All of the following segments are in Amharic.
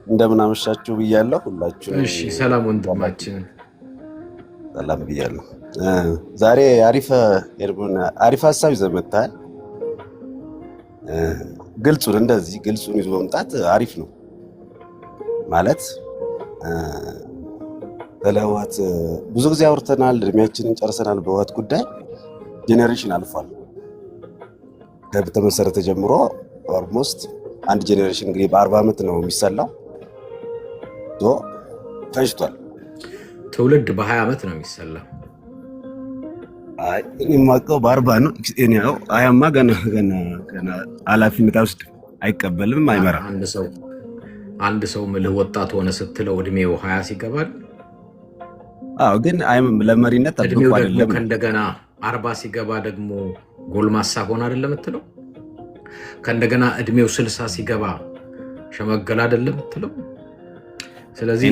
እንደምን አመሻችሁ ብያለሁ ሁላችሁ። እሺ ሰላም ወንድማችን፣ ሰላም ብያለሁ። ዛሬ አሪፍ ሀሳብ ይዘህ መጥተሃል። ግልጹን ይዞ መምጣት አሪፍ ነው ማለት ስለ ህወሓት ብዙ ጊዜ አውርተናል፣ እድሜያችንን ጨርሰናል። በህወሓት ጉዳይ ጄኔሬሽን አልፏል። ከተመሰረተ ጀምሮ ኦልሞስት አንድ ጄኔሬሽን እንግዲህ በ40 ዓመት ነው የሚሰላው ፈጅቷል። ትውልድ በ20 ዓመት ነው የሚሰላው። እኔ የማውቀው በ40 ነው። ያው አያማ ገና ኃላፊነት ውስጥ አይቀበልም አይመራም። አንድ ሰው ምልህ ወጣት ሆነ ስትለው እድሜው 20 ሲገባል። ግን ለመሪነት እድሜው ደግሞ ከእንደገና 40 ሲገባ ደግሞ ጎልማሳ ሆነ አይደለም የምትለው። ከእንደገና እድሜው 60 ሲገባ ሸመገል አይደለም የምትለው። ስለዚህ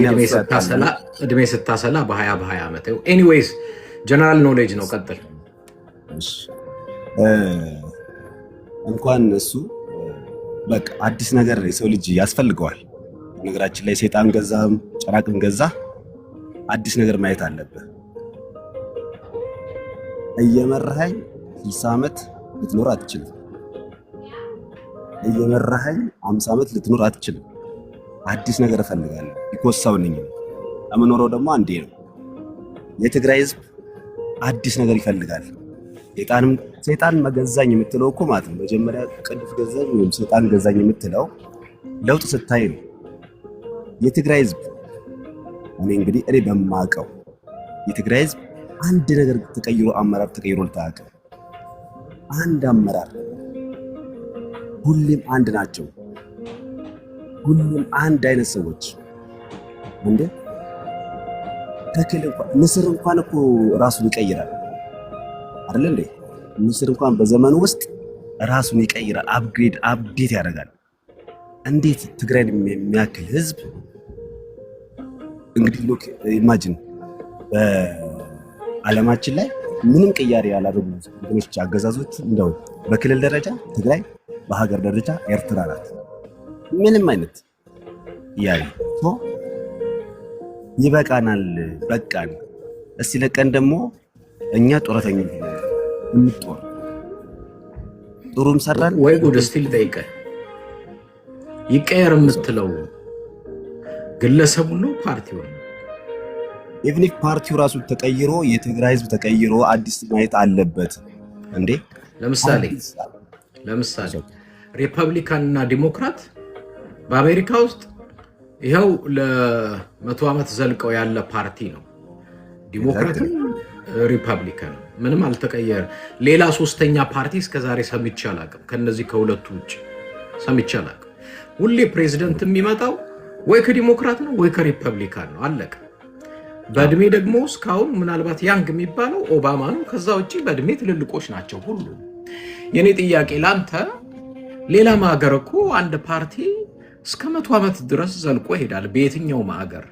እድሜ ስታሰላ በ20 ዓመት። ኤኒዌይስ ጀነራል ኖሌጅ ነው። ቀጥል። እንኳን እሱ በቃ አዲስ ነገር የሰው ልጅ ያስፈልገዋል። ነገራችን ላይ ሰይጣን ገዛም ጨራቅም ገዛ አዲስ ነገር ማየት አለብህ። እየመራኸኝ 60 ዓመት ልትኖር አትችልም። እየመራኸኝ 50 ዓመት ልትኖር አትችልም። አዲስ ነገር እፈልጋለሁ። ቢኮዝ ሰው ነኝ። የምኖረው ደግሞ አንዴ ነው። የትግራይ ህዝብ አዲስ ነገር ይፈልጋል። ሰይጣን መገዛኝ የምትለው እኮ ማለት ነው መጀመሪያ ቅዱስ ገዛኝ ወይም ሰይጣን ገዛኝ የምትለው ለውጥ ስታይ ነው። የትግራይ ህዝብ እኔ በማውቀው የትግራይ ህዝብ አንድ ነገር ተቀይሮ አመራር ተቀይሮ ልታውቅ። አንድ አመራር ሁሌም አንድ ናቸው። ሁሉም አንድ አይነት ሰዎች እንዴ ንስር እንኳን እኮ ራሱን ይቀይራል አይደል እንዴ? ንስር እንኳን በዘመኑ ውስጥ ራሱን ይቀይራል፣ አፕዴት ያደርጋል። እንዴት ትግራይን የሚያክል ህዝብ እንግዲህ ሉክ ኢማጂን በዓለማችን ላይ ምንም ቅያሬ ያላደረጉ እንትኖች አገዛዞች እንደው በክልል ደረጃ ትግራይ፣ በሀገር ደረጃ ኤርትራ ናት። ምንም አይነት ያይ ይበቃናል፣ በቃን። እስቲ ለቀን ደግሞ እኛ ጡረተኞች እንጦር ጥሩም ሰራን ወይ ጉድ። እስቲ ልጠይቅህ፣ ይቀየር የምትለው ግለሰቡ ነው ፓርቲው ነው? ኢቭን ኢፍ ፓርቲው ራሱ ተቀይሮ የትግራይ ህዝብ ተቀይሮ አዲስ ማየት አለበት እንዴ? ለምሳሌ ሪፐብሊካን እና ዲሞክራት በአሜሪካ ውስጥ ይኸው ለ100 ዓመት ዘልቀው ያለ ፓርቲ ነው። ዲሞክራትም ሪፐብሊካን ምንም አልተቀየረ። ሌላ ሶስተኛ ፓርቲ እስከዛሬ ሰምቼ አላውቅም። ከነዚህ ከሁለቱ ውጭ ሰምቼ አላውቅም። ሁሌ ፕሬዚደንት የሚመጣው ወይ ከዲሞክራት ነው ወይ ከሪፐብሊካን ነው። አለቀ። በእድሜ ደግሞ እስካሁን ምናልባት ያንግ የሚባለው ኦባማ ነው። ከዛ ውጭ በእድሜ ትልልቆች ናቸው ሁሉ። የኔ ጥያቄ ላንተ፣ ሌላም ሀገር እኮ አንድ ፓርቲ እስከ 100 ዓመት ድረስ ዘልቆ ይሄዳል። በየትኛውም ሀገር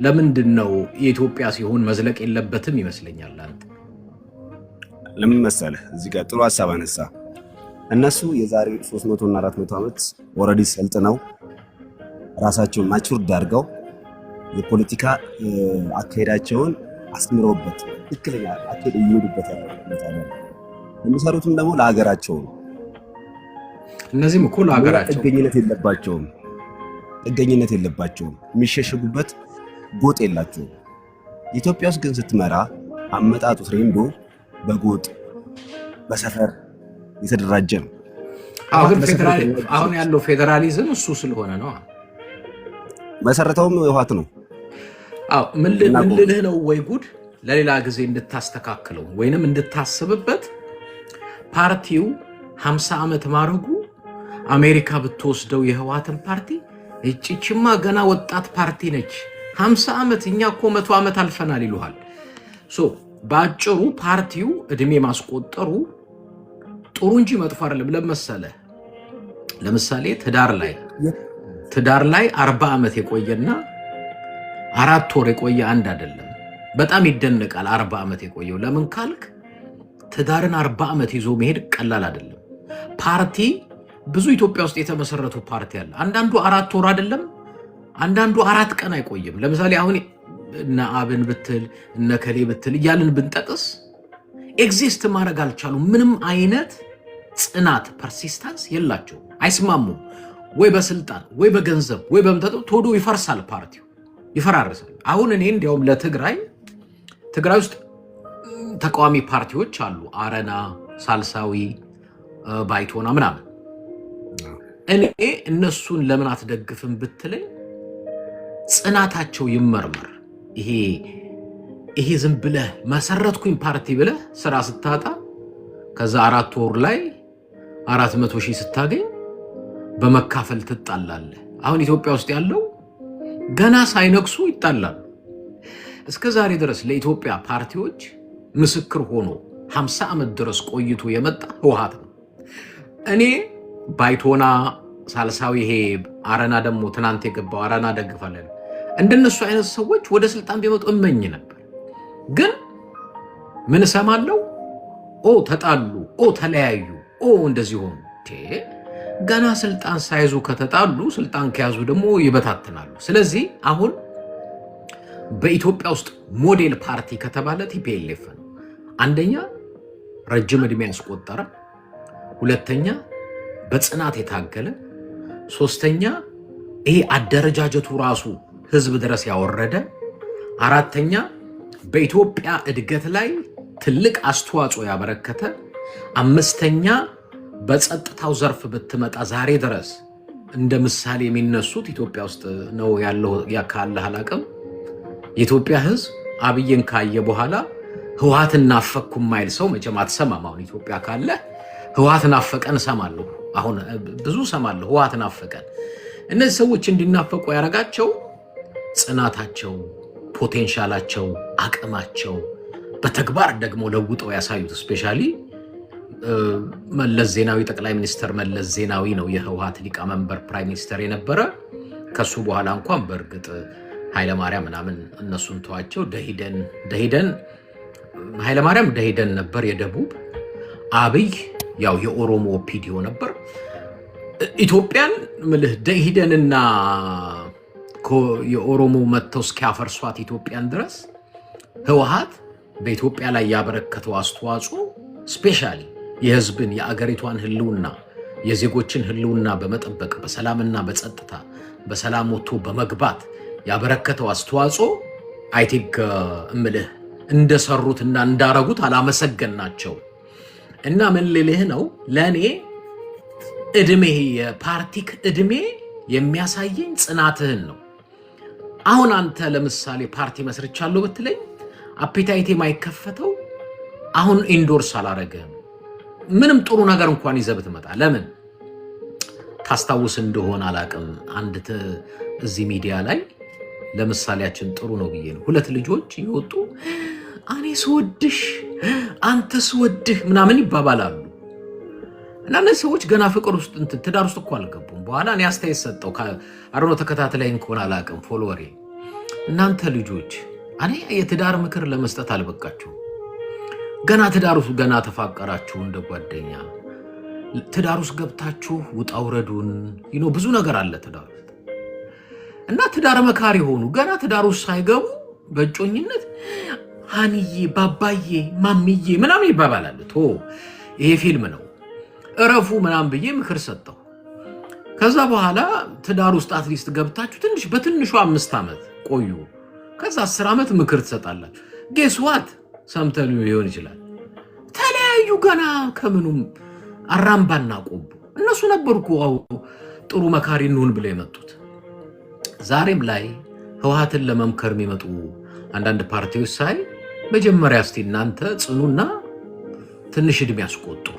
ለምንድን ነው የኢትዮጵያ ሲሆን መዝለቅ የለበትም ይመስለኛል? አንተ ለምን መሰለህ? እዚህ ጋር ጥሩ ሀሳብ አነሳ። እነሱ የዛሬ 300 እና 400 ዓመት ኦልሬዲ ሰልጥነው ራሳቸውን ማቹርድ አድርገው የፖለቲካ አካሄዳቸውን አስምረውበት ትክክለኛ አካሄድ እየሄዱበት ያለው የሚሰሩትም ደግሞ ለሀገራቸው ነው። እነዚህም እኮ ለሀገራቸው ጥገኝነት የለባቸውም። የሚሸሸጉበት ጎጥ የላቸውም። ኢትዮጵያ ውስጥ ግን ስትመራ አመጣጡ ትሬንዱ በጎጥ በሰፈር የተደራጀ ነው። አሁን ያለው ፌዴራሊዝም እሱ ስለሆነ ነው። መሰረታውም ህወሓት ነው። ምን ልልህ ነው ወይ ጉድ፣ ለሌላ ጊዜ እንድታስተካክለው ወይንም እንድታስብበት። ፓርቲው 50 ዓመት ማድረጉ አሜሪካ ብትወስደው የህወሓትን ፓርቲ እጭችማ ገና ወጣት ፓርቲ ነች። 50 ዓመት እኛ እኮ 100 ዓመት አልፈናል ይሉሃል። በአጭሩ ፓርቲው እድሜ ማስቆጠሩ ጥሩ እንጂ መጥፎ አይደለም። ለመሰለህ ለምሳሌ ትዳር ላይ 40 ዓመት የቆየና 4 ወር የቆየ አንድ አይደለም። በጣም ይደነቃል 40 ዓመት የቆየው። ለምን ካልክ ትዳርን 40 ዓመት ይዞ መሄድ ቀላል አይደለም። ፓርቲ ብዙ ኢትዮጵያ ውስጥ የተመሰረቱ ፓርቲ አለ። አንዳንዱ 4 ወር አይደለም አንዳንዱ 4 ቀን አይቆይም። ለምሳሌ አሁን እነ አብን ብትል እነ ከሌ ብትል እያልን ብንጠቅስ ኤግዚስት ማድረግ አልቻሉም። ምንም አይነት ጽናት ፐርሲስታንስ የላቸው፣ አይስማሙም። ወይ በስልጣን ወይ በገንዘብ ወይ በመጠጡ ቶሎ ይፈርሳል፣ ፓርቲው ይፈራርሳል። አሁን እኔ እንዲያውም ለትግራይ ውስጥ ተቃዋሚ ፓርቲዎች አሉ፣ አረና፣ ሳልሳዊ፣ ባይቶና ምናምን። እኔ እነሱን ለምን አትደግፍም ብትለኝ ጽናታቸው ይመርመር። ይሄ ዝም ብለህ መሰረትኩኝ ፓርቲ ብለህ ስራ ስታጣ ከዛ 4 ወር ላይ 400,000 ስታገኝ በመካፈል ትጣላለህ። አሁን ኢትዮጵያ ውስጥ ያለው ገና ሳይነግሱ ይጣላሉ። እስከ ዛሬ ድረስ ለኢትዮጵያ ፓርቲዎች ምስክር ሆኖ 50 ዓመት ድረስ ቆይቶ የመጣ ህወሓት ነው። እኔ ባይቶና፣ ሳልሳዊ፣ ይሄ አረና ደግሞ ትናንት የገባው አረና ደግፋለን። እንደነሱ አይነት ሰዎች ወደ ስልጣን ቢመጡ እመኝ ነበር። ግን ምን ሰማለው? ተጣሉ፣ ተለያዩ፣ እንደዚህ ሆኑ። ገና ስልጣን ሳይዙ ከተጣሉ ስልጣን ከያዙ ደግሞ ይበታትናሉ። ስለዚህ አሁን በኢትዮጵያ ውስጥ ሞዴል ፓርቲ ከተባለ ቲፒኤልኤፍ ነው። አንደኛ ረጅም ዕድሜ ያስቆጠረ፣ ሁለተኛ በጽናት የታገለ፣ ሶስተኛ ይሄ አደረጃጀቱ ራሱ ህዝብ ድረስ ያወረደ፣ አራተኛ በኢትዮጵያ እድገት ላይ ትልቅ አስተዋጽኦ ያበረከተ፣ አምስተኛ በጸጥታው ዘርፍ ብትመጣ ዛሬ ድረስ እንደ ምሳሌ የሚነሱት ኢትዮጵያ ውስጥ ነው ያለው። ያካለ አላቅም የኢትዮጵያ ህዝብ አብይን ካየ በኋላ ህወሓትን ናፈቅኩ ማይል ሰው መቼም አትሰማም። አሁን ኢትዮጵያ ካለ ህወሓትን ናፈቀን ሰማለሁ፣ አሁን ብዙ ሰማለሁ። ህወሓትን ናፈቀን። እነዚህ ሰዎች እንዲናፈቁ ያረጋቸው ጽናታቸው፣ ፖቴንሻላቸው፣ አቅማቸው በተግባር ደግሞ ለውጠው ያሳዩት ስፔሻሊ መለስ ዜናዊ፣ ጠቅላይ ሚኒስትር መለስ ዜናዊ ነው የህወሓት ሊቀመንበር ፕራይም ሚኒስተር የነበረ። ከሱ በኋላ እንኳን በእርግጥ ኃይለማርያም ምናምን እነሱን ተዋቸው። ደሂደን ኃይለማርያም ደሂደን ነበር የደቡብ። አብይ ያው የኦሮሞ ኦፒዲዮ ነበር። ኢትዮጵያን ምልህ ደሂደንና የኦሮሞ መተው እስኪያፈርሷት ኢትዮጵያን ድረስ ህወሓት በኢትዮጵያ ላይ ያበረከተው አስተዋጽኦ ስፔሻሊ የህዝብን የአገሪቷን ህልውና የዜጎችን ህልውና በመጠበቅ በሰላምና በጸጥታ በሰላም ወጥቶ በመግባት ያበረከተው አስተዋጽኦ አይ ቲንክ እምልህ እንደሰሩትና እንዳረጉት አላመሰገናቸው እና ምን ልልህ ነው ለኔ እድሜ የፓርቲክ እድሜ የሚያሳየኝ ጽናትህን ነው። አሁን አንተ ለምሳሌ ፓርቲ መስርቻለሁ ብትለኝ አፒታይቴ ማይከፈተው አሁን ኢንዶርስ አላረገም። ምንም ጥሩ ነገር እንኳን ይዘህ ብትመጣ ለምን ታስታውስ እንደሆነ አላቅም። አንድ እዚህ ሚዲያ ላይ ለምሳሌያችን ጥሩ ነው ብዬ ነው 2 ልጆች ይወጡ እኔ ስወድሽ አንተ ስወድህ ምናምን ይባባላሉ። እና እነዚህ ሰዎች ገና ፍቅር ውስጥ ትዳር ውስጥ እኮ አልገቡም። በኋላ እኔ አስተያየት ሰጠው አሮኖ ተከታተለኝ እንኳን አላቅም ፎሎወሬ እናንተ ልጆች እኔ የትዳር ምክር ለመስጠት አልበቃችሁ። ገና ትዳር ውስጥ ገና ተፋቀራችሁ እንደ ጓደኛ ትዳር ውስጥ ገብታችሁ ውጣ ውረዱን ብዙ ነገር አለ ትዳር ውስጥ እና ትዳር መካሪ ሆኑ ገና ትዳር ውስጥ ሳይገቡ በእጮኝነት ሃንዬ ባባዬ ማምዬ ምናምን ይባባላል። ይሄ ፊልም ነው እረፉ ምናምን ብዬ ምክር ሰጠው። ከዛ በኋላ ትዳር ውስጥ አትሊስት ገብታችሁ ትንሽ በትንሹ 5 ዓመት ቆዩ። ከዛ 10 ዓመት ምክር ትሰጣላችሁ። ጌስ ዋት ሰምተን ሊሆን ይችላል ተለያዩ። ገና ከምኑም አራምባና ቆቦ እነሱ ነበርኩ ጥሩ መካሪ እንሁን ብለው የመጡት። ዛሬም ላይ ህወሓትን ለመምከር የሚመጡ አንዳንድ ፓርቲዎች ሳይ መጀመሪያ እስቲ እናንተ ጽኑና ትንሽ እድሜ ያስቆጥሩ፣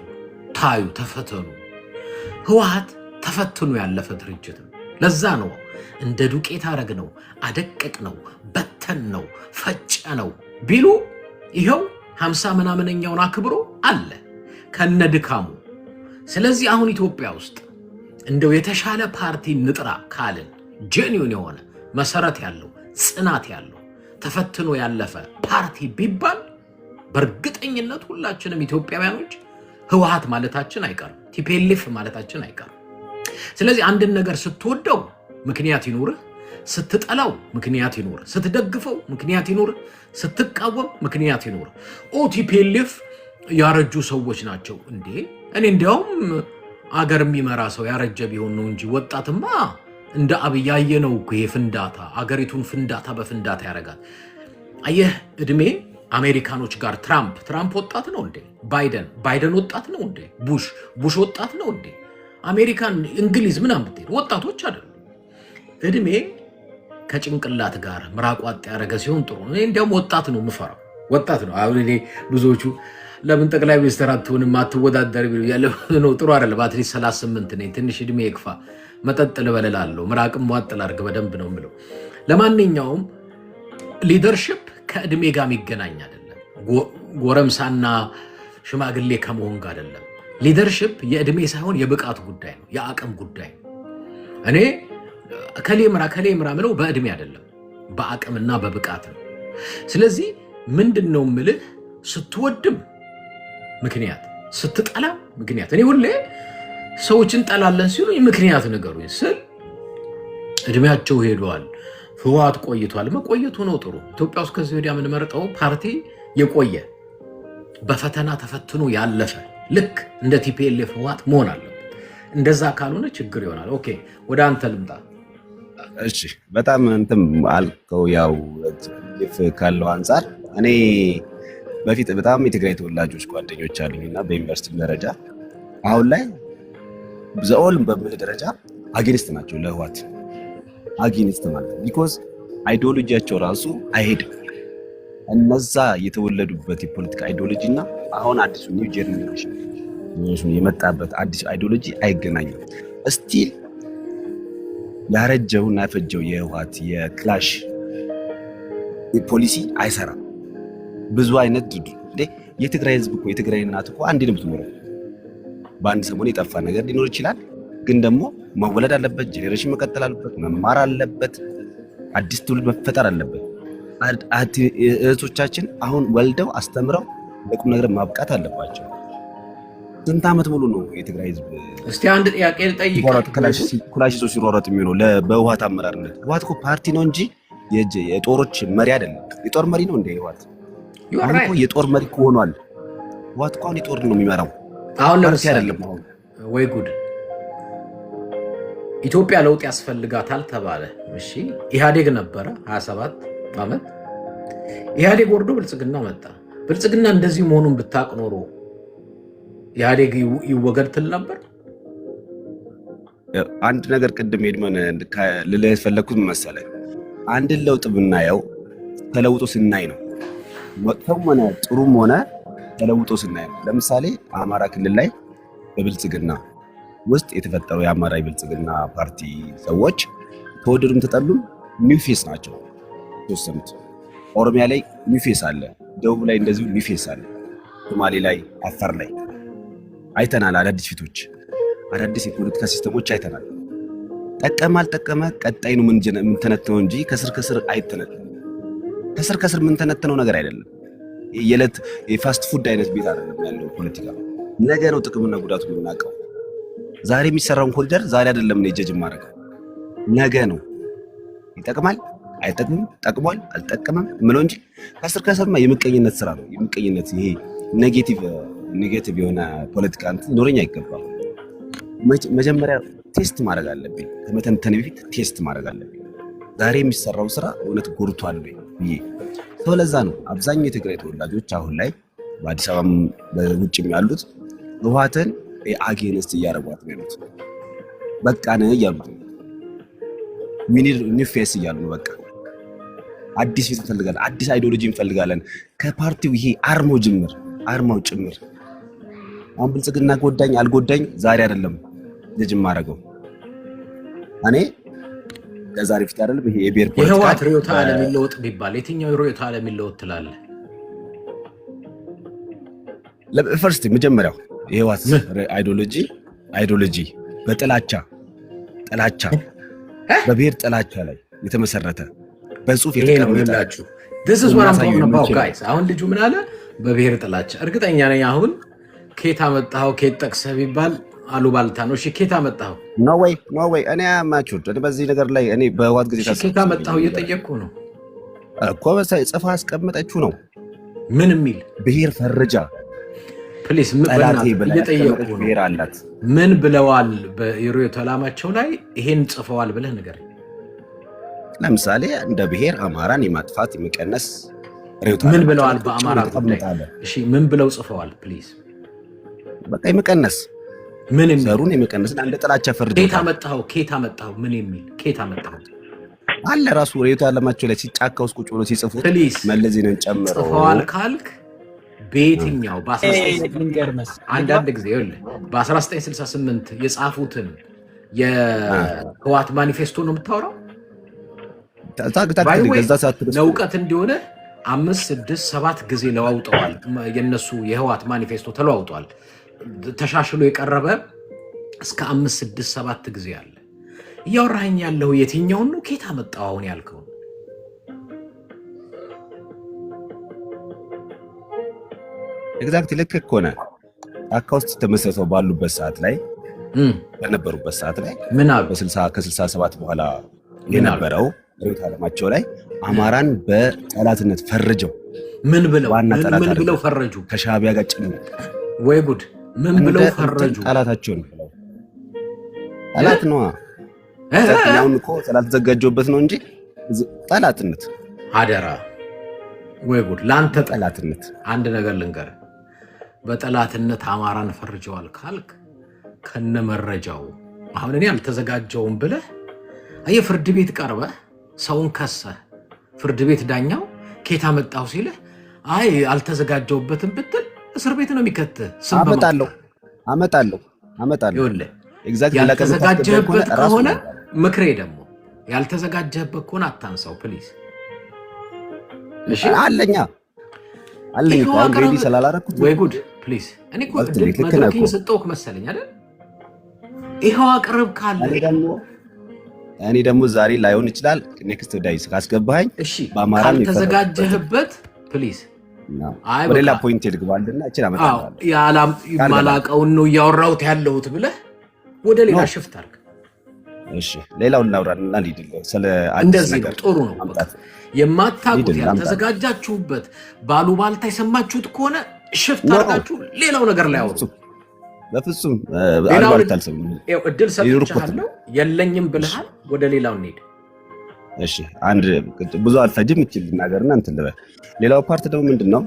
ታዩ፣ ተፈተኑ። ህወሓት ተፈትኑ ያለፈ ድርጅት ነው። ለዛ ነው እንደ ዱቄት አረግ ነው፣ አደቀቅ ነው፣ በተን ነው፣ ፈጨ ነው ቢሉ ይሄው 50 ምናምንኛውን አክብሮ አለ ከነድካሙ። ስለዚህ አሁን ኢትዮጵያ ውስጥ እንደው የተሻለ ፓርቲ ንጥራ ካልን ጄኒውን የሆነ መሰረት ያለው ጽናት ያለው ተፈትኖ ያለፈ ፓርቲ ቢባል በእርግጠኝነት ሁላችንም ኢትዮጵያውያኖች ህወሓት ማለታችን አይቀርም፣ ቲፒኤልኤፍ ማለታችን አይቀርም። ስለዚህ አንድን ነገር ስትወደው ምክንያት ይኑርህ፣ ስትጠላው ምክንያት ይኖር፣ ስትደግፈው ምክንያት ይኖር፣ ስትቃወም ምክንያት ይኖር። ኦቲፒኤልኤፍ ያረጁ ሰዎች ናቸው እንዴ? እኔ እንዲያውም አገር የሚመራ ሰው ያረጀ ቢሆን ነው እንጂ ወጣትማ እንደ አብይ ያየነው እኮ ይሄ ፍንዳታ አገሪቱን ፍንዳታ በፍንዳታ ያረጋል። አየህ እድሜ አሜሪካኖች ጋር ትራምፕ ወጣት ነው እንዴ? ባይደን ወጣት ነው እንዴ? ቡሽ ወጣት ነው እንዴ? አሜሪካን እንግሊዝ ምናምን ብትሄድ ወጣቶች አይደሉም። እድሜ ከጭንቅላት ጋር ምራቅ ዋጥ ያደረገ ሲሆን ጥሩ ነው። እንዲያውም ወጣት ነው የምፈራው፣ ወጣት ነው። አሁን እኔ ብዙዎቹ ለምን ጠቅላይ ሚኒስትር አትሆንም አትወዳደር ያለ ነው። ጥሩ አይደለም። አትሊስት 38 ነኝ፣ ትንሽ እድሜ ይክፋ፣ መጠጥ ልበልላለሁ፣ ምራቅም ዋጥ ላድርግ በደንብ ነው የምለው። ለማንኛውም ሊደርሽፕ ከእድሜ ጋር የሚገናኝ አይደለም። ጎረምሳና ሽማግሌ ከመሆን ጋር አይደለም። ሊደርሽፕ የእድሜ ሳይሆን የብቃት ጉዳይ ነው፣ የአቅም ጉዳይ ነው። እኔ ከሌምራ ምለው በእድሜ አይደለም፣ በአቅምና በብቃት ነው። ስለዚህ ምንድን ነው ምልህ፣ ስትወድም ምክንያት፣ ስትጠላ ምክንያት። እኔ ሁሌ ሰዎችን ጠላለን ሲሉ ምክንያት ነገሩኝ ስል እድሜያቸው ሄደዋል፣ ህወሓት ቆይቷል። መቆየቱ ነው ጥሩ። ኢትዮጵያ ውስጥ ከዚህ ወዲያ የምንመርጠው ፓርቲ የቆየ በፈተና ተፈትኖ ያለፈ ልክ እንደ ቲፒኤልኤፍ ህወሓት መሆን አለበት። እንደዛ ካልሆነ ችግር ይሆናል። ኦኬ ወደ አንተ ልምጣ። እሺ በጣም እንትን አልከው። ያው ካለው አንጻር እኔ በፊት በጣም የትግራይ ተወላጆች ጓደኞች አሉኝና በዩኒቨርሲቲ ደረጃ አሁን ላይ ዘኦልም በምል ደረጃ አጌኒስት ናቸው ለህወሓት። አጌኒስት ማለት ቢኮዝ አይዲዮሎጂያቸው ራሱ አይሄድም። እነዛ የተወለዱበት የፖለቲካ አይዲዮሎጂ እና አሁን አዲሱ ኒው ጀነሬሽን የመጣበት አዲስ አይዲዮሎጂ አይገናኝም። ስቲል ያረጀውና ያፈጀው የህወሓት የክላሽ ፖሊሲ አይሰራም። ብዙ አይነት የትግራይ ህዝብ እኮ የትግራይ እናት እኮ አንዴ ነው የምትኖረው። በአንድ ሰሞን የጠፋ ነገር ሊኖር ይችላል፣ ግን ደግሞ መወለድ አለበት፣ ጄኔሬሽን መቀጠል አለበት፣ መማር አለበት፣ አዲስ ትውልድ መፈጠር አለበት። እህቶቻችን አሁን ወልደው አስተምረው ለቁም ነገር ማብቃት አለባቸው። ስንት ዓመት ሙሉ ነው የትግራይ ህዝብ እስቲ አንድ ጥያቄ ልጠይቅ። ክላሽ ይዞ ሲሯሯጥ የሚሆነው በህወሓት አመራርነት? ህወሓት እኮ ፓርቲ ነው እንጂ የጦሮች መሪ አይደለም። የጦር መሪ ነው እንደ ህወሓት? አሁን እኮ የጦር መሪ እኮ ሆኗል። ህወሓት እኮ አሁን የጦር ነው የሚመራው። አሁን ለምሳሌ አይደለም። አሁን ወይ ጉድ! ኢትዮጵያ ለውጥ ያስፈልጋታል ተባለ። እሺ ኢህአዴግ ነበረ 27 ዓመት። ኢህአዴግ ወርዶ ብልጽግና መጣ። ብልጽግና እንደዚህ መሆኑን ብታቅ ኖሮ ኢህአዴግ ይወገድ ትል ነበር? አንድ ነገር ቅድም ሄድመን ልልህ የፈለግኩት መሰለህ፣ አንድን ለውጥ ብናየው ተለውጦ ስናይ ነው። መጥፎም ሆነ ጥሩም ሆነ ተለውጦ ስናይ ነው። ለምሳሌ አማራ ክልል ላይ በብልጽግና ውስጥ የተፈጠረው የአማራ ብልጽግና ፓርቲ ሰዎች ተወደዱም ተጠሉም ኒው ፌስ ናቸው ተወሰኑት። ኦሮሚያ ላይ ኒው ፌስ አለ፣ ደቡብ ላይ እንደዚሁ ኒው ፌስ አለ፣ ሶማሌ ላይ፣ አፋር ላይ አይተናል። አዳዲስ ፊቶች፣ አዳዲስ የፖለቲካ ሲስተሞች አይተናል። ጠቀመ አልጠቀመ ቀጣይ ነው የምንተነትነው እንጂ ከስር ከስር አይተነትነው። ከስር ከስር የምንተነትነው ነገር አይደለም። የዕለት የፋስት ፉድ አይነት ቤት አይደለም ያለው ፖለቲካ። ነገ ነው ጥቅምና ጉዳቱ የምናውቀው። ዛሬ የሚሰራውን ኮሪደር ዛሬ አይደለም ነው ጀጅ ማድረግ፣ ነገ ነው። ይጠቅማል አይጠቅምም፣ ጠቅሟል አልጠቀመም ምለው እንጂ ከስር ከስርማ የምቀኝነት ስራ ነው። የምቀኝነት ይሄ ኔጌቲቭ የሆነ ፖለቲካ እንትን ኖረኝ አይገባም። መጀመሪያ ቴስት ማድረግ አለብኝ። ከመተንተን በፊት ቴስት ማድረግ አለብኝ። ዛሬ የሚሰራው ስራ እውነት ጎርቷል ወይ ብዬ ሰው። ለዛ ነው አብዛኛው የትግራይ ተወላጆች አሁን ላይ በአዲስ አበባም በውጭም ያሉት ህወሓትን አጌንስት እያደረጓት ነው ያሉት። በቃ ነው እያሉት ነው። ሚኒር ኒው ፌስ እያሉ ነው። በቃ አዲስ ፊት እንፈልጋለን፣ አዲስ አይዲዮሎጂ እንፈልጋለን። ከፓርቲው ይሄ አርማው ጭምር አሁን ብልጽግና ጎዳኝ አልጎዳኝ ዛሬ አይደለም ልጅ ማረገው እኔ ከዛሬ ፊት አይደለም። ይሄ የብሔር ፖለቲካ የህወሓት ርዕዮተ ዓለም ይለወጥ ቢባል የትኛው ርዕዮተ ዓለም ይለወጥ ትላለህ? ፈርስት መጀመሪያው የህወሓት አይዲዮሎጂ በጥላቻ በብሔር ጥላቻ ላይ የተመሰረተ በጽሁፍ የተቀመጠላችሁ አሁን ልጁ ምን አለ? በብሔር ጥላቻ። እርግጠኛ ነኝ አሁን ኬት አመጣኸው ኬት ጠቅሰህ ቢባል አሉባልታ ነው። እሺ ኬታ መጣሁ ኖ ወይ እኔ አማቹድ እኔ በዚህ ነገር ላይ እኔ በህዋት ጊዜ ኬታ መጣሁ እየጠየቅኩ ነው እኮ ጽፋ አስቀመጠችው ነው ምን የሚል ብሔር ፈርጃ ፕሊስ እየጠየቅኩ ነው። ብሔር አላት ምን ብለዋል በኢሮዮ ተላማቸው ላይ ይሄን ጽፈዋል ብለህ ነገር ለምሳሌ እንደ ብሔር አማራን የማጥፋት የሚቀነስ ምን ብለዋል በአማራ ጉዳይ? እሺ ምን ብለው ጽፈዋል ፕሊስ? በቃ የመቀነስ ምን ዘሩን የመቀነስን አንድ ጥላቻ ፈርጅ ኬታ መጣሁ ምን የሚል ኬታ መጣሁ አለ ራሱ ሬቱ አለማቸው ላይ ሲጫካ ውስጥ ቁጭ ብሎ ሲጽፉት መለስ ዜናን ጨምሮ ጽፈዋል ካልክ በየትኛው አንዳንድ ጊዜ በ1968 የጻፉትን የህዋት ማኒፌስቶ ነው የምታወራው? ለእውቀት እንዲሆነ 5 6 7 ጊዜ ለዋውጠዋል። የነሱ የህዋት ማኒፌስቶ ተለዋውጧል። ተሻሽሎ የቀረበ እስከ 5 6 7 ጊዜ አለ። እያወራኸኝ ያለው የትኛውን ነው? ኬታ መጣው አሁን ያልከው? ኤግዛክት ልክ እኮ ነህ። ጫካ ውስጥ ተመሰሰው ባሉበት ሰዓት ላይ በነበሩበት ሰዓት ላይ ምን አሉ? ከ67 በኋላ የነበረው ሬት አለማቸው ላይ አማራን በጠላትነት ፈርጀው ምን ብለው ፈረጁ? ከሻዕቢያ ጋር ጭምር ወይ ጉድ! ምን ብለው ፈረጁ? ጠላታቸውን ብለው ጠላት ነዋ። አሁን እኮ ስላልተዘጋጀሁበት ነው እንጂ ጠላትነት አደራ። ወይ ጉድ! ላንተ ጠላትነት አንድ ነገር ልንገር። በጠላትነት አማራን ፈርጀዋል ካልክ ከነመረጃው አሁን እኔ አልተዘጋጀውም ብለህ አየህ፣ ፍርድ ቤት ቀርበህ ሰውን ከሰህ ፍርድ ቤት ዳኛው ኬታ መጣሁ ሲልህ አይ አልተዘጋጀውበትም ብትል እስር ቤት ነው የሚከትህ። አመጣለሁ ያልተዘጋጀህበት ከሆነ ምክሬ ደግሞ ያልተዘጋጀህበት ከሆነ አታንሳው ፕሊዝ። እሺ አለኝ ሬዲ ስላላረኩት ወይ ጉድ ፕሊዝ። እኔ እኮ መድረክኝ ስጠውክ መሰለኝ አይደል? ይኸው አቅርብ ካለ እኔ ደግሞ ዛሬ ላይሆን ይችላል። ኔክስት ዳይስ ካስገባኸኝ በአማራ ካልተዘጋጀህበት ፕሊዝ ወደ ሌላ ፖይንት ልግባልና እቺ አመጣለሁ። የማላውቀውን ነው እያወራሁት ያለሁት ብለህ ወደ ሌላ ሽፍት አድርግ። እሺ ሌላውን እናውራና ልሂድ። ስለ አዲስ ነገር ጥሩ ነው። የማታውቁት ያልተዘጋጃችሁበት ባሉባልታ የሰማችሁት ከሆነ ሽፍት አድርጋችሁ ሌላው ነገር ላይ አውሩ። በፍጹም እድል ሰጥቻለሁ። የለኝም ብለሃል። ወደ ሌላው እንሂድ። እሺ አንድ ብዙ አልፈጅም እችል ልናገርና እንትን ልበል። ሌላው ፓርት ደግሞ ምንድነው?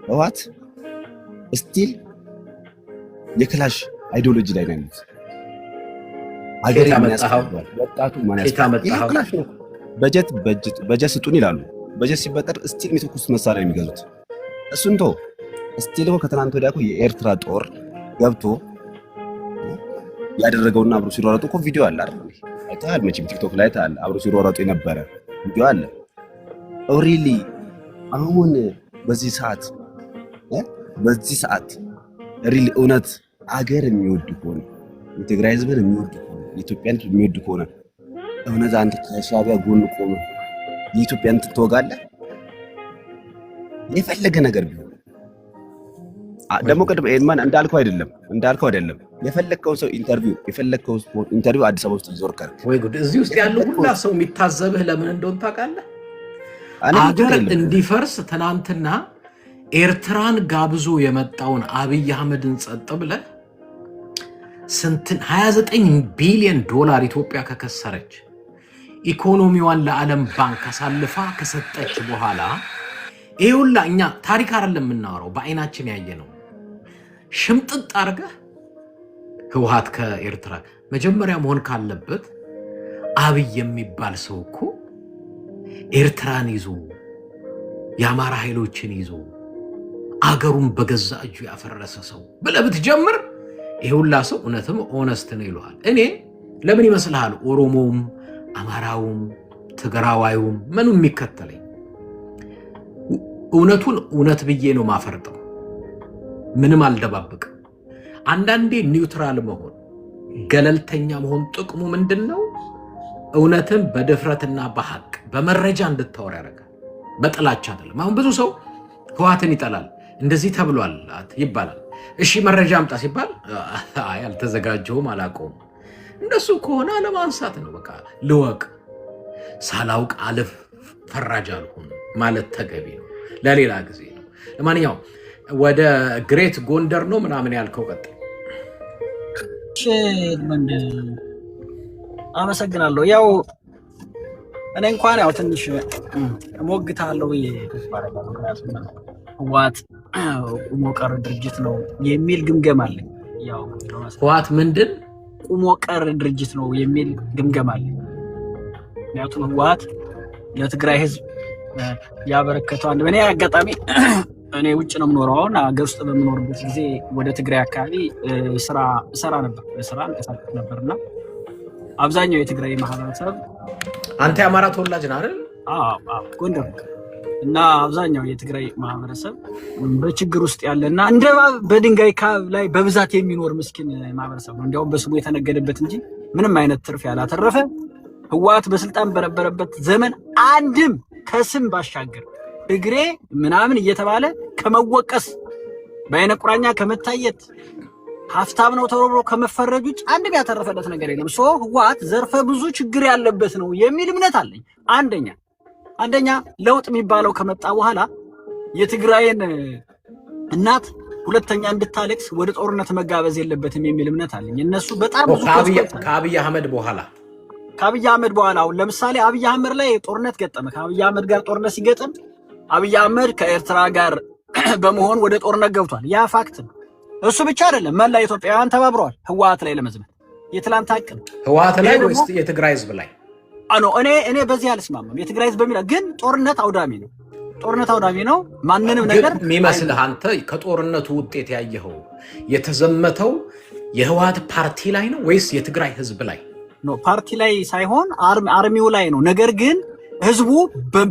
ህወሓት ስቲል የክላሽ አይዲዮሎጂ ላይ ነው ያሉት። አገር የሚያስፈልጋል ወጣቱ ማን ያስፈልጋል? በጀት ስጡን ይላሉ። በጀት ሲበጠር ስቲል የሚተኩሱት መሳሪያ የሚገዙት እሱን ተው። ስቲል ከትናንት ወዲያ የኤርትራ ጦር ገብቶ ያደረገውና አብሮ ሲሯሯጡ እኮ ቪዲዮ አለ አይደል? አይተሃል መቼም ቲክቶክ ላይ አይተሃል። አብሮ ሲሯሯጡ የነበረ ቪዲዮ አለ። ሪሊ አሁን በዚህ ሰዓት ሪሊ እውነት አገር የሚወድ ከሆነ የትግራይ ህዝብን የሚወድ ከሆነ የኢትዮጵያን የሚወድ ከሆነ እውነት አንተ ከሻዕቢያ ጎን ቆመ የኢትዮጵያን ትወጋለህ? የፈለገ ነገር ቢሆን ደግሞ ቅድም ኤድማን እንዳልከው አይደለም። የፈለከው ሰው ኢንተርቪው አዲስ አበባ ውስጥ ይዞር ከር ወይ ጉድ! እዚህ ውስጥ ያለው ሁላ ሰው የሚታዘብህ ለምን እንደሆነ ታውቃለህ? አገር እንዲፈርስ ትናንትና ኤርትራን ጋብዞ የመጣውን አብይ አህመድን ጸጥ ብለህ 29 ቢሊዮን ዶላር ኢትዮጵያ ከከሰረች ኢኮኖሚዋን ለዓለም ባንክ አሳልፋ ከሰጠች በኋላ ይሄ ሁላ እኛ ታሪክ አይደለም የምናወራው፣ በአይናችን ያየ ነው። ሽምጥጥ አድርገህ ህወሓት ከኤርትራ መጀመሪያ መሆን ካለበት አብይ የሚባል ሰው እኮ ኤርትራን ይዞ የአማራ ኃይሎችን ይዞ አገሩን በገዛ እጁ ያፈረሰ ሰው ብለህ ብትጀምር ይሄ ሁላ ሰው እውነትም ኦነስት ነው ይለዋል። እኔ ለምን ይመስልሃል ኦሮሞውም አማራውም ትግራዋዩም ምኑ የሚከተለኝ? እውነቱን እውነት ብዬ ነው ማፈርጠው። ምንም አልደባብቅም። አንዳንዴ ኒውትራል መሆን ገለልተኛ መሆን ጥቅሙ ምንድነው? እውነትን በድፍረትና በሐቅ በመረጃ እንድታወራ ያደርጋል። በጥላቻ አይደለም። አሁን ብዙ ሰው ህወሓትን ይጠላል። እንደዚህ ተብሏል ይባላል። እሺ መረጃ አምጣ ሲባል አይ አልተዘጋጀሁም አላውቀውም። እንደሱ ከሆነ ለማንሳት ነው በቃ ልወቅ ሳላውቅ አልፍ ፈራጅ አልሆን ማለት ተገቢ ነው፣ ለሌላ ጊዜ ነው። ለማንኛውም ወደ ግሬት ጎንደር ነው ምናምን ያልከው ቀጥል። አመሰግናለሁ። ያው እኔ እንኳን ያው ትንሽ ሞግታለሁ ህወሓት ቁሞ ቀር ድርጅት ነው የሚል ግምገማ አለኝ። ያው ህወሓት ምንድን ቁሞ ቀር ድርጅት ነው የሚል ግምገማ አለኝ። ምክንያቱም ህወሓት ለትግራይ ህዝብ ያበረከተው አንድ በኔ አጋጣሚ እኔ ውጭ ነው የምኖረው። አሁን ሀገር ውስጥ በምኖርበት ጊዜ ወደ ትግራይ አካባቢ ስራ ነበር፣ ስራ እንቀሳቀስ ነበርና አብዛኛው የትግራይ ማህበረሰብ አንተ የአማራ ተወላጅ ነህ አይደል? አዎ ጎንደር እና አብዛኛው የትግራይ ማህበረሰብ በችግር ውስጥ ያለና እንደ በድንጋይ ካብ ላይ በብዛት የሚኖር ምስኪን ማህበረሰብ ነው። እንዲያውም በስሙ የተነገደበት እንጂ ምንም አይነት ትርፍ ያላተረፈ ህወሓት በስልጣን በነበረበት ዘመን አንድም ከስም ባሻገር እግሬ ምናምን እየተባለ ከመወቀስ በአይነ ቁራኛ ከመታየት ሀብታም ነው ተብሎ ከመፈረጅ ውጭ አንድም ያተረፈለት ነገር የለም። ህወሓት ዘርፈ ብዙ ችግር ያለበት ነው የሚል እምነት አለኝ። አንደኛ ለውጥ የሚባለው ከመጣ በኋላ የትግራይን እናት ሁለተኛ እንድታለቅስ ወደ ጦርነት መጋበዝ የለበትም የሚል እምነት አለኝ። እነሱ በጣም ብዙ ከአብይ አህመድ በኋላ አሁን ለምሳሌ አብይ አህመድ ላይ ጦርነት ገጠመ። ከአብይ አህመድ ጋር ጦርነት ሲገጥም አብይ አህመድ ከኤርትራ ጋር በመሆን ወደ ጦርነት ገብቷል። ያ ፋክት ነው። እሱ ብቻ አይደለም፣ መላ ኢትዮጵያውያን ተባብረዋል ህወሓት ላይ ለመዝመት። የትላንት ሀቅ ነው። ህወሓት ላይ ወይስ የትግራይ ህዝብ ላይ? እኔ በዚህ አልስማማም። የትግራይ ህዝብ በሚለው ግን ጦርነት አውዳሚ ነው። ማንንም ነገር የሚመስልህ አንተ ከጦርነቱ ውጤት ያየኸው የተዘመተው የህወሓት ፓርቲ ላይ ነው ወይስ የትግራይ ህዝብ ላይ? ኖ ፓርቲ ላይ ሳይሆን አርሚው ላይ ነው። ነገር ግን ህዝቡ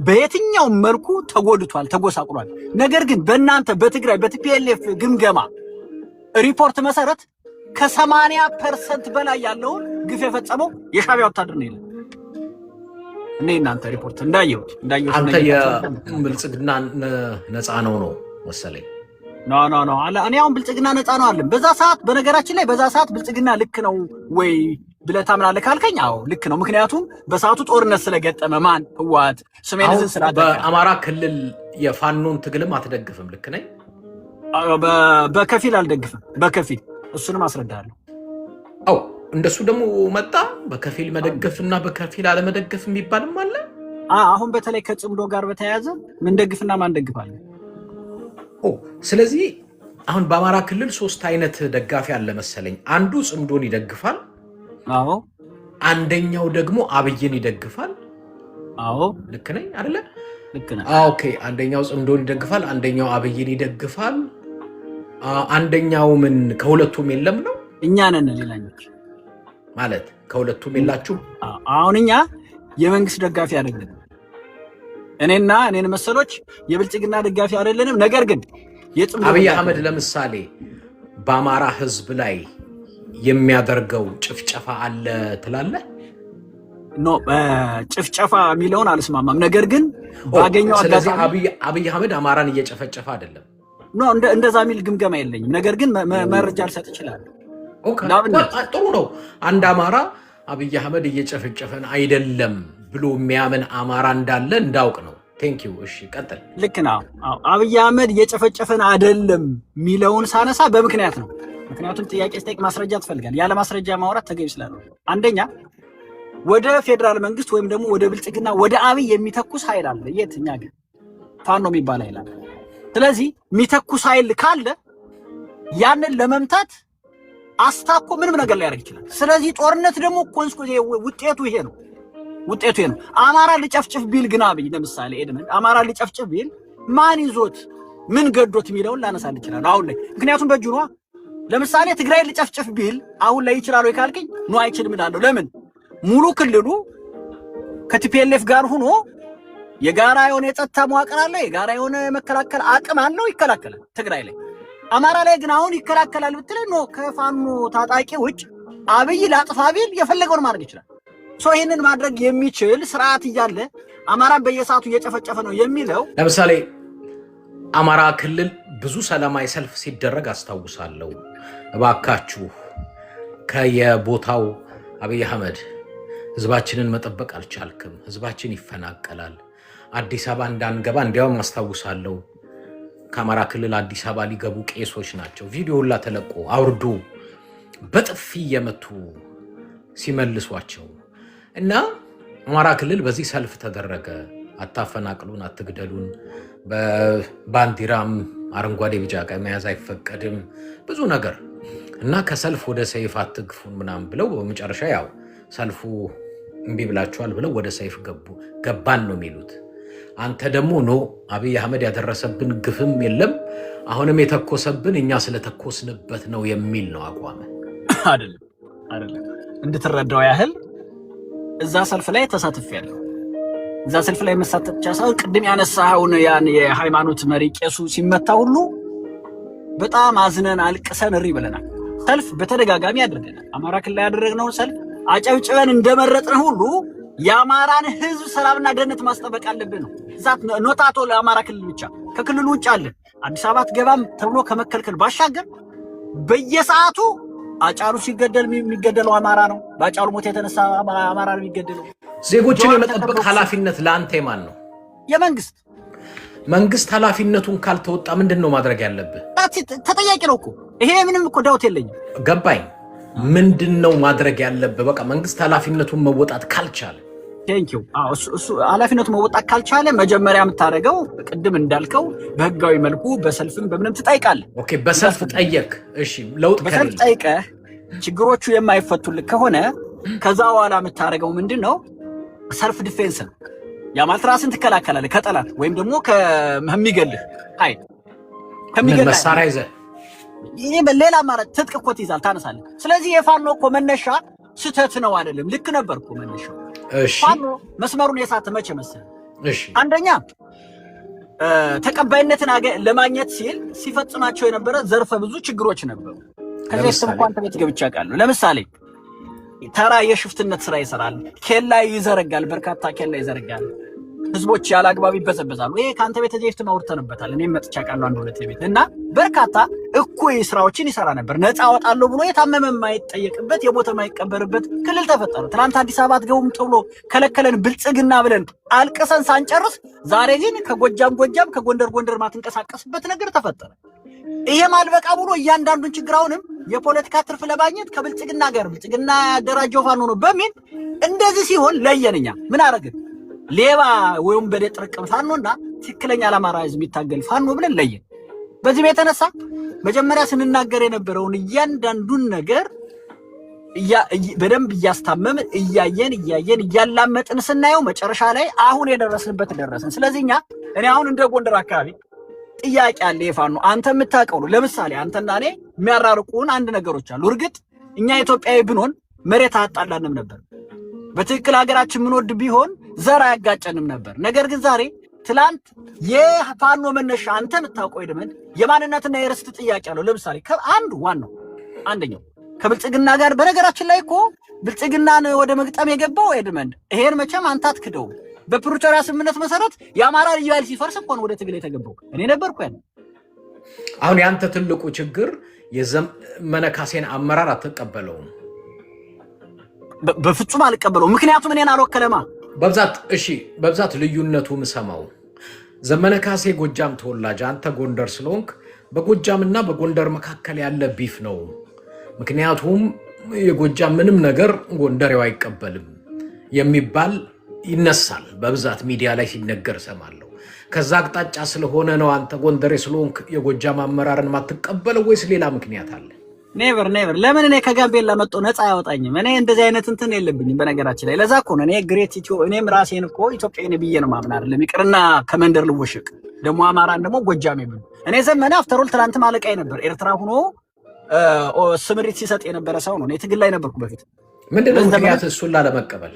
በየትኛው መልኩ ተጎድቷል፣ ተጎሳቁሏል። ነገር ግን በእናንተ በትግራይ በቲፒኤልኤፍ ግምገማ ሪፖርት መሰረት ከ80% በላይ ያለውን ግፍ የፈጸመው የሻዕቢያ ወታደር ነው ይላል። እኔ እናንተ ሪፖርት እንዳየሁት አንተ የብልጽግና ነፃ ነው መሰለኝ። ኖ እኔ አሁን ብልጽግና ነፃ ነው አለም በዛ ሰዓት። በነገራችን ላይ በዛ ሰዓት ብልጽግና ልክ ነው ወይ ብለህ ታምናለህ ካልከኝ አዎ ልክ ነው። ምክንያቱም በሰዓቱ ጦርነት ስለገጠመ ማን ህወሓት ሰሜንን ስላደረገ። በአማራ ክልል የፋኖን ትግልም አትደግፍም? ልክ ነኝ? በከፊል አልደግፍም፣ በከፊል እሱንም አስረዳለሁ። እንደሱ ደግሞ መጣ በከፊል መደገፍና በከፊል አለመደገፍ የሚባልም አለ። አሁን በተለይ ከጽምዶ ጋር በተያያዘ ምን ደግፍና ማን ደግፋለን። ስለዚህ አሁን በአማራ ክልል 3 አይነት ደጋፊ አለ መሰለኝ። አንዱ ጽምዶን ይደግፋል፣ አዎ። አንደኛው ደግሞ አብይን ይደግፋል። አዎ ልክ ነኝ አይደለ? ልክ ነህ። ኦኬ። አንደኛው ጽምዶን ይደግፋል፣ አንደኛው አብይን ይደግፋል። አንደኛው ምን ከሁለቱም የለም ነው? እኛ ነን ሌላኞች ማለት ከሁለቱም የላችሁ። አሁን እኛ የመንግስት ደጋፊ አይደለንም። እኔን መሰሎች የብልጽግና ደጋፊ አይደለንም። ነገር ግን አብይ አህመድ ለምሳሌ በአማራ ህዝብ ላይ የሚያደርገው ጭፍጨፋ አለ ትላለህ? ኖ ጭፍጨፋ የሚለውን አልስማማም። ነገር ግን ባገኘው አጋጣሚ አብይ አህመድ አማራን እየጨፈጨፈ አይደለም። ኖ እንደዛ የሚል ግምገማ የለኝም። ነገር ግን መረጃ ልሰጥ እችላለሁ። ጥሩ ነው። አንድ አማራ አብይ አህመድ እየጨፈጨፈን አይደለም ብሎ የሚያምን አማራ እንዳለ እንዳውቅ ነው። ቴንክ ዩ። እሺ ቀጥል። ልክ ነው። አብይ አህመድ እየጨፈጨፈን አይደለም የሚለውን ሳነሳ በምክንያት ነው። ምክንያቱም ጥያቄ ስጠይቅ ማስረጃ ትፈልጋለህ። ያለ ማስረጃ ማውራት ተገቢ ስላልሆነ፣ አንደኛ ወደ ፌዴራል መንግስት ወይም ደግሞ ወደ ብልጽግና ወደ አብይ የሚተኩስ ኃይል አለ። የትኛ ግን ፋኖ የሚባል ኃይል አለ። ስለዚህ የሚተኩስ ኃይል ካለ ያንን ለመምታት አስታኮ ምንም ነገር ሊያደርግ ይችላል። ስለዚህ ጦርነት ደግሞ ውጤቱ ይሄ ነው። አማራ ሊጨፍጭፍ ቢል ግን አብይ ለምሳሌ ኤድመንድ አማራ ሊጨፍጭፍ ቢል ማን ይዞት ምን ገዶት የሚለውን ላነሳል ይችላል አሁን ላይ። ምክንያቱም በእጁ ነዋ። ለምሳሌ ትግራይ ሊጨፍጭፍ ቢል አሁን ላይ ይችላል ወይ ካልከኝ ነው አይችልም እላለሁ። ለምን? ሙሉ ክልሉ ከቲፒኤልኤፍ ጋር ሆኖ የጋራ የሆነ የጸጥታ መዋቅር አለ፣ የጋራ የሆነ መከላከል አቅም አለው፣ ይከላከላል ትግራይ ላይ። አማራ ላይ ግን አሁን ይከላከላል ብትል ነው ከፋኖ ታጣቂ ውጭ አብይ ላጥፋ ቢል የፈለገውን ማድረግ ይችላል። ይህንን ማድረግ የሚችል ስርዓት እያለ አማራን በየሰዓቱ እየጨፈጨፈ ነው የሚለው። ለምሳሌ አማራ ክልል ብዙ ሰላማዊ ሰልፍ ሲደረግ አስታውሳለሁ። እባካችሁ ከየቦታው አብይ አህመድ ህዝባችንን መጠበቅ አልቻልክም፣ ህዝባችን ይፈናቀላል፣ አዲስ አበባ እንዳንገባ። እንዲያውም አስታውሳለሁ ከአማራ ክልል አዲስ አበባ ሊገቡ ቄሶች ናቸው፣ ቪዲዮ ሁላ ተለቆ አውርዶ በጥፊ እየመቱ ሲመልሷቸው እና አማራ ክልል በዚህ ሰልፍ ተደረገ። አታፈናቅሉን፣ አትግደሉን፣ በባንዲራም አረንጓዴ ቢጫ ቀይ መያዝ አይፈቀድም፣ ብዙ ነገር እና ከሰልፍ ወደ ሰይፍ አትግፉን ምናምን ብለው በመጨረሻ ያው ሰልፉ እምቢ ብላችኋል ብለው ወደ ሰይፍ ገባን ነው የሚሉት። አንተ ደግሞ ኖ አብይ አህመድ ያደረሰብን ግፍም የለም አሁንም የተኮሰብን እኛ ስለተኮስንበት ነው የሚል ነው አቋም። አይደለም እንድትረዳው ያህል እዛ ሰልፍ ላይ ተሳትፌያለሁ። እዛ ሰልፍ ላይ መሳተፍ ብቻ ሳይሆን ቅድም ያነሳኸውን ያን የሃይማኖት መሪ ቄሱ ሲመታ ሁሉ በጣም አዝነን አልቅሰን እሪ ብለናል። ሰልፍ በተደጋጋሚ አድርገናል። አማራ ክልል ያደረግነውን ሰልፍ አጨብጭበን እንደመረጥን ሁሉ የአማራን ህዝብ ሰላምና ደህንነት ማስጠበቅ አለብን ነው። ዛት ኖታቶ ለአማራ ክልል ብቻ ከክልሉ ውጭ አለ አዲስ አበባ አትገባም ተብሎ ከመከልከል ባሻገር በየሰዓቱ አጫሉ ሲገደል የሚገደለው አማራ ነው። በአጫሉ ሞት የተነሳ አማራ ነው የሚገደለው። ዜጎችን የመጠበቅ ኃላፊነት ለአንተ የማን ነው? የመንግስት። መንግስት ኃላፊነቱን ካልተወጣ ምንድን ነው ማድረግ ያለብህ? ተጠያቂ ነው እኮ ይሄ ምንም እኮ ዳውት የለኝም። ገባኝ። ምንድን ነው ማድረግ ያለብህ? በቃ መንግስት ኃላፊነቱን መወጣት ካልቻለ ቴንኪው እሱ ኃላፊነቱን መወጣት ካልቻለ መጀመሪያ የምታደርገው ቅድም እንዳልከው በህጋዊ መልኩ በሰልፍም በምንም ትጠይቃለህ። ኦኬ፣ በሰልፍ ጠየቅ። እሺ፣ ለውጥ በሰልፍ ጠይቀህ ችግሮቹ የማይፈቱልህ ከሆነ ከዛ በኋላ የምታደርገው ምንድን ነው? ሰልፍ ዲፌንስ ነው። ያ ማለት ራስን ትከላከላለህ ከጠላት ወይም ደግሞ ከሚገልህ ኃይል ከሚገልህ መሳሪያ ይዘህ ይሄ በሌላ ማለት ትጥቅ እኮ ትይዛለህ፣ ታነሳለህ። ስለዚህ የፋኖ እኮ መነሻ ስህተት ነው አይደለም፣ ልክ ነበር እኮ መነሻው። እሺ፣ ፋኖ መስመሩን የሳተ መቼ መሰለህ? እሺ፣ አንደኛ ተቀባይነትን ለማግኘት ሲል ሲፈጽማቸው የነበረ ዘርፈ ብዙ ችግሮች ነበሩ። ከዚህ ውስጥ እንኳን ተቤት ገብቻ ቃል ነው። ለምሳሌ ተራ የሽፍትነት ስራ ይሰራል፣ ኬላ ይዘረጋል፣ በርካታ ኬላ ይዘረጋል፣ ህዝቦች ያለ አግባብ ይበዘበዛሉ። ይሄ ከአንተ ቤት ተጀፍት ማውርተንበታል። እኔም መጥቻ ቃል አንድ ሁለት ቤት እና በርካታ እኩይ ስራዎችን ይሰራ ነበር። ነፃ አወጣለሁ ብሎ የታመመ የማይጠየቅበት የሞተ የማይቀበርበት ክልል ተፈጠረ። ትናንት አዲስ አበባ አትገቡም ተብሎ ከለከለን ብልጽግና ብለን አልቅሰን ሳንጨርስ ዛሬ ግን ከጎጃም ከጎንደር ማትንቀሳቀስበት ነገር ተፈጠረ። ይሄም አልበቃ ብሎ እያንዳንዱን ችግር አሁንም የፖለቲካ ትርፍ ለማግኘት ከብልጽግና ጋር ብልጽግና ያደራጀው ፋኖ ነው በሚል እንደዚህ ሲሆን ለየንኛ ምን አደረግን? ሌባ ወይም በደጥርቅም ፋኖና ትክክለኛ ለአማራ ህዝብ የሚታገል ፋኖ ብለን ለየን። በዚህ የተነሳ መጀመሪያ ስንናገር የነበረውን እያንዳንዱን ነገር በደንብ እያስታመምን እያየን እያላመጥን ስናየው መጨረሻ ላይ አሁን የደረስንበት ደረስን። ስለዚህ እኔ አሁን እንደ ጎንደር አካባቢ ጥያቄ አለ። የፋኖ አንተ የምታውቀው ነው። ለምሳሌ አንተና እኔ የሚያራርቁን አንድ ነገሮች አሉ። እርግጥ እኛ ኢትዮጵያዊ ብንሆን መሬት አጣላንም ነበር። በትክክል ሀገራችን ምንወድ ቢሆን ዘር አያጋጨንም ነበር። ነገር ግን ዛሬ ትላንት የፋኖ መነሻ አንተ የምታውቀው ኤድመንድ የማንነትና የርስት ጥያቄ አለው። ለምሳሌ አንደኛው ከብልጽግና ጋር በነገራችን ላይ እኮ ብልጽግናን ወደ መግጠም የገባው ኤድመንድ ይሄን መቼም አንተ አትክደውም። በፕሪቶሪያ ስምምነት መሰረት የአማራ ልዩ ኃይል ሲፈርስ እኮ ነው ወደ ትግል የተገባው። እኔ ነበርኩ ያን። አሁን ያንተ ትልቁ ችግር የዘመነ ካሴን አመራር አትቀበለውም። በፍጹም አልቀበለውም። ምክንያቱም እኔን አልወከለማ። በብዛት ልዩነቱ ምሰማው ዘመነ ካሴ ጎጃም ተወላጅ፣ አንተ ጎንደር ስለሆንክ በጎጃምና በጎንደር መካከል ያለ ቢፍ ነው። ምክንያቱም የጎጃም ምንም ነገር ጎንደሬው አይቀበልም የሚባል ይነሳል። በብዛት ሚዲያ ላይ ሲነገር ሰማለሁ። ከዛ አቅጣጫ ስለሆነ ነው አንተ ጎንደሬ ስለሆንክ የጎጃም አመራርን ማትቀበለው ወይስ ሌላ ምክንያት አለ? ኔቨር ለምን እኔ ከጋምቤላ መጥቶ ነፃ አያወጣኝም? እኔ እንደዚህ አይነት እንትን የለብኝም። በነገራችን ላይ ለዛ እኮ ነው እኔ ግሬት እኔም ራሴን እኮ ኢትዮጵያዊ ነኝ ብዬ ነው ማምን አይደለም። ይቅርና ከመንደር ልወሽቅ ደግሞ አማራን ደግሞ ጎጃም ይብሉ። እኔ ዘመነ አፍተሮል ትናንት ማለቃይ ነበር። ኤርትራ ሆኖ ስምሪት ሲሰጥ የነበረ ሰው ነው። እኔ ትግል ላይ ነበርኩ በፊት። ምንድነው ምክንያት እሱን ላለመቀበል?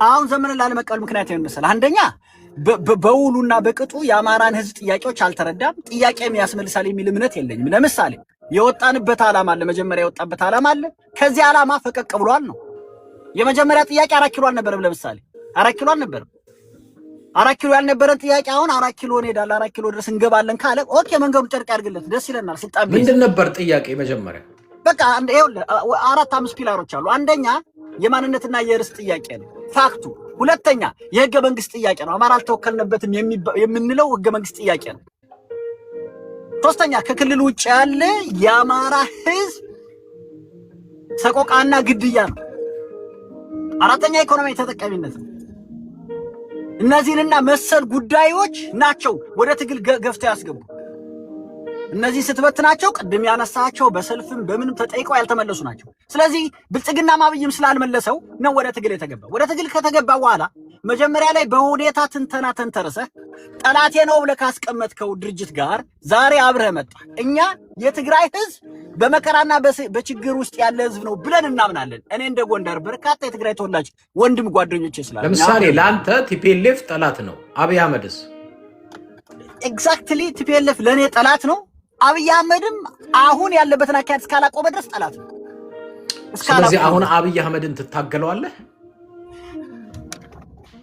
አሁን ዘመነ ላለመቀበል ምክንያት ይመስላል። አንደኛ በውሉና በቅጡ የአማራን ህዝብ ጥያቄዎች አልተረዳም። ጥያቄም ያስመልሳል የሚል እምነት የለኝም። ለምሳሌ የወጣንበት ዓላማ አለ። መጀመሪያ የወጣበት ዓላማ አለ። ከዚህ ዓላማ ፈቀቅ ብሏል ነው። የመጀመሪያ ጥያቄ 4 ኪሎ አልነበረም። ለምሳሌ 4 ኪሎ አልነበረም። 4 ኪሎ ያልነበረን ጥያቄ አሁን 4 ኪሎ እንሄዳለን 4 ኪሎ ድረስ እንገባለን ካለ ኦኬ መንገዱ ጨርቅ ያድርግለት ደስ ይለናል። ስልጣን ምንድን ነበር ጥያቄ መጀመሪያ? በቃ ይኸውልህ 4-5 ፒላሮች አሉ። አንደኛ የማንነትና የርስ ጥያቄ ነው ፋክቱ። ሁለተኛ የህገ መንግስት ጥያቄ ነው። አማራ አልተወከልነበትም የምንለው ህገ መንግስት ጥያቄ ነው። ሶስተኛ ከክልል ውጭ ያለ የአማራ ህዝብ ሰቆቃና ግድያ ነው። አራተኛ ኢኮኖሚያዊ ተጠቃሚነት ነው። እነዚህንና መሰል ጉዳዮች ናቸው ወደ ትግል ገፍተው ያስገቡ። እነዚህ ስትበትናቸው ቅድም ያነሳቸው በሰልፍም በምንም ተጠይቀው ያልተመለሱ ናቸው። ስለዚህ ብልጽግና ማብይም ስላልመለሰው ነው ወደ ትግል የተገባ። ወደ ትግል ከተገባ በኋላ መጀመሪያ ላይ በሁኔታ ትንተና ተንተርሰህ ጠላቴ ነው ብለህ ካስቀመጥከው ድርጅት ጋር ዛሬ አብረህ መጣ። እኛ የትግራይ ህዝብ በመከራና በችግር ውስጥ ያለ ህዝብ ነው ብለን እናምናለን። እኔ እንደ ጎንደር በርካታ የትግራይ ተወላጅ ወንድም ጓደኞቼ ስላሉ ለምሳሌ ለአንተ ቲፒኤልኤፍ ጠላት ነው፣ አብይ አህመድስ? ኤግዛክትሊ ቲፒኤልኤፍ ለእኔ ጠላት ነው። አብይ አህመድም አሁን ያለበትን አካሄድ እስካላቆመ ድረስ ጠላት ነው። ስለዚህ አሁን አብይ አህመድን ትታገለዋለህ?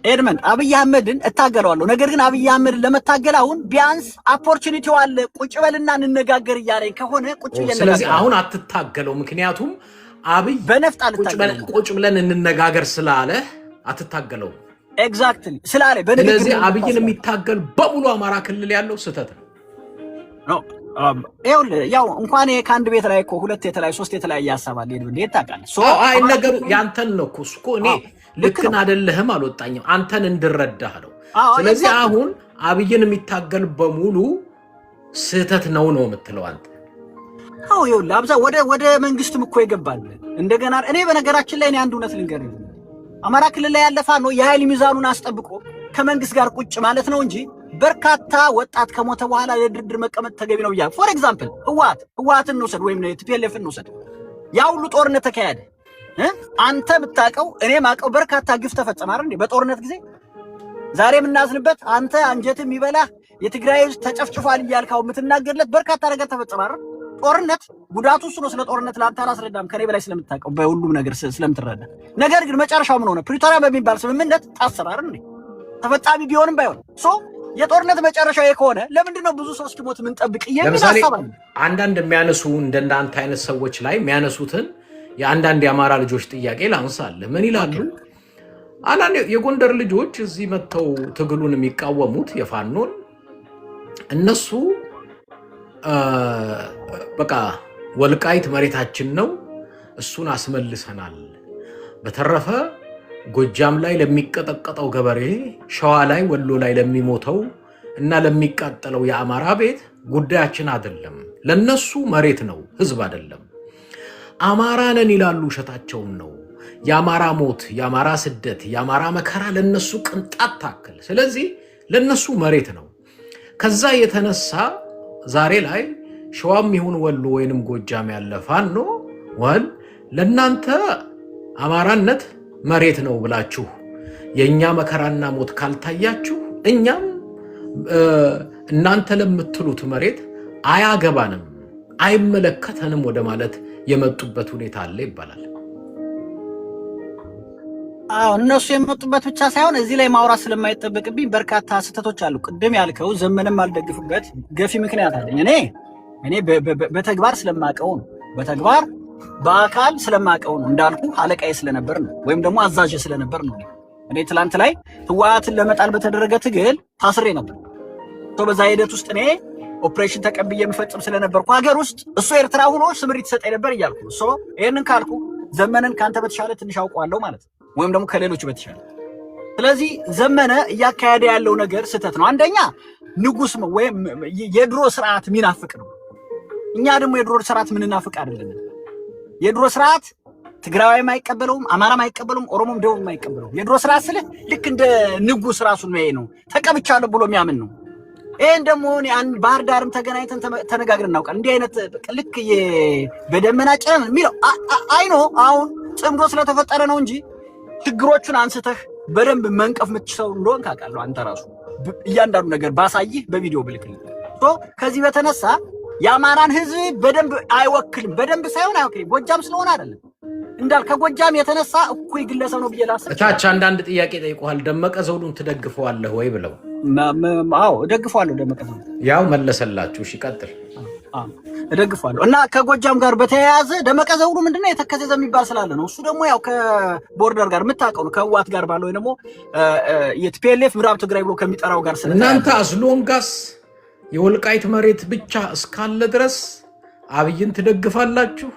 ኤድመንድ አብይ አህመድን እታገለዋለሁ። ነገር ግን አብይ አህመድን ለመታገል አሁን ቢያንስ ኦፖርቹኒቲው አለ። ቁጭ በልና እንነጋገር እያለኝ ከሆነ ቁጭ ብለን ስለዚህ አሁን አትታገለው። ምክንያቱም አብይ በነፍጥ አልታገለው ቁጭ ብለን እንነጋገር ስላለ አትታገለው። ኤግዛክትሊ ስላለ በንግግር ስለዚህ አብይን የሚታገል በሙሉ አማራ ክልል ያለው ስህተት ነው። ያው እንኳን ከአንድ ቤት ላይ እኮ 2 የተለያየ 3 የተለያየ ሐሳብ አለ። እንዴት ታውቃለህ? አይ ነገሩ ያንተን ነው እኮ እኔ ልክን አይደለህም አልወጣኝም፣ አንተን እንድረዳህ ነው። ስለዚህ አሁን አብይን የሚታገል በሙሉ ስህተት ነው የምትለው አንተ? አዎ ይኸውልህ አብዛ ወደ መንግስትም እኮ ይገባል እንደገና። እኔ በነገራችን ላይ አንድ እውነት ልንገርህ፣ አማራ ክልል ላይ ያለፋ ነው የኃይል ሚዛኑን አስጠብቆ ከመንግስት ጋር ቁጭ ማለት ነው እንጂ በርካታ ወጣት ከሞተ በኋላ ለድርድር መቀመጥ ተገቢ ነው ብያለሁ። ፎር ኤግዛምፕል ህወሓትን እንውሰድ ወይም ቲፒኤልኤፍን እንውሰድ። ያ ሁሉ ጦርነት ተካሄደ። አንተ ብታውቀው እኔ ማውቀው በርካታ ግፍ ተፈጸመ አይደል? በጦርነት ጊዜ ዛሬ የምናዝንበት አንተ አንጀት የሚበላህ የትግራይ ህዝብ ተጨፍጭፏል እያልካው የምትናገርለት በርካታ ነገር ተፈጸመ አይደል? ጦርነት ጉዳቱ እሱ ነው። ስለ ጦርነት ለአንተ አላስረዳም ከኔ በላይ ስለምታውቀው በሁሉም ነገር ስለምትረዳ። ነገር ግን መጨረሻው ምን ሆነ? ፕሪቶሪያ በሚባል ስምምነት ታሰረ አይደል? ተፈጻሚ ቢሆንም ባይሆን የጦርነት መጨረሻው ከሆነ ለምንድን ነው ብዙ ሰው እስኪሞት ምን ጠብቅ የሚያሳባል? አንዳንድ የሚያነሱ እንደናንተ አይነት ሰዎች ላይ የሚያነሱትን የአንዳንድ የአማራ ልጆች ጥያቄ ላንሳለ። ምን ይላሉ? አንዳንድ የጎንደር ልጆች እዚህ መጥተው ትግሉን የሚቃወሙት የፋኖን እነሱ በቃ ወልቃይት መሬታችን ነው እሱን አስመልሰናል፣ በተረፈ ጎጃም ላይ ለሚቀጠቀጠው ገበሬ፣ ሸዋ ላይ ወሎ ላይ ለሚሞተው እና ለሚቃጠለው የአማራ ቤት ጉዳያችን አይደለም፣ ለነሱ መሬት ነው ህዝብ አይደለም። አማራ ነን ይላሉ፣ ውሸታቸውን ነው። የአማራ ሞት፣ የአማራ ስደት፣ የአማራ መከራ ለነሱ ቅንጣት ታክል፣ ስለዚህ ለነሱ መሬት ነው። ከዛ የተነሳ ዛሬ ላይ ሸዋም ይሁን ወሎ ወይንም ጎጃም ያለ ፋኖ ወል ለናንተ አማራነት መሬት ነው ብላችሁ የኛ መከራና ሞት ካልታያችሁ እኛም እናንተ ለምትሉት መሬት አያገባንም፣ አይመለከተንም ወደ ማለት የመጡበት ሁኔታ አለ ይባላል። አዎ እነሱ የመጡበት ብቻ ሳይሆን እዚህ ላይ ማውራት ስለማይጠበቅብኝ በርካታ ስህተቶች አሉ። ቅድም ያልከው ዘመንም አልደግፍበት ገፊ ምክንያት አለኝ። እኔ በተግባር ስለማቀው ነው። በተግባር በአካል ስለማቀው ነው። እንዳልኩ አለቃዬ ስለነበር ነው፣ ወይም ደግሞ አዛዥ ስለነበር ነው። እኔ ትላንት ላይ ህወሓትን ለመጣል በተደረገ ትግል ታስሬ ነበር። በዛ ሂደት ውስጥ እኔ ኦፕሬሽን ተቀብዬ የምፈጽም ስለነበርኩ ሀገር ውስጥ እሱ ኤርትራ ሆኖ ስምሪት ይሰጠኝ ነበር እያልኩ ይህንን ካልኩ ዘመንን ከአንተ በተሻለ ትንሽ አውቀዋለሁ ማለት ነው፣ ወይም ደግሞ ከሌሎች በተሻለ። ስለዚህ ዘመነ እያካሄደ ያለው ነገር ስህተት ነው። አንደኛ ንጉስ ወይም የድሮ ስርዓት ሚናፍቅ ነው። እኛ ደግሞ የድሮ ስርዓት ምንናፍቅ አይደለም። የድሮ ስርዓት ትግራዋይም አይቀበለውም፣ አማራም አይቀበለውም፣ ኦሮሞም ደቡብም አይቀበለውም። የድሮ ስርዓት ስለ ልክ እንደ ንጉስ ራሱን ነው ተቀብቻለሁ ብሎ የሚያምን ነው። ይሄን ደግሞ አንድ ባህር ዳርም ተገናኝተን ተነጋግረን እናውቃለን። እንዲህ አይነት ልክ በደመና ጨረም የሚለው አይኖ አሁን ጽምዶ ስለተፈጠረ ነው እንጂ ችግሮቹን አንስተህ በደንብ መንቀፍ የምትችለው እንደሆን ካውቃለሁ። አንተ ራሱ እያንዳንዱ ነገር ባሳይህ በቪዲዮ ብልክልህ። ከዚህ በተነሳ የአማራን ህዝብ በደንብ አይወክልም። በደንብ ሳይሆን አይወክልም። ጎጃም ስለሆነ አይደለም፣ እንዳል ከጎጃም የተነሳ እኩይ ግለሰብ ነው ብዬላስብ እታች አንዳንድ ጥያቄ ጠይቀዋል። ደመቀ ዘውዱን ትደግፈዋለህ ወይ ብለው አዎ እደግፈዋለሁ። ደመቀ ዘውዱ ያው መለሰላችሁ። እሺ ቀጥል። እደግፈዋለሁ እና ከጎጃም ጋር በተያያዘ ደመቀ ዘውዱ ምንድነው የተከዘ ዘ የሚባል ስላለ ነው። እሱ ደግሞ ያው ከቦርደር ጋር የምታውቀው ነው ከህወሓት ጋር ባለው ወይ ደግሞ የቲፒኤልኤፍ ምዕራብ ትግራይ ብሎ ከሚጠራው ጋር ስለተያያዘ እናንተ አስሎንጋስ የወልቃይት መሬት ብቻ እስካለ ድረስ አብይን ትደግፋላችሁ።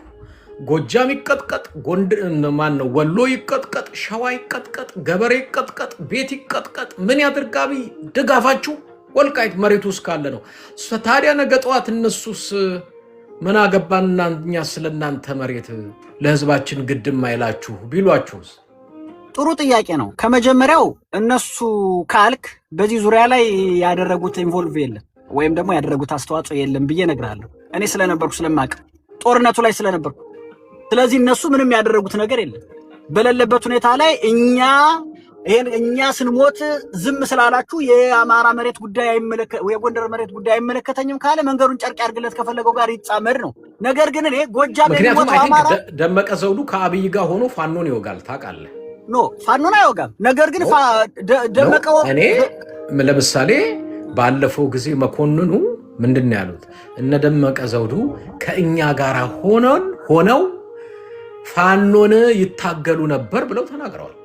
ጎጃም ይቀጥቀጥ፣ ጎንደር ማን ነው ወሎ ይቀጥቀጥ፣ ሸዋ ይቀጥቀጥ፣ ገበሬ ይቀጥቀጥ፣ ቤት ይቀጥቀጥ፣ ምን ያድርግ አብይ ድጋፋችሁ ወልቃይት መሬቱ እስካለ ነው። ታዲያ ነገ ጠዋት እነሱስ ምን አገባንና እኛ ስለናንተ መሬት ለህዝባችን ግድም አይላችሁ ቢሏችሁስ? ጥሩ ጥያቄ ነው። ከመጀመሪያው እነሱ ካልክ በዚህ ዙሪያ ላይ ያደረጉት ኢንቮልቭ የለም ወይም ደግሞ ያደረጉት አስተዋጽኦ የለም ብዬ እነግርሃለሁ። እኔ ስለነበርኩ ስለማቅ ጦርነቱ ላይ ስለነበርኩ። ስለዚህ እነሱ ምንም ያደረጉት ነገር የለም። በሌለበት ሁኔታ ላይ እኛ ስንሞት ዝም ስላላችሁ የአማራ መሬት ጉዳይ የጎንደር መሬት ጉዳይ አይመለከተኝም ካለ መንገዱን ጨርቅ ያርግለት ከፈለገው ጋር ይጻመድ ነው። ነገር ግን እኔ ጎጃም የሚሞተው አማራ ደመቀ ዘውዱ ከአብይ ጋር ሆኖ ፋኖን ይወጋል ታውቃለህ? ኖ ፋኖን አይወጋም። ነገር ግን ደመቀው እኔ ለምሳሌ ባለፈው ጊዜ መኮንኑ ምንድነው ያሉት? እነ ደመቀ ዘውዱ ከእኛ ጋር ሆነው ፋኖን ይታገሉ ነበር ብለው ተናግረዋል።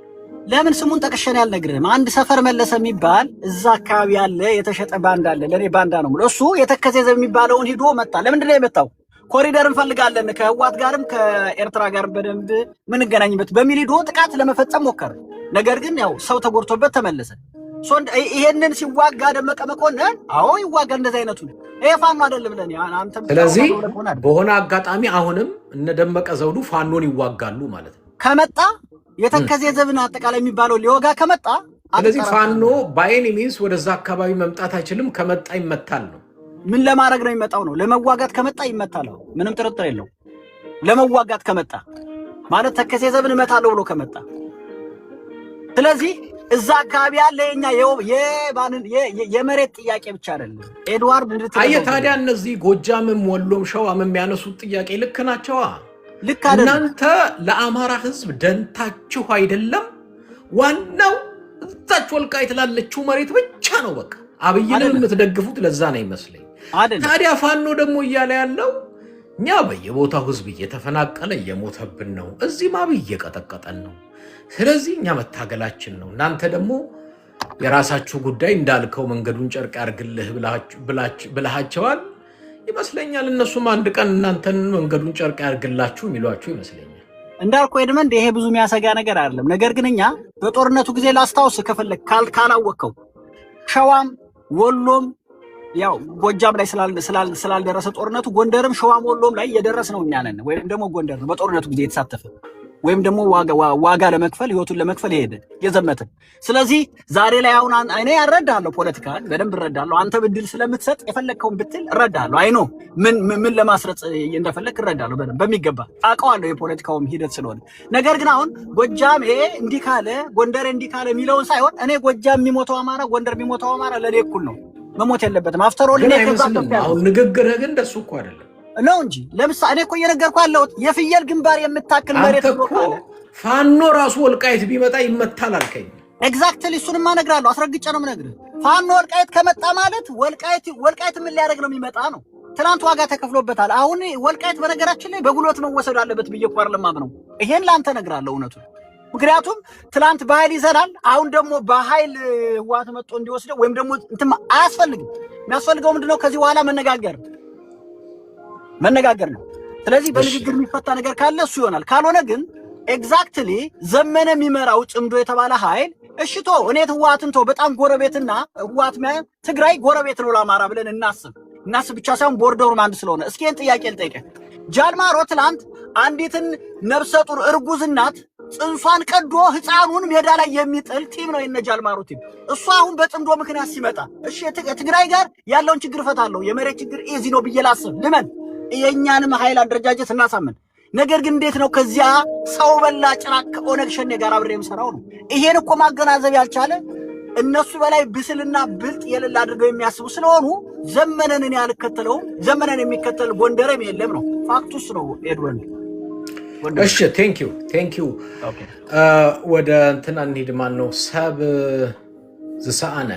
ለምን ስሙን ጠቅሸን ያልነግርህም? አንድ ሰፈር መለሰ የሚባል እዛ አካባቢ ያለ የተሸጠ ባንዳ አለ። ለኔ ባንዳ ነው ብሎ እሱ የተከዘ የሚባለውን ሂዶ መጣ። ለምንድን ነው የመጣው? ኮሪደር እንፈልጋለን ከህወሓት ጋርም ከኤርትራ ጋር በደንብ ምንገናኝበት በሚል ሂዶ ጥቃት ለመፈጸም ሞከረ። ነገር ግን ያው ሰው ተጎድቶበት ተመለሰ። ይሄንን ሲዋጋ ደመቀ መኮንን አዎ ይዋጋ እንደዚህ አይነቱ ይሄ ፋኖ አይደለም ብለን አንተም። ስለዚህ በሆነ አጋጣሚ አሁንም እነ ደመቀ ዘውዱ ፋኖን ይዋጋሉ ማለት ነው ከመጣ የተከዜ ዘብን አጠቃላይ የሚባለው ሊወጋ ከመጣ። ስለዚህ ፋኖ ባይኒ ሚንስ ወደዛ አካባቢ መምጣት አይችልም። ከመጣ ይመታል ነው። ምን ለማድረግ ነው የሚመጣው ነው? ለመዋጋት ከመጣ ይመታል። ምንም ጥርጥር የለው። ለመዋጋት ከመጣ ማለት ተከዜ ዘብን እመታለሁ ብሎ ከመጣ። ስለዚህ እዛ አካባቢ ያለ የመሬት ጥያቄ ብቻ አይደለም ኤድዋርድ አየህ። ታዲያ እነዚህ ጎጃምም ወሎም ሸዋም የሚያነሱት ጥያቄ ልክ ናቸዋ። ልክ አይደለም። እናንተ ለአማራ ህዝብ ደንታችሁ አይደለም። ዋናው እዛች ወልቃይት ላለችው መሬት ብቻ ነው። በቃ አብይንም የምትደግፉት ለዛ ነው ይመስለኝ። ታዲያ ፋኖ ደግሞ እያለ ያለው እኛ በየቦታው ህዝብ እየተፈናቀለ እየሞተብን ነው፣ እዚህም አብይ እየቀጠቀጠን ነው። ስለዚህ እኛ መታገላችን ነው። እናንተ ደግሞ የራሳችሁ ጉዳይ እንዳልከው መንገዱን ጨርቅ ያርግልህ ብላችኋል ይመስለኛል። እነሱም አንድ ቀን እናንተን መንገዱን ጨርቅ ያርግላችሁ የሚሏችሁ ይመስለኛል። እንዳልኩ ኤድመንድ ይሄ ብዙ የሚያሰጋ ነገር አይደለም። ነገር ግን እኛ በጦርነቱ ጊዜ ላስታውስ ከፈለክ ካላወቀው ሸዋም ወሎም ያው ጎጃም ላይ ስላልደረሰ ጦርነቱ ጎንደርም ሸዋም ወሎም ላይ የደረስ ነው እኛ ነን። ወይም ደግሞ ጎንደር ነው በጦርነቱ ጊዜ የተሳተፈ ወይም ደግሞ ዋጋ ለመክፈል ህይወቱን ለመክፈል ይሄድ የዘመተ። ስለዚህ ዛሬ ላይ አሁን እኔ እረዳለሁ፣ ፖለቲካን በደንብ እረዳለሁ። አንተ ብድል ስለምትሰጥ የፈለግከውን ብትል እረዳለሁ። አይኖ ምን ለማስረጽ እንደፈለግ እረዳለሁ በደንብ በሚገባ አውቀዋለሁ፣ የፖለቲካውም ሂደት ስለሆነ። ነገር ግን አሁን ጎጃም እንዲህ ካለ ጎንደር እንዲህ ካለ የሚለውን ሳይሆን እኔ ጎጃም የሚሞተው አማራ ጎንደር የሚሞተው አማራ ለኔ እኩል ነው፣ መሞት የለበትም። አፍተሮል እኔ አሁን ንግግርህ ግን እንደሱ እኮ አይደለም ነው እንጂ ለምሳሌ እኔ እኮ እየነገርኩህ ያለሁት የፍየል ግንባር የምታክል መሬት ነው ካለ ፋኖ ራሱ ወልቃይት ቢመጣ ይመታል አልከኝ። ኤግዛክትሊ እሱንማ እነግርሃለሁ፣ አስረግጬ ነው የምነግርህ። ፋኖ ወልቃይት ከመጣ ማለት ወልቃይት ምን ሊያደርግ ነው የሚመጣ ነው። ትናንት ዋጋ ተከፍሎበታል። አሁን ወልቃይት በነገራችን ላይ በጉልበት መወሰድ አለበት ብዬ እኮ አይደለም የማምነው። ይሄን ለአንተ እነግርሃለሁ እውነቱን። ምክንያቱም ትናንት በኃይል ይዘናል፣ አሁን ደግሞ በኃይል ህወሓት መጥቶ እንዲወስደው ወይም ደግሞ እንትን አያስፈልግም። የሚያስፈልገው ምንድነው? ከዚህ በኋላ መነጋገር ነው። ስለዚህ በንግግር የሚፈታ ነገር ካለ እሱ ይሆናል። ካልሆነ ግን ኤግዛክትሊ ዘመነ የሚመራው ጽምዶ የተባለ ኃይል እሽቶ እኔ ህወሓትን ተው በጣም ጎረቤትና ህወሓት ትግራይ ጎረቤት ነው ለአማራ ብለን እናስብ ብቻ ሳይሆን ቦርደሩም አንድ ስለሆነ። እስኪ ይህን ጥያቄ ልጠይቅህ። ጃልማሮ ትላንት አንዲትን ነፍሰ ጡር እርጉዝ እናት ጽንሷን ቀዶ ህፃኑን ሜዳ ላይ የሚጥል ቲም ነው የነ ጃልማሮ ቲም። እሱ አሁን በጽምዶ ምክንያት ሲመጣ እሺ ትግራይ ጋር ያለውን ችግር እፈታለሁ የመሬት ችግር ኢዚ ነው ብዬ ላስብ ልመን የኛንም ኃይል አደረጃጀት እናሳምን። ነገር ግን እንዴት ነው ከዚያ ሰው በላ ጭራቅ ከኦነግ ሸኔ ጋር አብሬ የምሰራው ነው? ይሄን እኮ ማገናዘብ ያልቻለ እነሱ በላይ ብስልና ብልጥ የሌለ አድርገው የሚያስቡ ስለሆኑ ዘመነን እኔ አልከተለውም። ዘመነን የሚከተል ጎንደርም የለም ነው ፋክቱስ ነው ኤድወን። እሺ ቴንክ ዩ ኦኬ ወደ እንትና እንሂድ። ማን ነው ሰብ ዝሰአነ?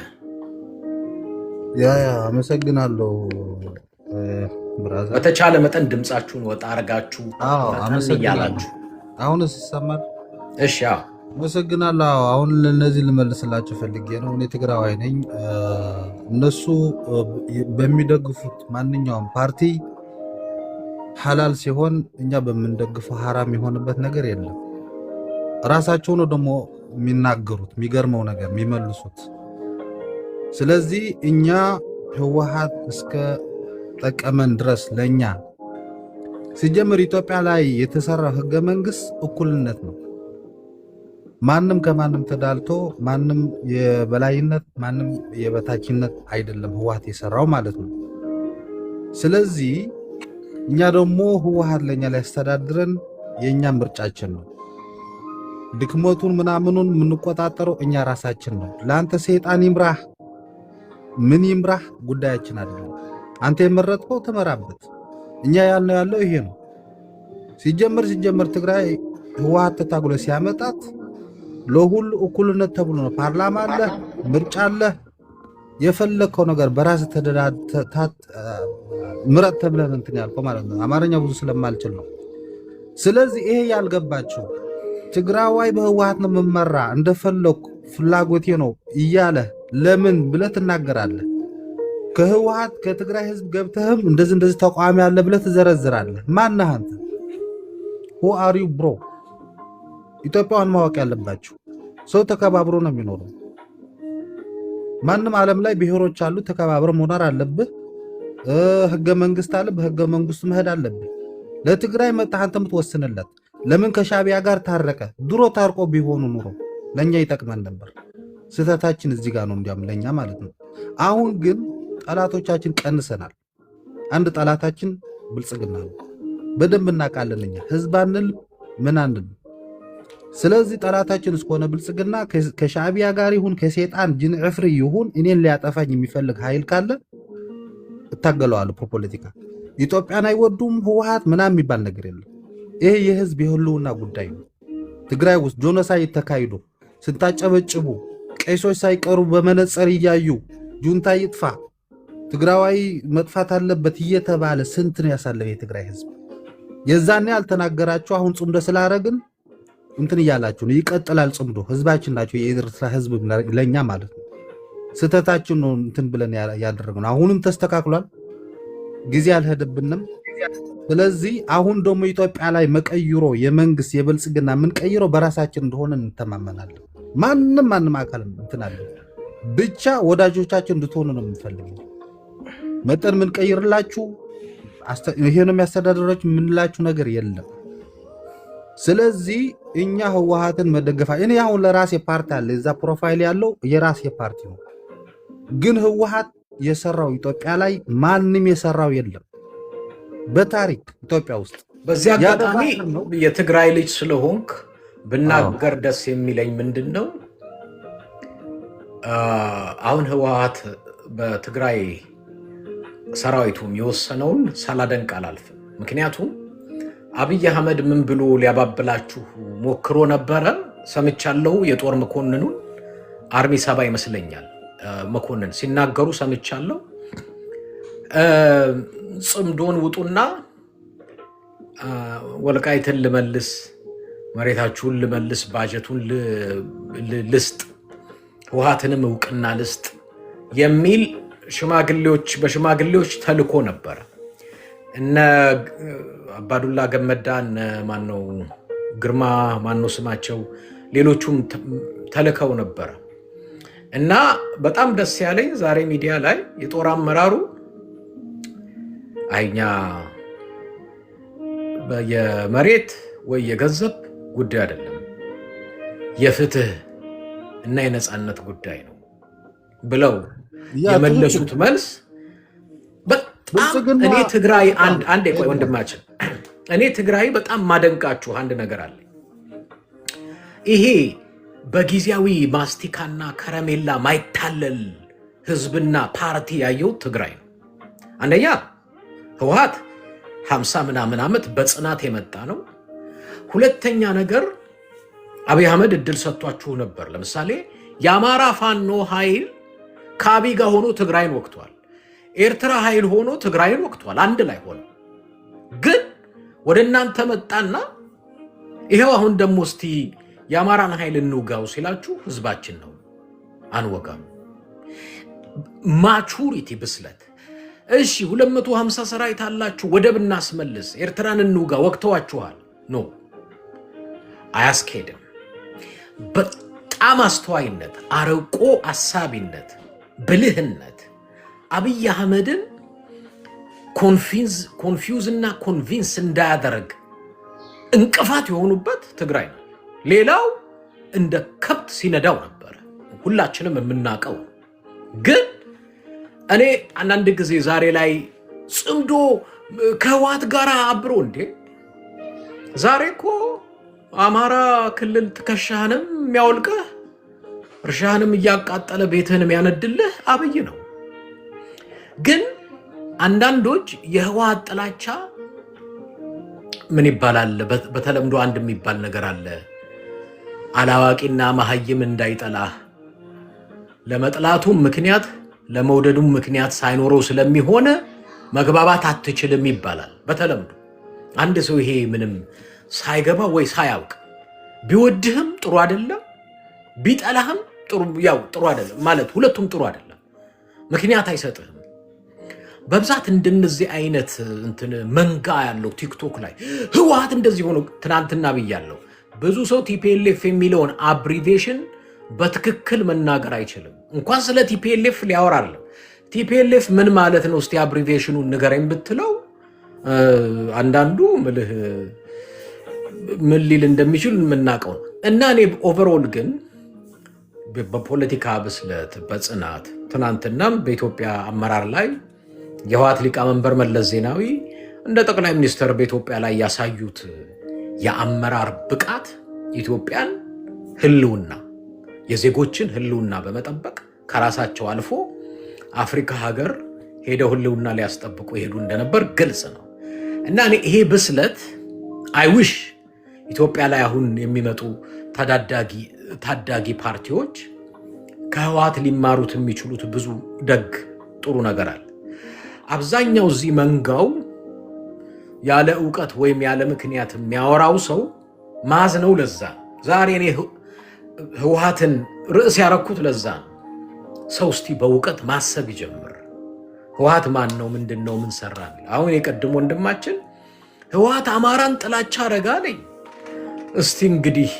ያ አመሰግናለሁ ብራዘር። በተቻለ መጠን ድምጻችሁን ወጣ አርጋችሁ ፈጠን እያላችሁ አሁንስ ይሰማል? እሺ አመሰግናለሁ። አሁን ለነዚህ ልመልስላችሁ ፈልጌ ነው። እኔ ትግራዋይ ነኝ። እነሱ በሚደግፉት ማንኛውም ፓርቲ ሐላል ሲሆን እኛ በምንደግፈው ሐራም የሆነበት ነገር የለም። ራሳቸው ነው ደግሞ የሚናገሩት፣ የሚገርመው ነገር የሚመልሱት። ስለዚህ እኛ ህወሓት እስከ ጠቀመን ድረስ ለኛ ሲጀምር ኢትዮጵያ ላይ የተሰራው ህገ መንግስት እኩልነት ነው። ማንም ከማንም ተዳልቶ ማንም የበላይነት ማንም የበታችነት አይደለም ህወሓት የሰራው ማለት ነው። ስለዚህ እኛ ደግሞ ህወሓት ለኛ ላይ ያስተዳድረን የኛ ምርጫችን ነው። ድክመቱን ምናምኑን የምንቆጣጠረው እኛ ራሳችን ነው። ለአንተ ሰይጣን ይምራህ ምን ይምራህ ጉዳያችን አይደለም። አንተ የመረጥከው ተመራበት። እኛ ያለው ይሄ ነው። ሲጀምር ትግራይ ህወሓት ተታግሎ ሲያመጣት ለሁሉ እኩልነት ተብሎ ነው። ፓርላማ አለ፣ ምርጫ አለ፣ የፈለከው ነገር በራስ ተደዳታት ምረጥ ተብለን እንትን ያልከው ማለት ነው። አማርኛ ብዙ ስለማልችል ነው። ስለዚህ ይሄ ያልገባቸው ትግራዋይ በህወሓት ነው መመራ እንደፈለኩ ፍላጎቴ ነው እያለ ለምን ብለህ ትናገራለህ? ከህወሓት ከትግራይ ህዝብ ገብተህም እንደዚህ ተቋሚ ያለ ብለህ ትዘረዝራለህ። ማነህ አንተ? who are you bro? ኢትዮጵያን ማወቅ ያለባችሁ ሰው ተከባብሮ ነው የሚኖረው። ማንም ዓለም ላይ ብሔሮች አሉ፣ ተከባብሮ መኖር አለብህ። ህገ መንግስት አለ፣ በህገ መንግስቱ መሄድ አለብህ። ለትግራይ መጣህ አንተ የምትወስንለት ለምን ከሻቢያ ጋር ታረቀ? ድሮ ታርቆ ቢሆኑ ኑሮ ለኛ ይጠቅመን ነበር። ስህተታችን እዚህ ጋር ነው እንዲያም ለኛ ማለት ነው። አሁን ግን ጠላቶቻችን ቀንሰናል። አንድ ጠላታችን ብልጽግና ነው። በደንብ እናውቃለን። እኛ ህዝብ አንል ምን አንል። ስለዚህ ጠላታችን እስከሆነ ብልጽግና ከሻቢያ ጋር ይሁን ከሰይጣን ጅን ዕፍሪ ይሁን እኔን ሊያጠፋኝ የሚፈልግ ኃይል ካለ እታገለዋለሁ። ፖለቲካ ኢትዮጵያን አይወዱም ህወሓት ምናምን የሚባል ነገር የለም። ይሄ የህዝብ የህልውና ጉዳይ ነው። ትግራይ ውስጥ ጆኖሳይድ ተካሂዶ ስንታጨበጭቡ ቄሶች ሳይቀሩ በመነጽር እያዩ ጁንታ ይጥፋ ትግራዋይ መጥፋት አለበት እየተባለ ስንት ነው ያሳለፈ የትግራይ ህዝብ። የዛኔ ያልተናገራችሁ አሁን ጽምዶ ስላረግን እንትን እያላችሁ ነው። ይቀጥላል ጽምዶ። ህዝባችን ናቸው የኤርትራ ህዝብ ለኛ ማለት ነው። ስህተታችን ነው እንትን ብለን ያደረግነው። አሁንም ተስተካክሏል። ጊዜ አልሄደብንም። ስለዚህ አሁን ደግሞ ኢትዮጵያ ላይ መቀይሮ የመንግስት የብልጽግና ምን ቀይሮ በራሳችን እንደሆነ እንተማመናለን። ማንም አካል እንትን አለ ብቻ ወዳጆቻችን እንድትሆኑ ነው የምንፈልገው። መጠን ምን ቀይርላችሁ ይሄ ነው የሚያስተዳድራችሁ የምንላችሁ ነገር የለም። ስለዚህ እኛ ህወሓትን መደገፋ እኔ አሁን ለራሴ ፓርቲ አለ እዛ ፕሮፋይል ያለው የራሴ ፓርቲ ነው። ግን ህወሓት የሰራው ኢትዮጵያ ላይ ማንም የሰራው የለም በታሪክ ኢትዮጵያ ውስጥ። በዚህ አጋጣሚ የትግራይ ልጅ ስለሆንክ ብናገር ደስ የሚለኝ ምንድነው አሁን ህወሓት በትግራይ ሰራዊቱም የወሰነውን ሳላደንቅ አላልፍም። ምክንያቱም አብይ አህመድ ምን ብሎ ሊያባብላችሁ ሞክሮ ነበረ ሰምቻለሁ። የጦር መኮንኑን አርሚ ሰባ ይመስለኛል መኮንን ሲናገሩ ሰምቻለሁ። ጽምዶን ውጡና ወልቃይትን ልመልስ፣ መሬታችሁን ልመልስ፣ ባጀቱን ልስጥ፣ ህወሓትንም እውቅና ልስጥ የሚል በሽማግሌዎች ተልኮ ነበረ። እነ አባዱላ ገመዳ ማነው ግርማ ማነው ስማቸው ሌሎቹም ተልከው ነበረ እና በጣም ደስ ያለኝ ዛሬ ሚዲያ ላይ የጦር አመራሩ አይኛ የመሬት ወይ የገንዘብ ጉዳይ አይደለም የፍትህ እና የነጻነት ጉዳይ ነው ብለው የመለሱት መልስ በጣም እኔ ትግራይ አንድ ቆይ ወንድማችን እኔ ትግራይ በጣም ማደንቃችሁ አንድ ነገር አለ። ይሄ በጊዜያዊ ማስቲካና ከረሜላ ማይታለል ህዝብና ፓርቲ ያየው ትግራይ ነው። አንደኛ ህወሓት 50 ምናምን ዓመት በጽናት የመጣ ነው። ሁለተኛ ነገር አብይ አህመድ እድል ሰጥቷችሁ ነበር። ለምሳሌ የአማራ ፋኖ ኃይል ከአብይ ጋር ሆኖ ትግራይን ወቅቷል። ኤርትራ ኃይል ሆኖ ትግራይን ወቅቷል። አንድ ላይ ሆኖ ግን ወደ እናንተ መጣና ይሄው አሁን ደግሞ እስቲ የአማራን ኃይል እንውጋው ሲላችሁ ህዝባችን ነው አንወጋም። ማቹሪቲ ብስለት። እሺ 250 ሰራዊት አላችሁ፣ ወደብ እናስመልስ፣ ኤርትራን እንውጋ፣ ወቅተዋችኋል። ኖ አያስኬድም። በጣም አስተዋይነት፣ አርቆ አሳቢነት፣ ብልህነት አብይ አህመድን ኮንፊውዝ እና ኮንቪንስ እንዳያደርግ እንቅፋት የሆኑበት ትግራይ ነው። ሌላው እንደ ከብት ሲነዳው ነበር፣ ሁላችንም የምናውቀው። ግን እኔ አንዳንድ ጊዜ ዛሬ ላይ ጽምዶ ከህወሓት ጋር አብሮ እንዴ ዛሬ እኮ አማራ ክልል ትከሻህንም የሚያወልቅህ እርሻህንም እያቃጠለ ቤትህንም ያነድልህ አብይ ነው። ግን አንዳንዶች የህወሓት ጥላቻ ምን ይባላል? በተለምዶ አንድ የሚባል ነገር አለ። አላዋቂና መሀይም እንዳይጠላህ ለመጥላቱም ምክንያት ለመውደዱም ምክንያት ሳይኖረው ስለሚሆነ መግባባት አትችልም ይባላል በተለምዶ። አንድ ሰው ይሄ ምንም ሳይገባ ወይ ሳያውቅ ቢወድህም ጥሩ አይደለም፣ ቢጠላህም ጥሩ አይደለም ማለት ሁለቱም ጥሩ አይደለም። ምክንያት አይሰጥህም። በብዛት እንደነዚህ አይነት እንትን መንጋ ያለው ቲክቶክ ላይ ህወሓት እንደዚህ ሆኖ ትናንትና ብያለሁ። ብዙ ሰው ቲፒኤልኤፍ የሚለውን አብሪቬሽን በትክክል መናገር አይችልም። እንኳን ስለ ቲፒኤልኤፍ ሊያወራ አይደለም። ቲፒኤልኤፍ ምን ማለት ነው እስቲ አብሪቬሽኑን ንገረኝ ብትለው አንዳንዱ ምን ሊል እንደሚችል የምናውቀው ነው። እና እኔ ኦቨርኦል ግን በፖለቲካ ብስለት በጽናት ትናንትናም በኢትዮጵያ አመራር ላይ የህወሓት ሊቀመንበር መለስ ዜናዊ እንደ ጠቅላይ ሚኒስትር በኢትዮጵያ ላይ ያሳዩት የአመራር ብቃት ኢትዮጵያን ህልውና የዜጎችን ህልውና በመጠበቅ ከራሳቸው አልፎ አፍሪካ ሀገር ሄደው ህልውና ሊያስጠብቁ ይሄዱ እንደነበር ግልጽ ነው። እና እኔ ይሄ ብስለት አይውሽ ኢትዮጵያ ላይ አሁን የሚመጡ ታዳጊ ፓርቲዎች ከህወሓት ሊማሩት የሚችሉት ብዙ ደግ ጥሩ ነገር አለ። አብዛኛው እዚህ መንጋው ያለ ዕውቀት ወይም ያለ ምክንያት የሚያወራው ሰው ማዝ ነው። ለዛ ዛሬ እኔ ህወሓትን ርዕስ ያረኩት ለዛ ነው። ሰው እስቲ በእውቀት ማሰብ ይጀምር። ህወሓት ማን ነው? ምንድን ነው? ምን ሰራ? አሁን የቀድሞ ወንድማችን ህወሓት አማራን ጥላቻ አረጋለኝ። እስቲ እንግዲህ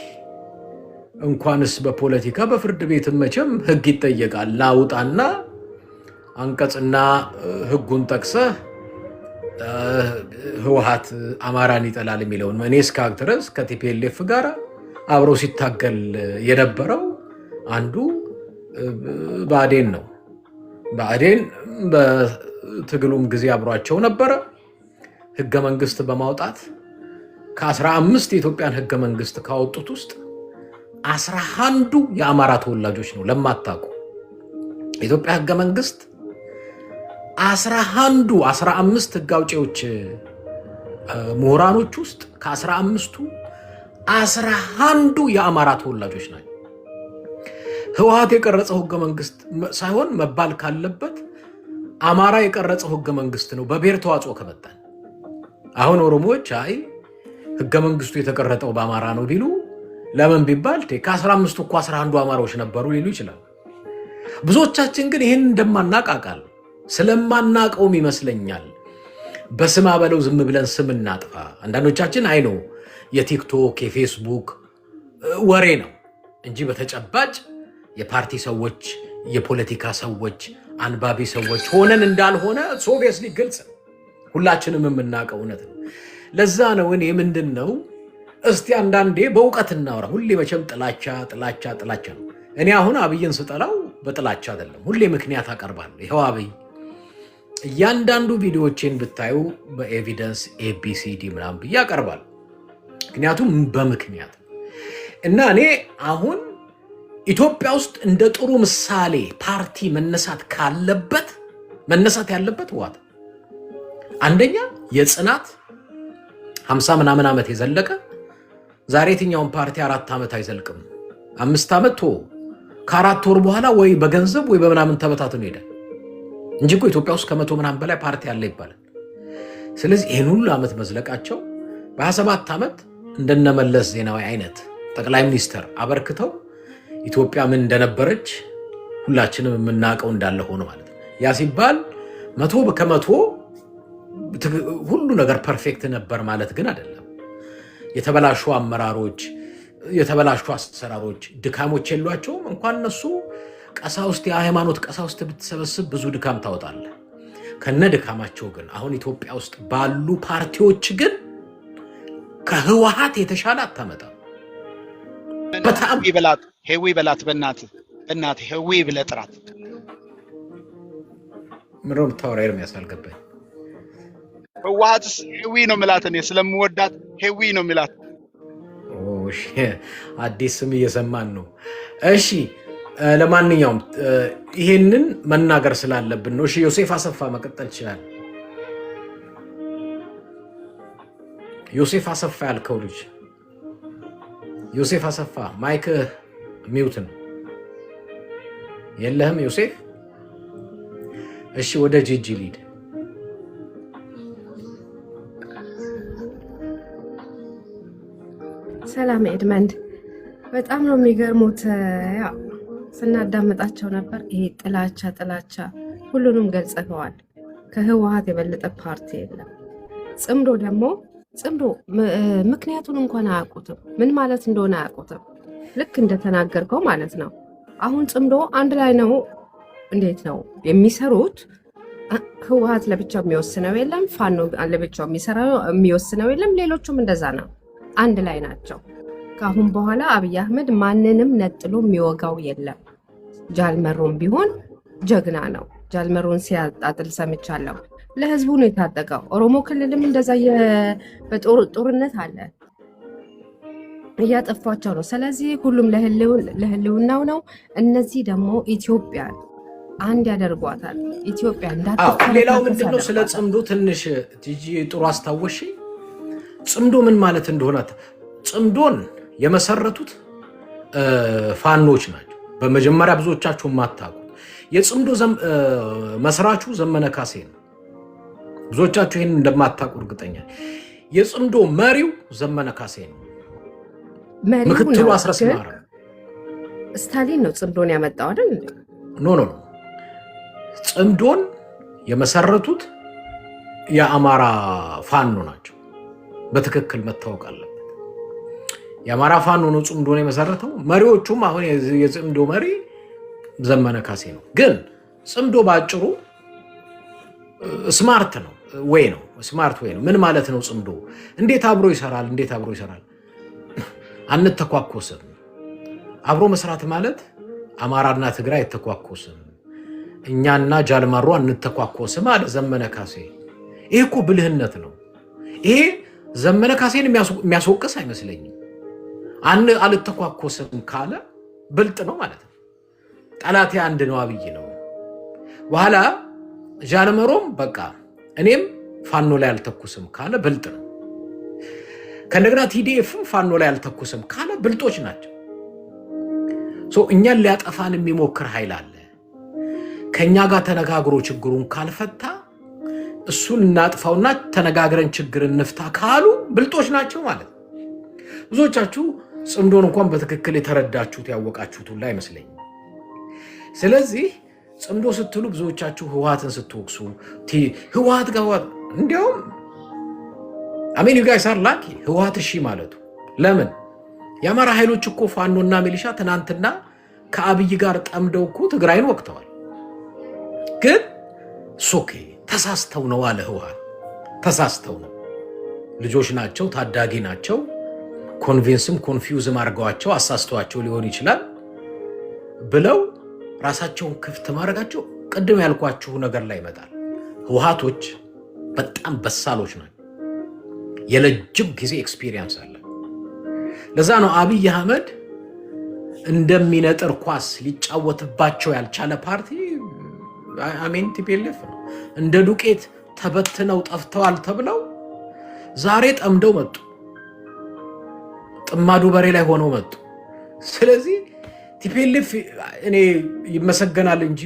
እንኳንስ በፖለቲካ በፍርድ ቤትም መቼም ህግ ይጠየቃል። ላውጣና አንቀጽና ህጉን ጠቅሰህ ህወሓት አማራን ይጠላል የሚለውን እኔ እስካሁን ድረስ ከቲፒኤልኤፍ ጋር አብሮ ሲታገል የነበረው አንዱ ብአዴን ነው። ብአዴን በትግሉም ጊዜ አብሯቸው ነበረ። ህገ መንግስት በማውጣት ከ15 የኢትዮጵያን ህገ መንግስት ካወጡት ውስጥ 11ዱ የአማራ ተወላጆች ነው። ለማታውቁ የኢትዮጵያ ህገ መንግስት 15 ህግ አውጪዎች ምሁራኖች ውስጥ ከ15ቱ 11ዱ የአማራ ተወላጆች ናቸው። ህወሓት የቀረጸው ህገ መንግስት ሳይሆን መባል ካለበት አማራ የቀረጸው ህገ መንግስት ነው። በብሔር ተዋጽኦ ከመጣን አሁን ኦሮሞዎች አይ ህገ መንግስቱ የተቀረጠው በአማራ ነው ቢሉ ለምን ቢባል ከ15ቱ እኮ 11ዱ አማራዎች ነበሩ ሊሉ ይችላል። ብዙዎቻችን ግን ይህን እንደማናቃቃል ስለማናቀውም ይመስለኛል በስም አበለው ዝም ብለን ስም እናጥፋ። አንዳንዶቻችን አይ ነው የቲክቶክ የፌስቡክ ወሬ ነው እንጂ በተጨባጭ የፓርቲ ሰዎች የፖለቲካ ሰዎች አንባቢ ሰዎች ሆነን እንዳልሆነ ኦብቪየስሊ ግልጽ ነው። ሁላችንም የምናውቀው እውነት ነው። ለዛ ነው እኔ ምንድን ነው እስቲ አንዳንዴ በእውቀት እናወራ። ሁሌ መቼም ጥላቻ ነው። እኔ አሁን አብይን ስጠላው በጥላቻ አይደለም፣ ሁሌ ምክንያት አቀርባለሁ። ይኸው አብይ እያንዳንዱ ቪዲዮዎችን ብታዩ በኤቪደንስ ኤቢሲዲ ምናምን ብዬ አቀርባለሁ። ምክንያቱም በምክንያት እና እኔ አሁን ኢትዮጵያ ውስጥ እንደ ጥሩ ምሳሌ ፓርቲ መነሳት ያለበት ህወሓት አንደኛ የጽናት 50 ምናምን ዓመት የዘለቀ ዛሬ የትኛውን ፓርቲ 4 ዓመት አይዘልቅም። 5 ዓመት ከ4 ወር በኋላ ወይ በገንዘብ ወይ በምናምን ተበታትኖ ሄዳል እንጂ እኮ ኢትዮጵያ ውስጥ ከ100 ምናምን በላይ ፓርቲ አለ ይባላል። ስለዚህ ይህን ሁሉ ዓመት መዝለቃቸው በ27 ዓመት እንደነመለስ ዜናዊ አይነት ጠቅላይ ሚኒስትር አበርክተው ኢትዮጵያ ምን እንደነበረች ሁላችንም የምናውቀው እንዳለ ሆኖ ማለት ነው። ያ ሲባል 100 ከመቶ ሁሉ ነገር ፐርፌክት ነበር ማለት ግን አይደለም። የተበላሹ አመራሮች፣ የተበላሹ አሰራሮች፣ ድካሞች የሏቸውም። እንኳን እነሱ ቀሳውስት፣ የሃይማኖት ቀሳውስት ብትሰበስብ ብዙ ድካም ታወጣለህ። ከነ ድካማቸው ግን አሁን ኢትዮጵያ ውስጥ ባሉ ፓርቲዎች ግን ከህወሓት የተሻለ አታመጣም። በጣም ይበላት ሄዊ በላት በእናትህ ሄዊ ብለህ ጥራት። ምነው የምታወራው? ኤርሚያስ አልገባኝ። ህወሓትስ ሄዊ ነው የምላት እኔ ስለምወዳት ሄዊ ነው የምላት። እሺ አዲስ ስም እየሰማን ነው። እሺ ለማንኛውም ይሄንን መናገር ስላለብን ነው። እሺ ዮሴፍ አሰፋ መቀጠል ይችላል። ዮሴፍ አሰፋ ያልከው ልጅ ዮሴፍ አሰፋ ማይክ ሚውት ነው። የለህም ዮሴፍ? እሺ ወደ ጂጂ ሊድ። ሰላም ኤድመንድ፣ በጣም ነው የሚገርሙት። ያው ስናዳምጣቸው ነበር። ይሄ ጥላቻ ሁሉንም ገልጸዋል። ከህወሓት የበለጠ ፓርቲ የለም። ጽምዶ ምክንያቱን እንኳን አያውቁትም፣ ምን ማለት እንደሆነ አያውቁትም። ልክ እንደተናገርከው ማለት ነው። አሁን ጽምዶ አንድ ላይ ነው። እንዴት ነው የሚሰሩት? ህወሓት ለብቻው የሚወስነው የለም፣ ፋኖ ለብቻው የሚወስነው የለም። ሌሎቹም እንደዛ ነው፣ አንድ ላይ ናቸው። ከአሁን በኋላ አብይ አህመድ ማንንም ነጥሎ የሚወጋው የለም። ጃልመሮን ቢሆን ጀግና ነው። ጃልመሮን ሲያጣጥል ሰምቻለሁ። ለህዝቡ ነው የታጠቀው። ኦሮሞ ክልልም እንደዛ በጦርነት አለ፣ እያጠፏቸው ነው። ስለዚህ ሁሉም ለህልውናው ነው። እነዚህ ደግሞ ኢትዮጵያን አንድ ያደርጓታል። ኢትዮጵያ እንዳትፈረካከስ። ሌላው ምንድነው? ስለ ጽምዶ ትንሽ ቲጂ ጥሩ አስታወሽ። ጽምዶ ምን ማለት እንደሆነ ጽምዶን የመሰረቱት ፋኖች ናቸው። በመጀመሪያ ብዙዎቻችሁ የማታውቁት የጽምዶ መስራቹ ዘመነ ካሴ ነው። ብዙዎቻችሁ ይህን እንደማታውቁ እርግጠኛ። የጽምዶ መሪው ዘመነ ካሴ ነው። ምክትሉ አስረስ ማረ ስታሊን ነው ጽምዶን ያመጣው አይደል? ኖ ጽምዶን የመሰረቱት የአማራ ፋኖ ናቸው። በትክክል መታወቅ አለበት። የአማራ ፋኖ ነው ጽምዶን የመሰረተው። መሪዎቹም አሁን የጽምዶ መሪ ዘመነ ካሴ ነው። ግን ጽምዶ ባጭሩ ስማርት ነው ወይ ነው ስማርት ወይ ነው። ምን ማለት ነው? ጽምዶ እንዴት አብሮ ይሰራል? አንተኳኮስም። አብሮ መስራት ማለት አማራና ትግራይ አይተኳኮስም፣ እኛና ጃልማሮ አንተኳኮስም አለ ዘመነ ካሴ። ይሄ እኮ ብልህነት ነው። ይሄ ዘመነ ካሴን የሚያስወቅስ አይመስለኝም። አልተኳኮስም ካለ ብልጥ ነው ማለት ነው። ጠላቴ አንድ ነው፣ አብይ ነው። በኋላ ጃልመሮም በቃ እኔም ፋኖ ላይ አልተኩስም ካለ ብልጥ ነው። ከእንደገና ቲዲኤፍ ፋኖ ላይ አልተኩስም ካለ ብልጦች ናቸው። እኛን ሊያጠፋን የሚሞክር ኃይል አለ። ከእኛ ጋር ተነጋግሮ ችግሩን ካልፈታ እሱን እናጥፋውና ተነጋግረን ችግር እንፍታ ካሉ ብልጦች ናቸው ማለት ነው። ብዙዎቻችሁ ጽምዶን እንኳን በትክክል የተረዳችሁት ያወቃችሁት ሁላ አይመስለኝም። ስለዚህ ጽምዶ ስትሉ ብዙዎቻችሁ ህወሓትን ስትወቅሱ ህወሓት ጋር እንዲያውም አሜን ዩ ጋይስ አር ላኪ ህወሓት እሺ ማለቱ። ለምን የአማራ ኃይሎች እኮ ፋኖና ሚሊሻ ትናንትና ከአብይ ጋር ጠምደው እኮ ትግራይን ወቅተዋል። ግን ሶኬ ተሳስተው ነው አለ ህወሓት። ተሳስተው ነው፣ ልጆች ናቸው፣ ታዳጊ ናቸው። ኮንቪንስም ኮንፊውዝም አድርገዋቸው አሳስተዋቸው ሊሆን ይችላል ብለው ራሳቸውን ክፍት ማድረጋቸው ቅድም ያልኳችሁ ነገር ላይ ይመጣል። ህወሓቶች በጣም በሳሎች ናቸው። የረጅም ጊዜ ኤክስፒሪየንስ አለ። ለዛ ነው አብይ አህመድ እንደሚነጥር ኳስ ሊጫወትባቸው ያልቻለ ፓርቲ አሜን ቲፒኤልኤፍ ነው። እንደ ዱቄት ተበትነው ጠፍተዋል ተብለው ዛሬ ጠምደው መጡ። ጥማዱ በሬ ላይ ሆነው መጡ። ስለዚህ ቲፒኤልኤፍ እኔ ይመሰገናል እንጂ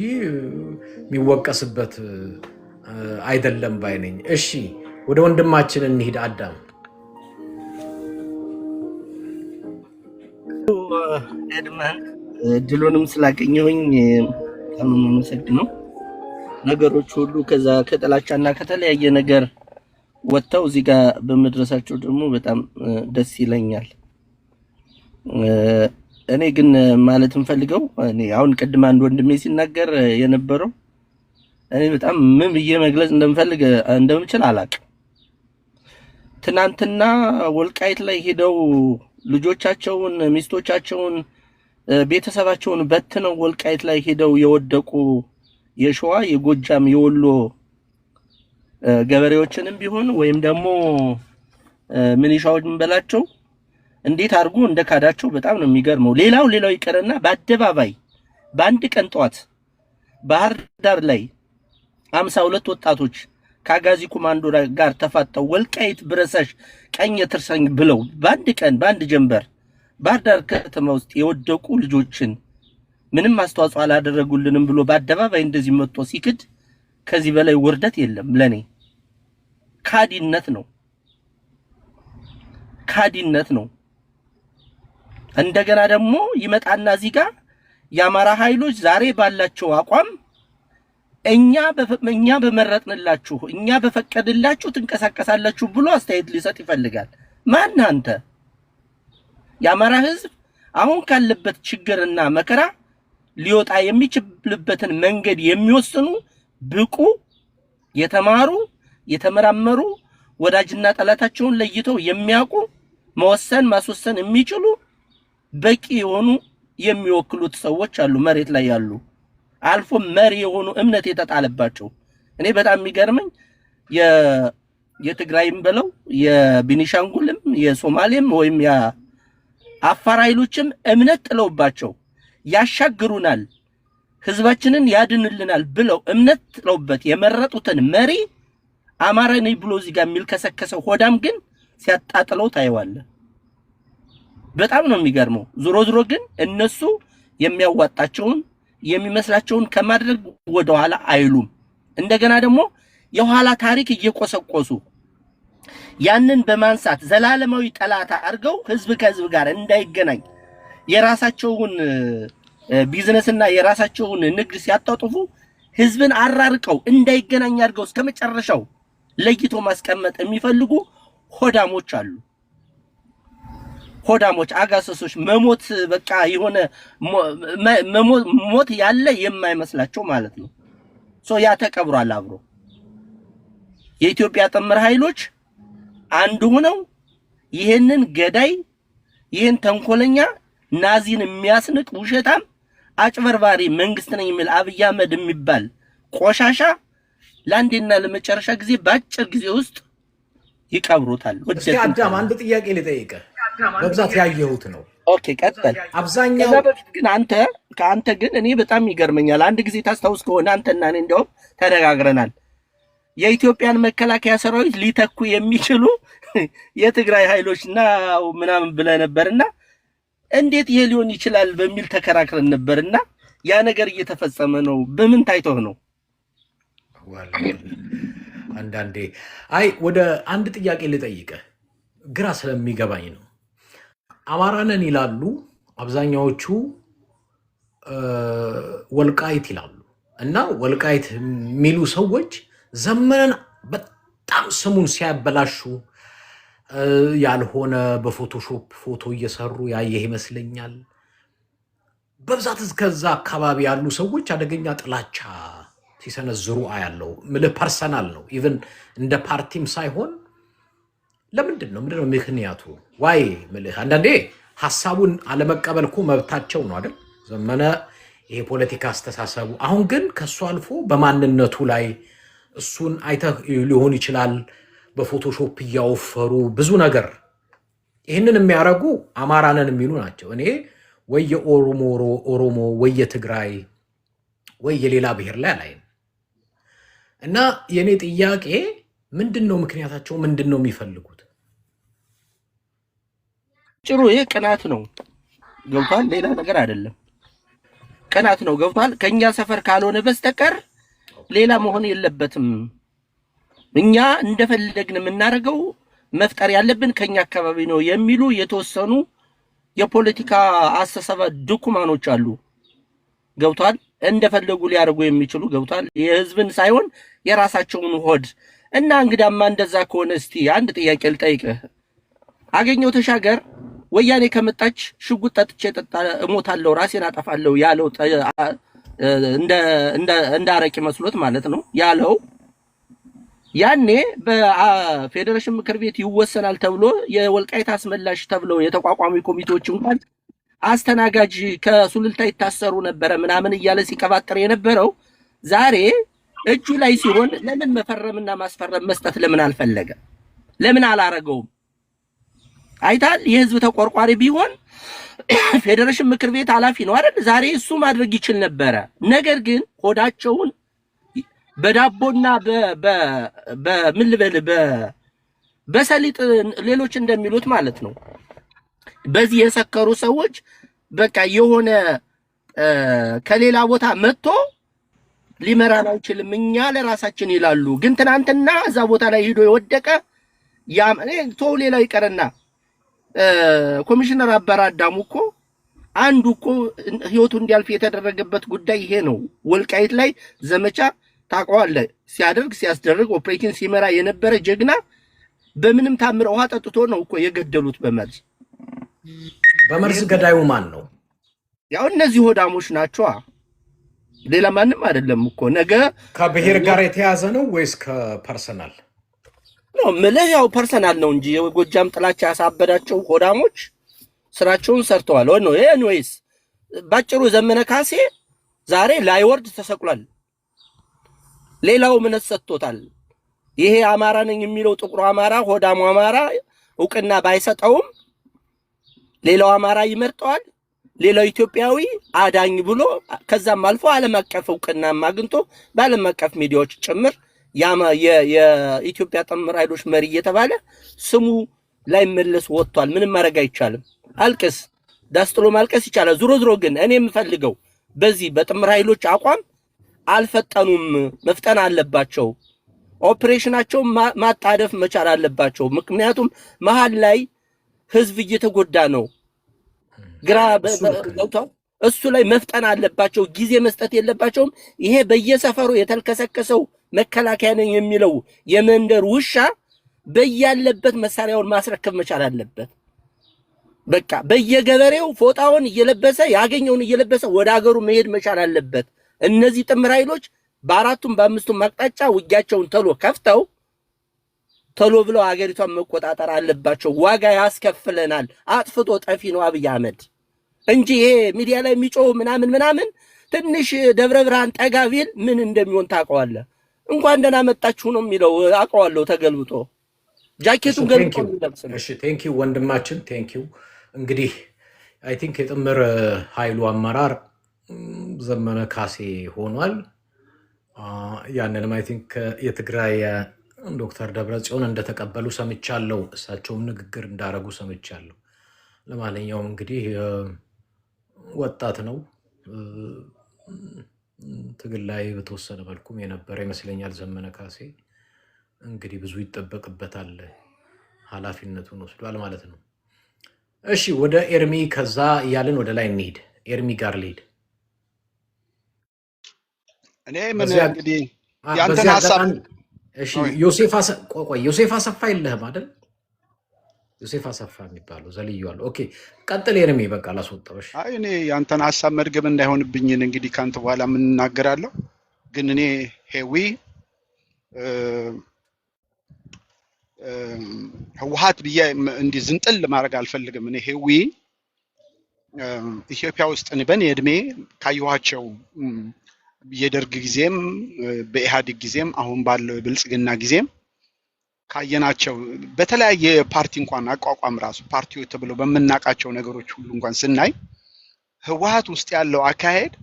የሚወቀስበት አይደለም ባይ ነኝ። እሺ ወደ ወንድማችን እንሂድ። አዳም ኤድመን ድሉንም ስላገኘሁኝ በጣም የማመሰግነው። ነገሮች ሁሉ ከዛ ከጥላቻና ከተለያየ ነገር ወጥተው እዚህ ጋር በመድረሳቸው ደግሞ በጣም ደስ ይለኛል። እኔ ግን ማለት እንፈልገው እኔ አሁን ቅድም አንድ ወንድሜ ሲናገር የነበረው እኔ በጣም ምን ብዬ መግለጽ እንደምችል አላውቅም። ትናንትና ወልቃይት ላይ ሄደው ልጆቻቸውን፣ ሚስቶቻቸውን፣ ቤተሰባቸውን በትነው ወልቃይት ላይ ሄደው የወደቁ የሸዋ፣ የጎጃም፣ የወሎ ገበሬዎችንም ቢሆን ወይም ደግሞ ምንሻዎችን በላቸው እንዴት አድርጎ እንደካዳቸው በጣም ነው የሚገርመው። ሌላው ይቀርና በአደባባይ በአንድ ቀን ጧት ባህር ዳር ላይ 52 ወጣቶች ከአጋዚ ኮማንዶ ጋር ተፋጠው ወልቃይት ብረሳሽ ቀኝ ትርሰኝ ብለው በአንድ ቀን በአንድ ጀንበር ባህር ዳር ከተማ ውስጥ የወደቁ ልጆችን ምንም አስተዋጽኦ አላደረጉልንም ብሎ በአደባባይ እንደዚህ መጥቶ ሲክድ ከዚህ በላይ ውርደት የለም። ለኔ ካዲነት ነው። እንደገና ደግሞ ይመጣና እዚህ ጋር የአማራ ኃይሎች ዛሬ ባላቸው አቋም እኛ በመረጥንላችሁ እኛ በፈቀድላችሁ ትንቀሳቀሳላችሁ ብሎ አስተያየት ሊሰጥ ይፈልጋል። ማን አንተ? የአማራ ህዝብ አሁን ካለበት ችግርና መከራ ሊወጣ የሚችልበትን መንገድ የሚወስኑ ብቁ፣ የተማሩ፣ የተመራመሩ፣ ወዳጅና ጠላታቸውን ለይተው የሚያውቁ መወሰን ማስወሰን የሚችሉ በቂ የሆኑ የሚወክሉት ሰዎች አሉ መሬት ላይ ያሉ፣ አልፎ መሪ የሆኑ እምነት የተጣለባቸው። እኔ በጣም የሚገርመኝ የትግራይም በለው የቤኒሻንጉልም የሶማሌም ወይም የአፋር ኃይሎችም እምነት ጥለውባቸው ያሻግሩናል፣ ህዝባችንን ያድንልናል ብለው እምነት ጥለውበት የመረጡትን መሪ አማራ ነኝ ብሎ እዚህ ጋር የሚልከሰከሰው ሆዳም ግን ሲያጣጥለው ታየዋለ። በጣም ነው የሚገርመው። ዞሮ ግን እነሱ የሚያዋጣቸውን የሚመስላቸውን ከማድረግ ወደ ኋላ አይሉም። እንደገና ደግሞ የኋላ ታሪክ እየቆሰቆሱ ያንን በማንሳት ዘላለማዊ ጠላት አድርገው ህዝብ ከህዝብ ጋር እንዳይገናኝ የራሳቸውን ቢዝነስና የራሳቸውን ንግድ ሲያጣጥፉ ህዝብን አራርቀው እንዳይገናኝ አድርገው እስከመጨረሻው ለይቶ ማስቀመጥ የሚፈልጉ ሆዳሞች አሉ። ሆዳሞች፣ አጋሰሶች፣ መሞት በቃ የሆነ ሞት ያለ የማይመስላቸው ማለት ነው። ያ ተቀብሯል አብሮ። የኢትዮጵያ ጥምር ኃይሎች አንድ ሆነው ይሄንን ገዳይ፣ ይሄን ተንኮለኛ፣ ናዚን የሚያስንቅ ውሸታም፣ አጭበርባሪ መንግስት ነኝ የሚል አብይ አህመድ የሚባል ቆሻሻ ለአንዴና ለመጨረሻ ጊዜ በአጭር ጊዜ ውስጥ ይቀብሩታል። እስኪ አዳም አንድ ጥያቄ ልጠይቅህ፣ በብዛት ያየሁት ነው። ኦኬ ቀጥል። አብዛኛው በፊት ግን ከአንተ ግን እኔ በጣም ይገርመኛል። አንድ ጊዜ ታስታውስ ከሆነ አንተና እኔ እንደውም ተነጋግረናል። የኢትዮጵያን መከላከያ ሰራዊት ሊተኩ የሚችሉ የትግራይ ኃይሎችና ምናምን ብለህ ነበርና እንዴት ይሄ ሊሆን ይችላል በሚል ተከራክረን ነበርና ያ ነገር እየተፈጸመ ነው። በምን ታይቶህ ነው? አንዳንዴ ወደ አንድ ጥያቄ ልጠይቅህ፣ ግራ ስለሚገባኝ ነው። አማራንን ይላሉ አብዛኛዎቹ፣ ወልቃይት ይላሉ። እና ወልቃይት የሚሉ ሰዎች ዘመነን በጣም ስሙን ሲያበላሹ ያልሆነ በፎቶሾፕ ፎቶ እየሰሩ ያየህ ይመስለኛል። በብዛት እስከዛ አካባቢ ያሉ ሰዎች አደገኛ ጥላቻ ሲሰነዝሩ አያለው። ምልህ ፐርሰናል ነው፣ ኢቭን እንደ ፓርቲም ሳይሆን ምንድነው ምክንያቱ? ዋይ ምልህ አንዳንዴ ሀሳቡን አለመቀበል እኮ መብታቸው ነው አይደል? ዘመነ ይሄ ፖለቲካ አስተሳሰቡ። አሁን ግን ከሱ አልፎ በማንነቱ ላይ እሱን አይተህ ሊሆን ይችላል በፎቶሾፕ እያወፈሩ ብዙ ነገር ይህንን የሚያደርጉ አማራንን የሚሉ ናቸው። እኔ ወይ የኦሮሞ ወይ የትግራይ ወይ የሌላ ብሔር ላይ አላይም። እና የኔ ጥያቄ ምንድነው ምክንያታቸው? ምንድነው የሚፈልጉት? ጭሩ ይሄ ቅናት ነው ገብቷል። ሌላ ነገር አይደለም። ቅናት ነው ገብቷል። ከኛ ሰፈር ካልሆነ በስተቀር ሌላ መሆን የለበትም። እኛ እንደፈለግን የምናደርገው መፍጠር ያለብን ከኛ አካባቢ ነው የሚሉ የተወሰኑ የፖለቲካ አስተሳሰብ ድኩማኖች አሉ ገብቷል። እንደፈለጉ ሊያደርጉ የሚችሉ ገብቷል። የህዝብን ሳይሆን የራሳቸውን ሆድ እና እንግዳማ እንደዛ ከሆነ እስቲ አንድ ጥያቄ ልጠይቅህ። አገኘሁ ተሻገር ወያኔ ከመጣች ሽጉጥ ጠጥቼ እሞታለሁ ራሴን አጠፋለሁ ያለው እንደ አረቂ መስሎት ማለት ነው ያለው ያኔ በፌዴሬሽን ምክር ቤት ይወሰናል ተብሎ የወልቃይት አስመላሽ ተብለው የተቋቋሙ ኮሚቴዎች እንኳን አስተናጋጅ ከሱልልታ ይታሰሩ ነበረ ምናምን እያለ ሲቀባጥር የነበረው ዛሬ እጁ ላይ ሲሆን ለምን መፈረምና ማስፈረም መስጠት ለምን አልፈለገ? ለምን አላረገውም? አይታል የህዝብ ተቆርቋሪ ቢሆን ፌዴሬሽን ምክር ቤት ኃላፊ ነው አይደል? ዛሬ እሱ ማድረግ ይችል ነበረ። ነገር ግን ሆዳቸውን በዳቦና በምን ልበል በሰሊጥ ሌሎች እንደሚሉት ማለት ነው በዚህ የሰከሩ ሰዎች በቃ የሆነ ከሌላ ቦታ መጥቶ ሊመራን አይችልም እኛ ለራሳችን ይላሉ። ግን ትናንትና እዛ ቦታ ላይ ሄዶ የወደቀ ቶው ሌላው ይቀርና ኮሚሽነር አበራ አዳሙ እኮ አንዱ እኮ ህይወቱ እንዲያልፍ የተደረገበት ጉዳይ ይሄ ነው። ወልቃይት ላይ ዘመቻ ታውቀዋለህ ሲያስደርግ ኦፕሬሽን ሲመራ የነበረ ጀግና በምንም ታምር ውሃ ጠጥቶ ነው እኮ የገደሉት በመርዝ። በመርዝ ገዳዩ ማን ነው? ያው እነዚህ ሆዳሞች ናቸው። ሌላ ማንም አይደለም እኮ። ነገ ከብሔር ጋር የተያዘ ነው ወይስ ከፐርሰናል ነው? ምልህ ያው ፐርሰናል ነው እንጂ የጎጃም ጥላቻ ያሳበዳቸው ሆዳሞች ስራቸውን ሰርተዋል ነው። ኤኒዌይስ ባጭሩ ዘመነ ካሴ ዛሬ ላይወርድ ተሰቅሏል። ሌላው ምነት ሰጥቶታል። ይሄ አማራ ነኝ የሚለው ጥቁሩ አማራ ሆዳሙ አማራ እውቅና ባይሰጠውም ሌላው አማራ ይመርጠዋል። ሌላው ኢትዮጵያዊ አዳኝ ብሎ ከዛም አልፎ ዓለም አቀፍ እውቅና አግኝቶ በዓለም አቀፍ ሚዲያዎች ጭምር የኢትዮጵያ ጥምር ኃይሎች መሪ እየተባለ ስሙ ላይ መለስ ወጥቷል። ምንም ማድረግ አይቻልም። አልቅስ ዳስጥሎ ማልቀስ ይቻላል። ዙሮ ግን እኔ የምፈልገው በዚህ በጥምር ኃይሎች አቋም አልፈጠኑም፣ መፍጠን አለባቸው። ኦፕሬሽናቸው ማጣደፍ መቻል አለባቸው። ምክንያቱም መሃል ላይ ህዝብ እየተጎዳ ነው። ግራ እሱ ላይ መፍጠን አለባቸው። ጊዜ መስጠት የለባቸውም። ይሄ በየሰፈሩ የተልከሰከሰው መከላከያ ነኝ የሚለው የመንደር ውሻ በያለበት መሳሪያውን ማስረከብ መቻል አለበት። በቃ በየገበሬው ፎጣውን እየለበሰ ያገኘውን እየለበሰ ወደ ሀገሩ መሄድ መቻል አለበት። እነዚህ ጥምር ኃይሎች በአራቱም በአምስቱም አቅጣጫ ውጊያቸውን ተሎ ከፍተው ተሎ ብለው ሀገሪቷን መቆጣጠር አለባቸው። ዋጋ ያስከፍለናል። አጥፍቶ ጠፊ ነው አብይ አህመድ እንጂ ይሄ ሚዲያ ላይ የሚጮህ ምናምን ትንሽ ደብረ ብርሃን ጠጋ ቢል ምን እንደሚሆን ታውቀዋለህ። እንኳን ደህና መጣችሁ ነው የሚለው አውቀዋለሁ። ተገልብጦ ጃኬቱን ገልብጦ ይለብሳል። እሺ ቴንክ ዩ ወንድማችን ቴንክ ዩ። እንግዲህ አይ ቲንክ የጥምር ኃይሉ አመራር ዘመነ ካሴ ሆኗል። ያንንም አይ ቲንክ የትግራይ ዶክተር ደብረጽዮን እንደተቀበሉ ሰምቻለሁ። እሳቸውም ንግግር እንዳረጉ ሰምቻለሁ። ለማንኛውም እንግዲህ ወጣት ነው፣ ትግል ላይ በተወሰነ መልኩም የነበረ ይመስለኛል ዘመነ ካሴ። እንግዲህ ብዙ ይጠበቅበታል፣ ኃላፊነቱን ወስዷል ማለት ነው። እሺ ወደ ኤርሚ ከዛ እያልን ወደ ላይ እንሂድ። ኤርሚ ጋር ልሂድ። እኔ ምን እንግዲህ ያንተን ሐሳብ እሺ ዮሴፍ አሰፋ የለህም አይደል? ዮሴፍ አሰፋ የሚባለው ዘልየዋለሁ። ኦኬ ቀጥል ኤርሚ። በቃ ላስወጣውሽ። አይ እኔ ያንተን ሐሳብ መድገም እንዳይሆንብኝ እንግዲህ ካንተ በኋላ ምን እናገራለሁ። ግን እኔ ሄዊ ህወሓት ብዬ እንዲህ ዝንጥል ማድረግ አልፈልግም። እኔ ሄዊ ኢትዮጵያ ውስጥ በኔ እድሜ ካየኋቸው የደርግ ጊዜም በኢህአዴግ ጊዜም አሁን ባለው የብልጽግና ጊዜም ካየናቸው በተለያየ ፓርቲ እንኳን አቋቋም ራሱ ፓርቲዎች ተብለው በመናቃቸው ነገሮች ሁሉ እንኳን ስናይ ህወሓት ውስጥ ያለው አካሄድ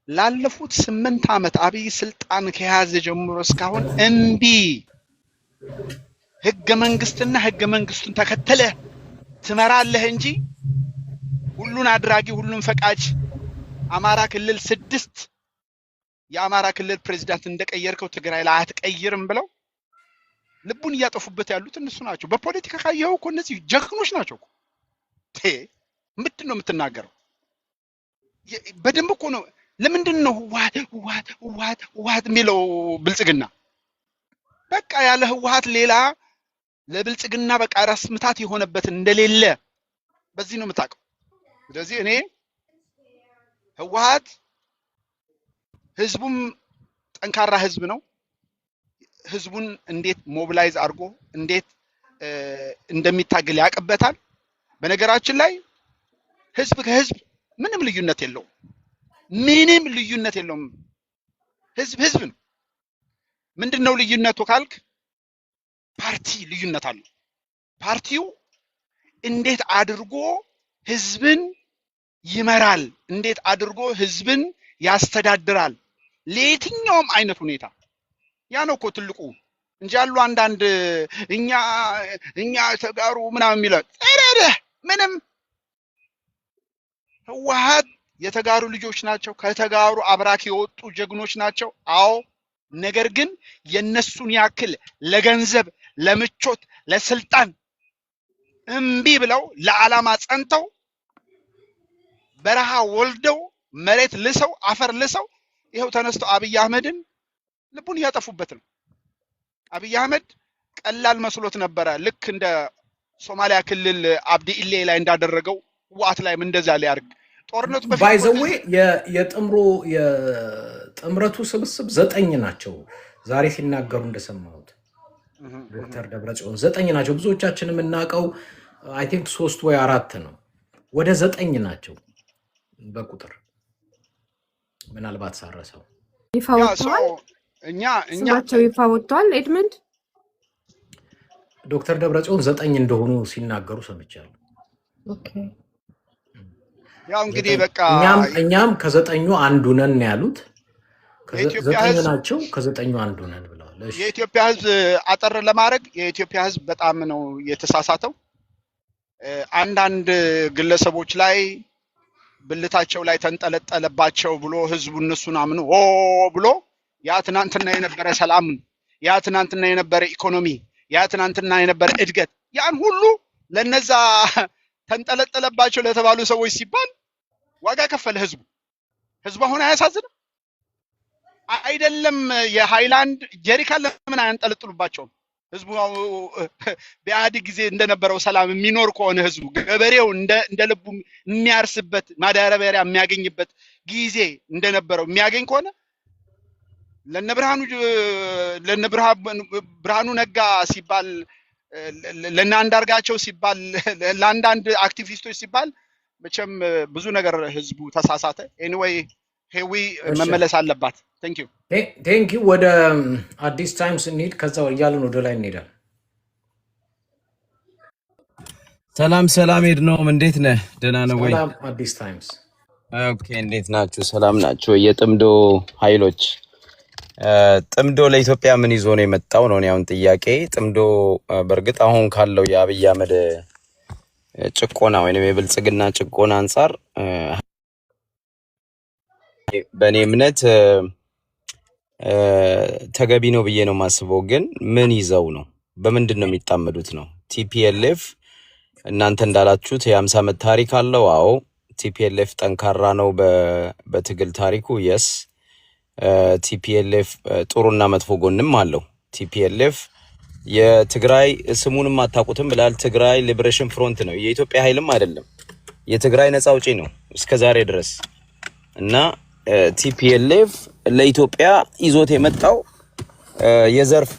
ላለፉት 8 ዓመት አብይ ስልጣን ከያዘ ጀምሮ እስካሁን እምቢ ህገ መንግስትና ህገ መንግስቱን ተከተለ ትመራለህ እንጂ ሁሉን አድራጊ ሁሉን ፈቃጅ አማራ ክልል 6 የአማራ ክልል ፕሬዝዳንት እንደቀየርከው ትግራይ ላይ አትቀይርም ብለው ልቡን እያጠፉበት ያሉት እነሱ ናቸው። በፖለቲካ ካየው እኮ እነዚህ ጀግኖች ናቸው እኮ። ምንድን ነው የምትናገረው? በደንብ እኮ ነው። ለምንድን ነው ህወሓት የሚለው ብልጽግና? በቃ ያለ ህወሓት ሌላ ለብልጽግና በቃ ራስ ምታት የሆነበት እንደሌለ በዚህ ነው የምታውቀው። ስለዚህ እኔ ህወሓት ህዝቡም ጠንካራ ህዝብ ነው። ህዝቡን እንዴት ሞቢላይዝ አድርጎ እንዴት እንደሚታገል ያውቅበታል። በነገራችን ላይ ህዝብ ከህዝብ ምንም ልዩነት የለውም። ምንም ልዩነት የለውም። ህዝብ ህዝብ ነው። ምንድነው ልዩነቱ ካልክ ፓርቲ ልዩነት አለው። ፓርቲው እንዴት አድርጎ ህዝብን ይመራል፣ እንዴት አድርጎ ህዝብን ያስተዳድራል ለየትኛውም አይነት ሁኔታ። ያ ነው እኮ ትልቁ እንጂ ያሉ አንዳንድ እኛ ተጋሩ ምናምን የሚለው ምንም ህወሓት የተጋሩ ልጆች ናቸው። ከተጋሩ አብራክ የወጡ ጀግኖች ናቸው። አዎ፣ ነገር ግን የነሱን ያክል ለገንዘብ፣ ለምቾት፣ ለስልጣን እምቢ ብለው ለዓላማ ጸንተው በረሃ ወልደው መሬት ልሰው አፈር ልሰው ይሄው ተነስተው አብይ አህመድን ልቡን እያጠፉበት ነው። አብይ አህመድ ቀላል መስሎት ነበረ። ልክ እንደ ሶማሊያ ክልል አብዲ ኢሌ ላይ እንዳደረገው ህወሓት ላይም እንደዛ ሊያርግ ጦርነቱ በፊት ባይዘዌ የጥምረቱ ስብስብ 9 ናቸው። ዛሬ ሲናገሩ እንደሰማሁት ዶክተር ደብረጽዮን 9 ናቸው። ብዙዎቻችን የምናውቀው አይ ቲንክ 3 ወይ 4 ነው። ወደ 9 ናቸው በቁጥር ምናልባት ሳረሰው ይፋ ወጥቷል። ስማቸው ይፋ ወጥቷል። ኤድመንድ ዶክተር ደብረጽዮን 9 እንደሆኑ ሲናገሩ ሰምቻለሁ። ኦኬ፣ ያው እንግዲህ በቃ እኛም ከ9 አንዱ ነን ያሉት። ከ9 ናቸው፣ ከ9 አንዱ ነን ብለዋል። እሺ፣ የኢትዮጵያ ህዝብ አጠር ለማድረግ የኢትዮጵያ ህዝብ በጣም ነው የተሳሳተው። አንዳንድ ግለሰቦች ላይ ብልታቸው ላይ ተንጠለጠለባቸው ብሎ ህዝቡ እነሱን አምኖ ብሎ ያ ትናንትና የነበረ ሰላም፣ ያ ትናንትና የነበረ ኢኮኖሚ፣ ያ ትናንትና የነበረ እድገት ያን ሁሉ ለነዛ ተንጠለጠለባቸው ለተባሉ ሰዎች ሲባል ዋጋ ከፈለ ህዝቡ። ህዝቡ አሁን አያሳዝንም? አይደለም የሃይላንድ ጀሪካን ለምን አያንጠለጥሉባቸውም? ህዝቡ በኢህአዴግ ጊዜ እንደነበረው ሰላም የሚኖር ከሆነ ህዝቡ ገበሬው እንደ ልቡ የሚያርስበት ማዳበሪያ የሚያገኝበት ጊዜ እንደነበረው የሚያገኝ ከሆነ ለነብርሃኑ ነጋ ሲባል ለናንዳርጋቸው ሲባል ለአንዳንድ አክቲቪስቶች ሲባል መቼም ብዙ ነገር ህዝቡ ተሳሳተ። ኤኒዌይ ሄዊ መመለስ አለባት። ቴንክ ዩ። ወደ አዲስ ታይምስ እንሂድ። ከዛ እያልን ወደ ላይ እንሄዳለን። ሰላም ኤድኖም፣ እንዴት ነህ? ደህና ነው ወይ? ሰላም አዲስ ታይምስ። ኦኬ፣ እንዴት ናችሁ? ሰላም ናችሁ? የጥምዶ ኃይሎች ጥምዶ ለኢትዮጵያ ምን ይዞ ነው የመጣው ነው አሁን ጥያቄ። ጥምዶ በእርግጥ አሁን ካለው የአብይ አህመድ ጭቆና ወይንም የብልጽግና ጭቆና አንጻር በእኔ እምነት ተገቢ ነው ብዬ ነው የማስበው። ግን ምን ይዘው ነው? በምንድን ነው የሚጣመዱት ነው? ቲፒኤልኤፍ እናንተ እንዳላችሁት የ50 ዓመት ታሪክ አለው። አዎ ቲፒኤልኤፍ ጠንካራ ነው በትግል ታሪኩ። የስ ቲፒኤልኤፍ ጥሩና መጥፎ ጎንም አለው። ቲፒኤልኤፍ የትግራይ ስሙንም አታውቁትም ብላል። ትግራይ ሊበሬሽን ፍሮንት ነው፣ የኢትዮጵያ ኃይልም አይደለም፣ የትግራይ ነፃ አውጪ ነው እስከዛሬ ድረስ። እና ቲፒኤልኤፍ ለኢትዮጵያ ይዞት የመጣው የዘርፍ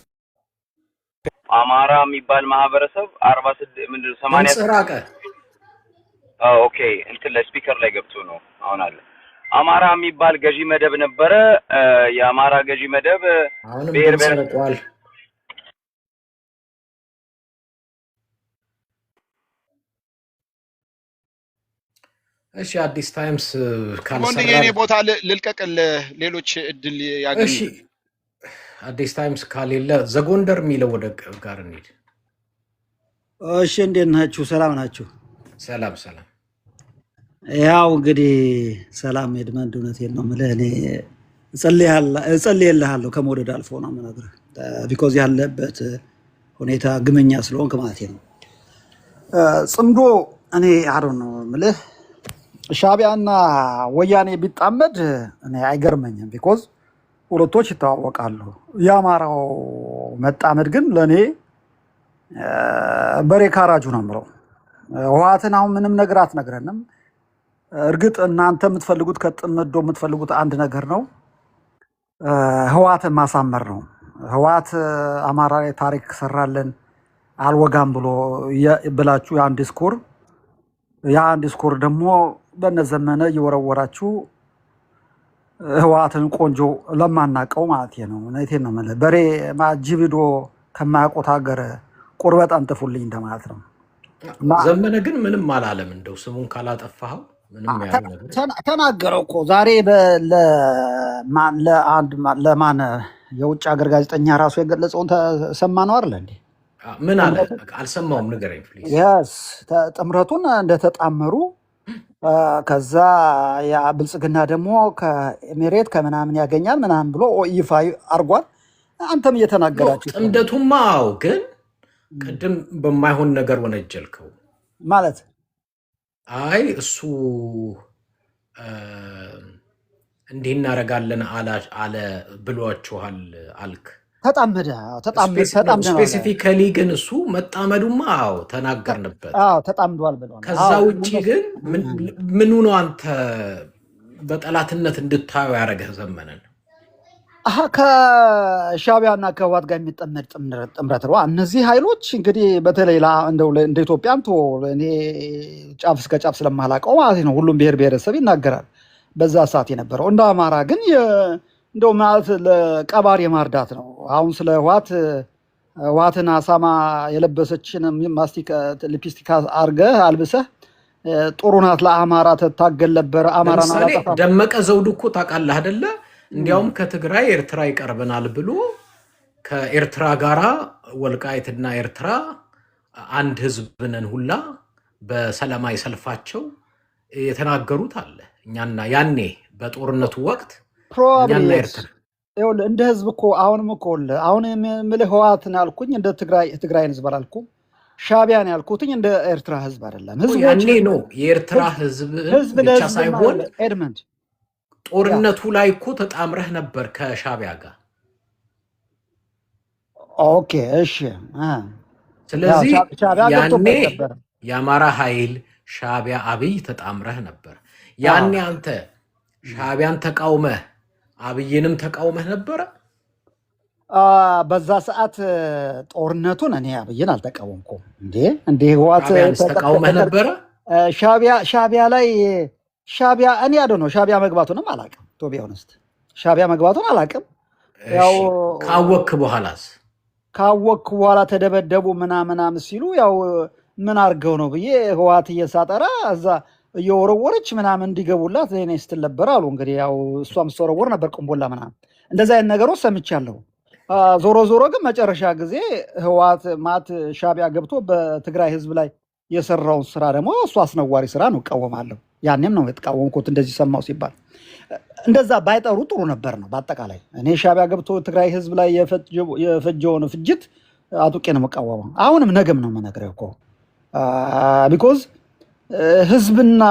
አማራ የሚባል ማህበረሰብ 46 ምንድነው 80 ኦኬ እንትን ለስፒከር ላይ ገብቶ ነው አሁን አለ። አማራ የሚባል ገዢ መደብ ነበረ። የአማራ ገዢ መደብ ብሔር ብሔረሰብ እሺ፣ አዲስ ታይምስ ካልሰራ የኔ ቦታ ልልቀቅልህ፣ ሌሎች እድል ያገኙ። እሺ፣ አዲስ ታይምስ ካሌለ ዘጎንደር የሚለው ወደ ጋር እንሂድ። እሺ፣ እንዴት ናችሁ? ሰላም ናችሁ? ሰላም ሰላም። ያው እንግዲህ ሰላም ኤድመንድ፣ እውነቴን ነው የምልህ። እኔ እጸልይልሃለሁ ከመውደድ አልፎ ነው የምነግርህ። ቢኮዝ ያለበት ሁኔታ ግመኛ ስለሆንክ ማለት ነው። ጽምዶ እኔ አሁን ነው የምልህ ሻዕቢያና ወያኔ ቢጣመድ እኔ አይገርመኝም። ቢኮዝ ሁለቶች ይተዋወቃሉ። የአማራው መጣመድ ግን ለእኔ በሬ ካራጁ ነው የምለው። ህወሓትን አሁን ምንም ነገር አትነግረንም። እርግጥ እናንተ የምትፈልጉት ከጥምዶ የምትፈልጉት አንድ ነገር ነው፣ ህወሓትን ማሳመር ነው። ህወሓት አማራ ላይ ታሪክ ሰራለን አልወጋም ብላችሁ ያን ዲስኮር ደግሞ በነዘመነ እየወረወራችሁ ህወሓትን ቆንጆ ለማናቀው ማለት ነው። እውነቴን ነው የምልህ። በሬ ጅብ ሄዶ ከማያውቁት ሀገር ቁርበት አንጥፉልኝ እንደማለት ነው። ዘመነ ግን ምንም አላለም። እንደው ስሙን ካላጠፋኸው ምንም ያለው ነገር ተናገረው እኮ ዛሬ ለማን የውጭ ሀገር ጋዜጠኛ ራሱ የገለጸውን ተሰማ ነው አይደል እንዴ? ምን አለ? አልሰማውም፣ ንገረኝ ፕሊዝ። የስ ጥምረቱን እንደተጣመሩ ከዛ ያ ብልጽግና ደግሞ ከኤሚሬት ከምናምን ያገኛል ምናምን ብሎ ይፋ አርጓል። አንተም እየተናገራችሁ ጥምደቱማ ግን ቅድም በማይሆን ነገር ወነጀልከው ማለት አይ እሱ እንዲህ እናደርጋለን አለ ብሏችኋል አልክ። ተጣመደ ስፔሲፊካሊ ግን እሱ መጣመዱማ ተናገርንበት፣ ተጣምዷል ብለው። ከዛ ውጭ ግን ምኑ ነው አንተ በጠላትነት እንድታየው ያደረገህ ዘመነን? ከሻዕቢያና ከህወሓት ጋር የሚጠመድ ጥምረት ነው። እነዚህ ኃይሎች እንግዲህ በተለይ እንደ ኢትዮጵያን እኔ ጫፍ እስከ ጫፍ ስለማላውቀው ማለት ነው ሁሉም ብሔር ብሔረሰብ ይናገራል በዛ ሰዓት የነበረው። እንደ አማራ ግን እንደው ማለት ለቀባሪ ማርዳት ነው። አሁን ስለ ህወሓትን አሳማ የለበሰችን ሊፕስቲክ አርገህ አልብሰህ ጥሩ ናት ለአማራ ትታገል ነበር። አማራን ደመቀ ዘውዱ እኮ ታውቃለህ አይደለ? እንዲያውም ከትግራይ ኤርትራ ይቀርበናል ብሎ ከኤርትራ ጋራ ወልቃይትና ኤርትራ አንድ ህዝብ ነን ሁላ በሰላማዊ ሰልፋቸው የተናገሩት አለ። እኛና ያኔ በጦርነቱ ወቅት እኛና ኤርትራ እንደ ህዝብ እኮ አሁንም እኮ አሁን የምልህ ህወሓትን ያልኩኝ እንደ ትግራይን ህዝብ አላልኩም። ሻዕቢያን ያልኩትኝ እንደ ኤርትራ ህዝብ አይደለም። ህዝብ ያኔ ነው የኤርትራ ህዝብ ብቻ ሳይሆን ኤድመንድ ጦርነቱ ላይ እኮ ተጣምረህ ነበር ከሻዕቢያ ጋር። ኦኬ እሺ። ስለዚህ ያኔ የአማራ ኃይል ሻዕቢያ አብይ ተጣምረህ ነበር። ያኔ አንተ ሻዕቢያን ተቃውመህ አብይንም ተቃውመህ ነበረ። በዛ ሰዓት ጦርነቱን እኔ አብይን አልተቃወምኩም። እንዴ ህወሓት ተቃውመህ ነበረ። ሻዕቢያ ላይ እኔ ነው ሻዕቢያ መግባቱንም አላውቅም። ቱ ቢ ኦነስት ሻዕቢያ መግባቱን አላውቅም። ያው ካወቅክ በኋላ ተደበደቡ ምናምን ሲሉ ያው ምን አድርገው ነው ብዬ ህወሓት እየሳጠራ እዛ እየወረወረች ምናምን እንዲገቡላት እኔ ስትል ነበር አሉ። እንግዲህ ያው እሷም ስትወረወር ነበር ቅንቦላ ምናምን እንደዚ አይነት ነገሮች ሰምቻለሁ። ዞሮ ግን መጨረሻ ጊዜ ህወሓት ሻዕቢያ ገብቶ በትግራይ ህዝብ ላይ የሰራውን ስራ ደግሞ እሱ አስነዋሪ ስራ ነው እቃወማለሁ። ያኔም ነው የተቃወምኩት እንደዚህ ሰማው ሲባል። እንደዛ ባይጠሩ ጥሩ ነበር ነው በአጠቃላይ። እኔ ሻዕቢያ ገብቶ ትግራይ ህዝብ ላይ የፈጀውን ፍጅት አጥቄ ነው መቃወመው። አሁንም ነገም ነው የምነግርህ እኮ ቢኮዝ ህዝብና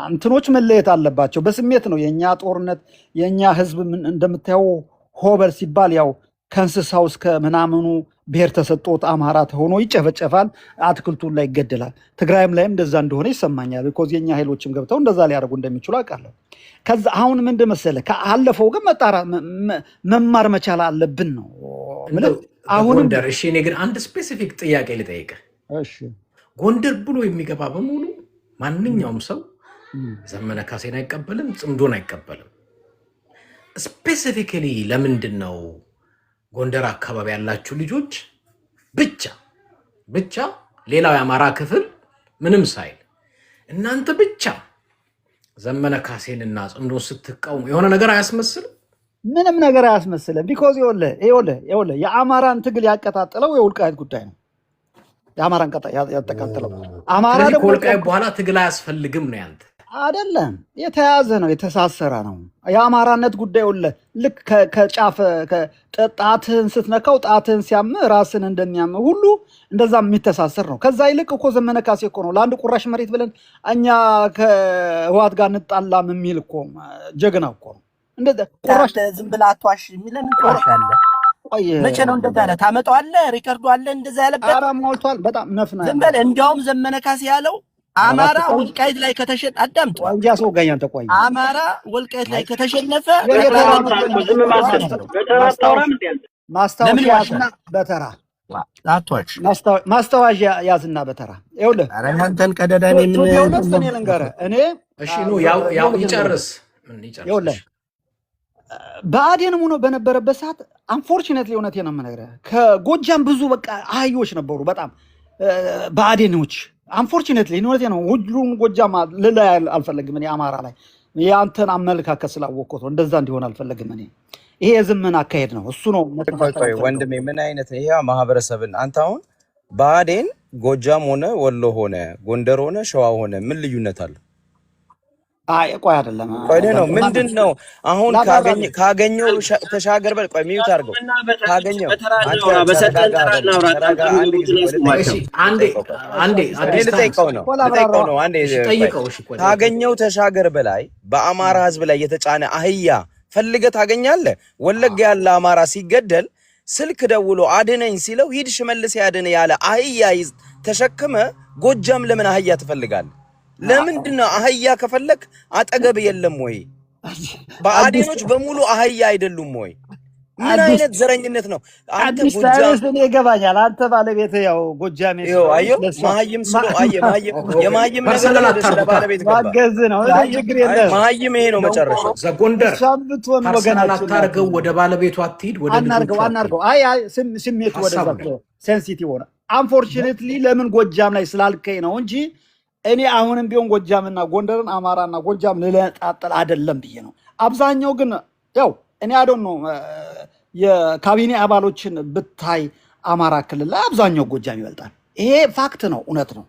እንትኖች መለየት አለባቸው። በስሜት ነው የኛ ጦርነት። የኛ ህዝብ እንደምታየው ሆበል ሲባል ያው ከእንስሳው እስከ ምናምኑ ብሔር ተሰጥቶት አማራ ሆኖ ይጨፈጨፋል፣ አትክልቱን ላይ ይገደላል። ትግራይም ላይም እንደዛ እንደሆነ ይሰማኛል። ቢኮዝ የኛ ኃይሎችም ገብተው እንደዛ ሊያደርጉ እንደሚችሉ አውቃለሁ። ከዛ አሁን ምንድን መሰለህ ከአለፈው ግን መማር መቻል አለብን ነው አሁንም። እሺ እኔ ግን አንድ ስፔሲፊክ ጥያቄ ልጠይቅህ። እሺ ጎንደር ብሎ የሚገባ በሙሉ ማንኛውም ሰው ዘመነ ካሴን አይቀበልም፣ ጽምዶን አይቀበልም። ስፔሲፊካሊ ለምንድን ነው ጎንደር አካባቢ ያላችሁ ልጆች ብቻ ሌላው የአማራ ክፍል ምንም ሳይል እናንተ ብቻ ዘመነ ካሴንና ጽምዶን ስትቃወሙ የሆነ ነገር አያስመስልም? ምንም ነገር አያስመስልም። ቢኮዝ ይኸውልህ የአማራን ትግል ያቀጣጠለው የወልቃይት ጉዳይ ነው። የአማራን ያጠቃጠለው። አማራ ስለዚህ ደግሞ ከወልቃይት በኋላ ትግል አያስፈልግም ነው ያንተ? አይደለም፣ የተያዘ ነው፣ የተሳሰረ ነው። የአማራነት ጉዳይ ልክ ከጫፍ ጣትህን ስትነካው ጣትህን ሲያም ራስን እንደሚያም ሁሉ እንደዛ የሚተሳሰር ነው። ከዛ ይልቅ እኮ ዘመነ ካሴ እኮ ነው ለአንድ ቁራሽ መሬት ብለን እኛ ከህወሓት ጋር እንጣላም የሚል እኮ ጀግና እኮ ነው። ቁራሽ ዝም ብለህ አትዋሽ የሚለን ትዋሻለህ። መቼ ነው እንደዛ ያለ? ታመጣዋለህ፣ ሪከርዱ አለ እንደዛ ያለበት። ኧረ ሞልቷል። በጣም ነፍና ዝም በል። እንዲያውም ዘመነ ካሴ ያለው አማራ ወልቃይት ላይ ከተሸነፈ አዳምጥ፣ አማራ ወልቃይት ላይ ከተሸነፈ ማስታወሻ ያዝና በተራ ይኸውልህ። ኧረ አንተን ቀደዳን እኔ እሺ ነው ያው ይጨርስ። ይኸውልህ ብአዴንም ሆኖ በነበረበት ሰዓት አንፎርቹኔትሊ እውነቴን ነው የምነግርህ ከጎጃም ብዙ በቃ አህዮች ነበሩ በጣም ብአዴኖች። አንፎርቹኔትሊ እውነቴን ነው። ሁሉም ጎጃም ልላ አልፈለግም እኔ አማራ ላይ የአንተን አመለካከት ስላወቅኩት ነው። እንደዛ እንዲሆን አልፈለግም እኔ። ይሄ የዘመን አካሄድ ነው። እሱ ነው ወንድሜ። ምን አይነት ይሄ ማህበረሰብን አንተ አሁን ብአዴን ጎጃም ሆነ ወሎ ሆነ ጎንደር ሆነ ሸዋ ሆነ ምን ልዩነት አለው? አይ ቆይ አይደለም ቆይ ነው ምንድነው? አሁን ካገኘው ተሻገር በል። ቆይ ሚዩት አድርገው። ካገኘው ካገኘው ተሻገር በላይ በአማራ ህዝብ ላይ የተጫነ አህያ ፈልገህ ታገኛለህ። ወለጋ ያለ አማራ ሲገደል ስልክ ደውሎ አድነኝ ሲለው ሂድ ሽመልስ ያድን ያለ አህያ ተሸክመ ጎጃም ለምን አህያ ትፈልጋለህ? ለምንድነው? አህያ ከፈለክ አጠገብ የለም ወይ? ብአዴኖች በሙሉ አህያ አይደሉም ወይ? ምን አይነት ዘረኝነት ነው? አንተ ጎጃም ይገባኛል። አንተ ባለቤት ያው ጎጃም ይኸው አየው ማህይም ስለ የማህይም ነገር ስለባለቤት ማገዝ ነው። ችግር የለም። ማህይም ይሄ ነው መጨረሻው። ዘጎንደር ሳምንቱን ወገናችን አታርገው፣ ወደ ባለቤቱ አትሂድ፣ ወደ አናርገው። አይ ስሜት ወደ ሴንሲቲቭ ሆነ። አንፎርቹኔትሊ ለምን ጎጃም ላይ ስላልከኝ ነው እንጂ እኔ አሁንም ቢሆን ጎጃምና ጎንደርን አማራና ጎጃም ልለጣጠል አይደለም ብዬ ነው። አብዛኛው ግን ያው እኔ አዶን ነው የካቢኔ አባሎችን ብታይ አማራ ክልል ላይ አብዛኛው ጎጃም ይበልጣል። ይሄ ፋክት ነው፣ እውነት ነው።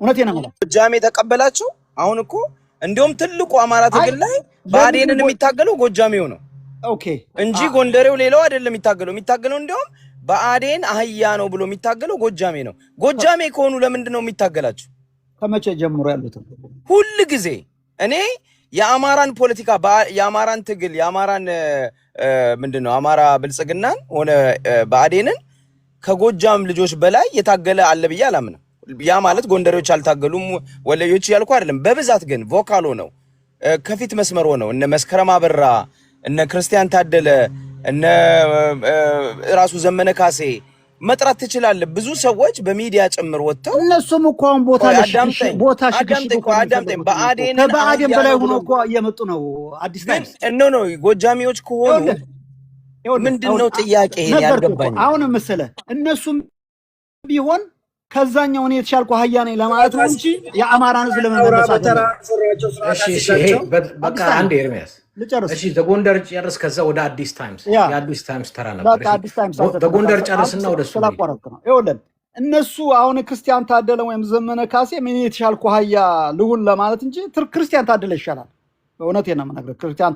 እውነቴን ነው። ጎጃም የተቀበላቸው አሁን እኮ እንዲሁም ትልቁ አማራ ትግል ላይ ብአዴንን የሚታገለው ጎጃሜው ነው እንጂ ጎንደሬው ሌላው አይደለም የሚታገለው እንዲሁም ብአዴን አህያ ነው ብሎ የሚታገለው ጎጃሜ ነው። ጎጃሜ ከሆኑ ለምንድን ነው የሚታገላቸው? ከመቼ ጀምሮ ያሉት ሁሉ ጊዜ እኔ የአማራን ፖለቲካ የአማራን ትግል የአማራን ምንድነው አማራ ብልጽግናን ሆነ ብአዴንን ከጎጃም ልጆች በላይ የታገለ አለ ብዬ አላምንም። ያ ማለት ጎንደሬዎች አልታገሉም ወለዮች ያልኩ አይደለም። በብዛት ግን ቮካል ሆነው ከፊት መስመር ሆነው እነ መስከረም አበራ እነ ክርስቲያን ታደለ እነ ራሱ ዘመነ ካሴ መጥራት ትችላለህ። ብዙ ሰዎች በሚዲያ ጭምር ወጥተው እነሱም እኮ አሁን ቦታ አዳምጠኝ ብአዴን በላይ ሆኖ እኮ እየመጡ ነው። አዲስ ታይምስ ነው ጎጃሚዎች ከሆኑ ምንድነው ጥያቄ? ይሄን ያልገባኝ አሁን መሰለህ እነሱም ቢሆን ከዛኛው እኔ የተሻልኩ አህያ ነኝ ለማለት ነው እንጂ የአማራን ህዝብ ለመመለሳት ነው። እሺ በቃ አንዴ ኤርሚያስ እሺ ዘጎንደር ጨርስ፣ ከዛ ወደ አዲስ ታይምስ። የአዲስ ታይምስ ተራ ነበር። ዘጎንደር ጨርስና ወደ እሱ ስላቋረጥኩ ነው። ይኸውልህ እነሱ አሁን ክርስቲያን ታደለ ወይም ዘመነ ካሴ ምን የተሻልኩ አህያ ልሁን ለማለት እንጂ ክርስቲያን ታደለ ይሻላል። በእውነቴን ነው የምነግርህ። ክርስቲያን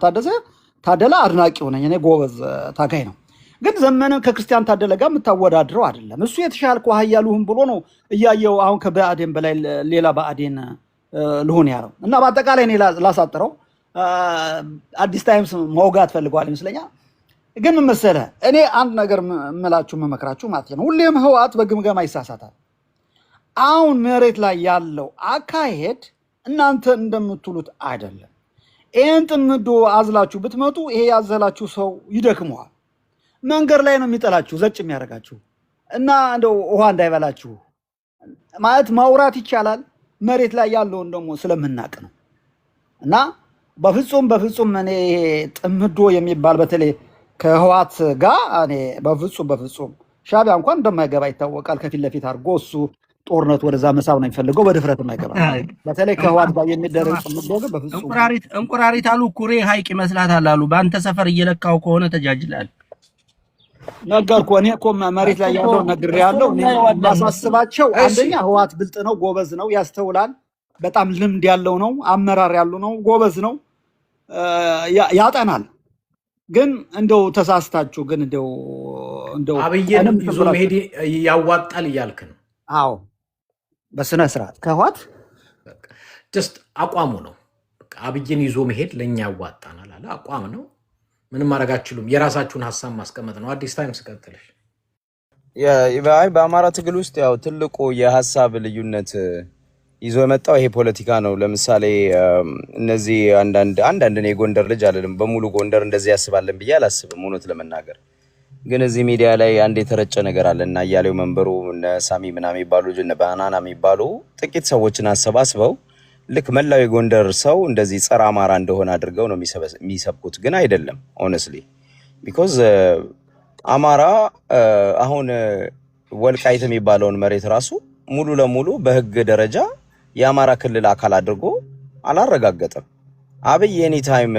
ታደለ አድናቂው ነኝ እኔ፣ ጎበዝ ታጋይ ነው። ግን ዘመነ ከክርስቲያን ታደለ ጋር የምታወዳድረው አይደለም። እሱ የተሻልኩ አህያ ልሁን ብሎ ነው እያየው አሁን ከብአዴን በላይ ሌላ ብአዴን ልሁን ያለው እና በአጠቃላይ እኔ ላሳጥረው አዲስ ታይምስ መውጋት ፈልገዋል ይመስለኛል። ግን ምን መሰለህ እኔ አንድ ነገር የምላችሁ መመክራችሁ ማለት ነው፣ ሁሌም ህወሓት በግምገማ ይሳሳታል። አሁን መሬት ላይ ያለው አካሄድ እናንተ እንደምትሉት አይደለም። ይህን ጥምዶ አዝላችሁ ብትመጡ ይሄ ያዘላችሁ ሰው ይደክመዋል። መንገድ ላይ ነው የሚጠላችሁ ዘጭ የሚያደርጋችሁ እና እንደው ውሃ እንዳይበላችሁ ማለት ማውራት ይቻላል። መሬት ላይ ያለውን ደግሞ ስለምናቅ ነው እና በፍጹም እኔ ጥምዶ የሚባል በተለይ ከህወሓት ጋር እኔ በፍጹም ሻዕቢያ እንኳን እንደማይገባ ይታወቃል። ከፊት ለፊት አድርጎ እሱ ጦርነት ወደዛ መሳብ ነው የሚፈልገው። በድፍረት የማይገባ በተለይ ከህወሓት ጋር የሚደረግ ጥምዶ ግን በፍጹም እንቁራሪት አሉ ኩሬ ሀይቅ ይመስላታል አሉ። በአንተ ሰፈር እየለካው ከሆነ ተጃጅላል። ነገርኩህ። እኔ እኮ መሬት ላይ ያለው ነግሬሃለሁ። እኔ የማሳስባቸው አንደኛ ህወሓት ብልጥ ነው፣ ጎበዝ ነው፣ ያስተውላል፣ በጣም ልምድ ያለው ነው፣ አመራር ያለው ነው፣ ጎበዝ ነው፣ ያጠናል። ግን እንደው ተሳስታችሁ ግን እንደው አብይን ይዞ መሄድ ያዋጣል እያልክ ነው? አዎ በስነ ስርዓት ከህወሓት ጀስት አቋሙ ነው። አብይን ይዞ መሄድ ለእኛ ያዋጣናል አለ። አቋም ነው። ምንም ማድረግ አትችሉም። የራሳችሁን ሀሳብ ማስቀመጥ ነው። አዲስ ታይምስ ቀጥልሽ። በአማራ ትግል ውስጥ ያው ትልቁ የሀሳብ ልዩነት ይዞ የመጣው ይሄ ፖለቲካ ነው። ለምሳሌ እነዚህ አንዳንድ እኔ የጎንደር ልጅ አይደለም በሙሉ ጎንደር እንደዚህ ያስባለን ብዬ አላስብም እውነት ለመናገር ግን እዚህ ሚዲያ ላይ አንድ የተረጨ ነገር አለ እና እያሌው መንበሩ እነ ሳሚ ምናምን የሚባሉ እነ ባናና የሚባሉ ጥቂት ሰዎችን አሰባስበው ልክ መላው የጎንደር ሰው እንደዚህ ጸረ አማራ እንደሆነ አድርገው ነው የሚሰብኩት። ግን አይደለም ሆነስሊ ቢኮዝ አማራ አሁን ወልቃይት የሚባለውን መሬት ራሱ ሙሉ ለሙሉ በህግ ደረጃ የአማራ ክልል አካል አድርጎ አላረጋገጠም። አብይ ኤኒ ታይም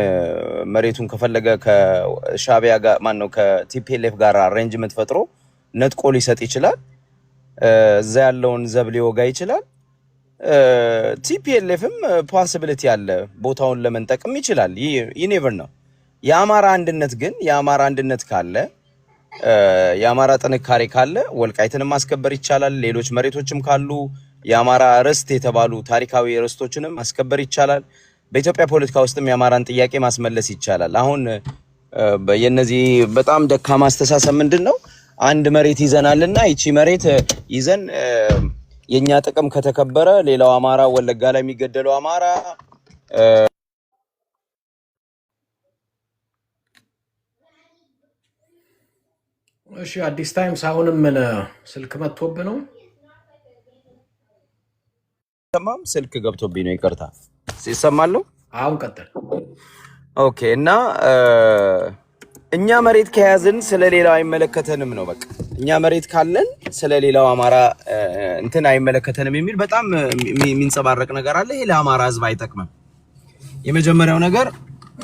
መሬቱን ከፈለገ ከሻቢያ ጋር ማነው ከቲፒኤልኤፍ ጋር አሬንጅመንት ፈጥሮ ነጥቆ ሊሰጥ ይችላል። እዛ ያለውን ዘብ ሊወጋ ይችላል። ቲፒኤልኤፍም ፖሲቢሊቲ አለ ቦታውን ለመንጠቅም ይችላል። ኔቨር ነው። የአማራ አንድነት ካለ የአማራ ጥንካሬ ካለ ወልቃይትንም ማስከበር ይቻላል። ሌሎች መሬቶችም ካሉ የአማራ ርስት የተባሉ ታሪካዊ ርስቶችንም ማስከበር ይቻላል። በኢትዮጵያ ፖለቲካ ውስጥም የአማራን ጥያቄ ማስመለስ ይቻላል። አሁን የነዚህ በጣም ደካማ አስተሳሰብ ምንድነው? አንድ መሬት ይዘናልና ይቺ መሬት ይዘን የኛ ጥቅም ከተከበረ ሌላው አማራ ወለጋ ላይ የሚገደለው አማራ እሺ አዲስ ታይምስ አሁንም ምን ስልክ መጥቶብ ነው? ተማም ስልክ ገብቶብኝ ነው። ይቅርታ ሲሰማለው። አሁን ቀጥል። ኦኬ። እና እኛ መሬት ከያዝን ስለሌላው አይመለከተንም ነው በቃ። እኛ መሬት ካለን ስለሌላው አማራ እንትን አይመለከተንም የሚል በጣም የሚንጸባረቅ ነገር አለ። ይሄ ለአማራ ህዝብ አይጠቅምም። የመጀመሪያው ነገር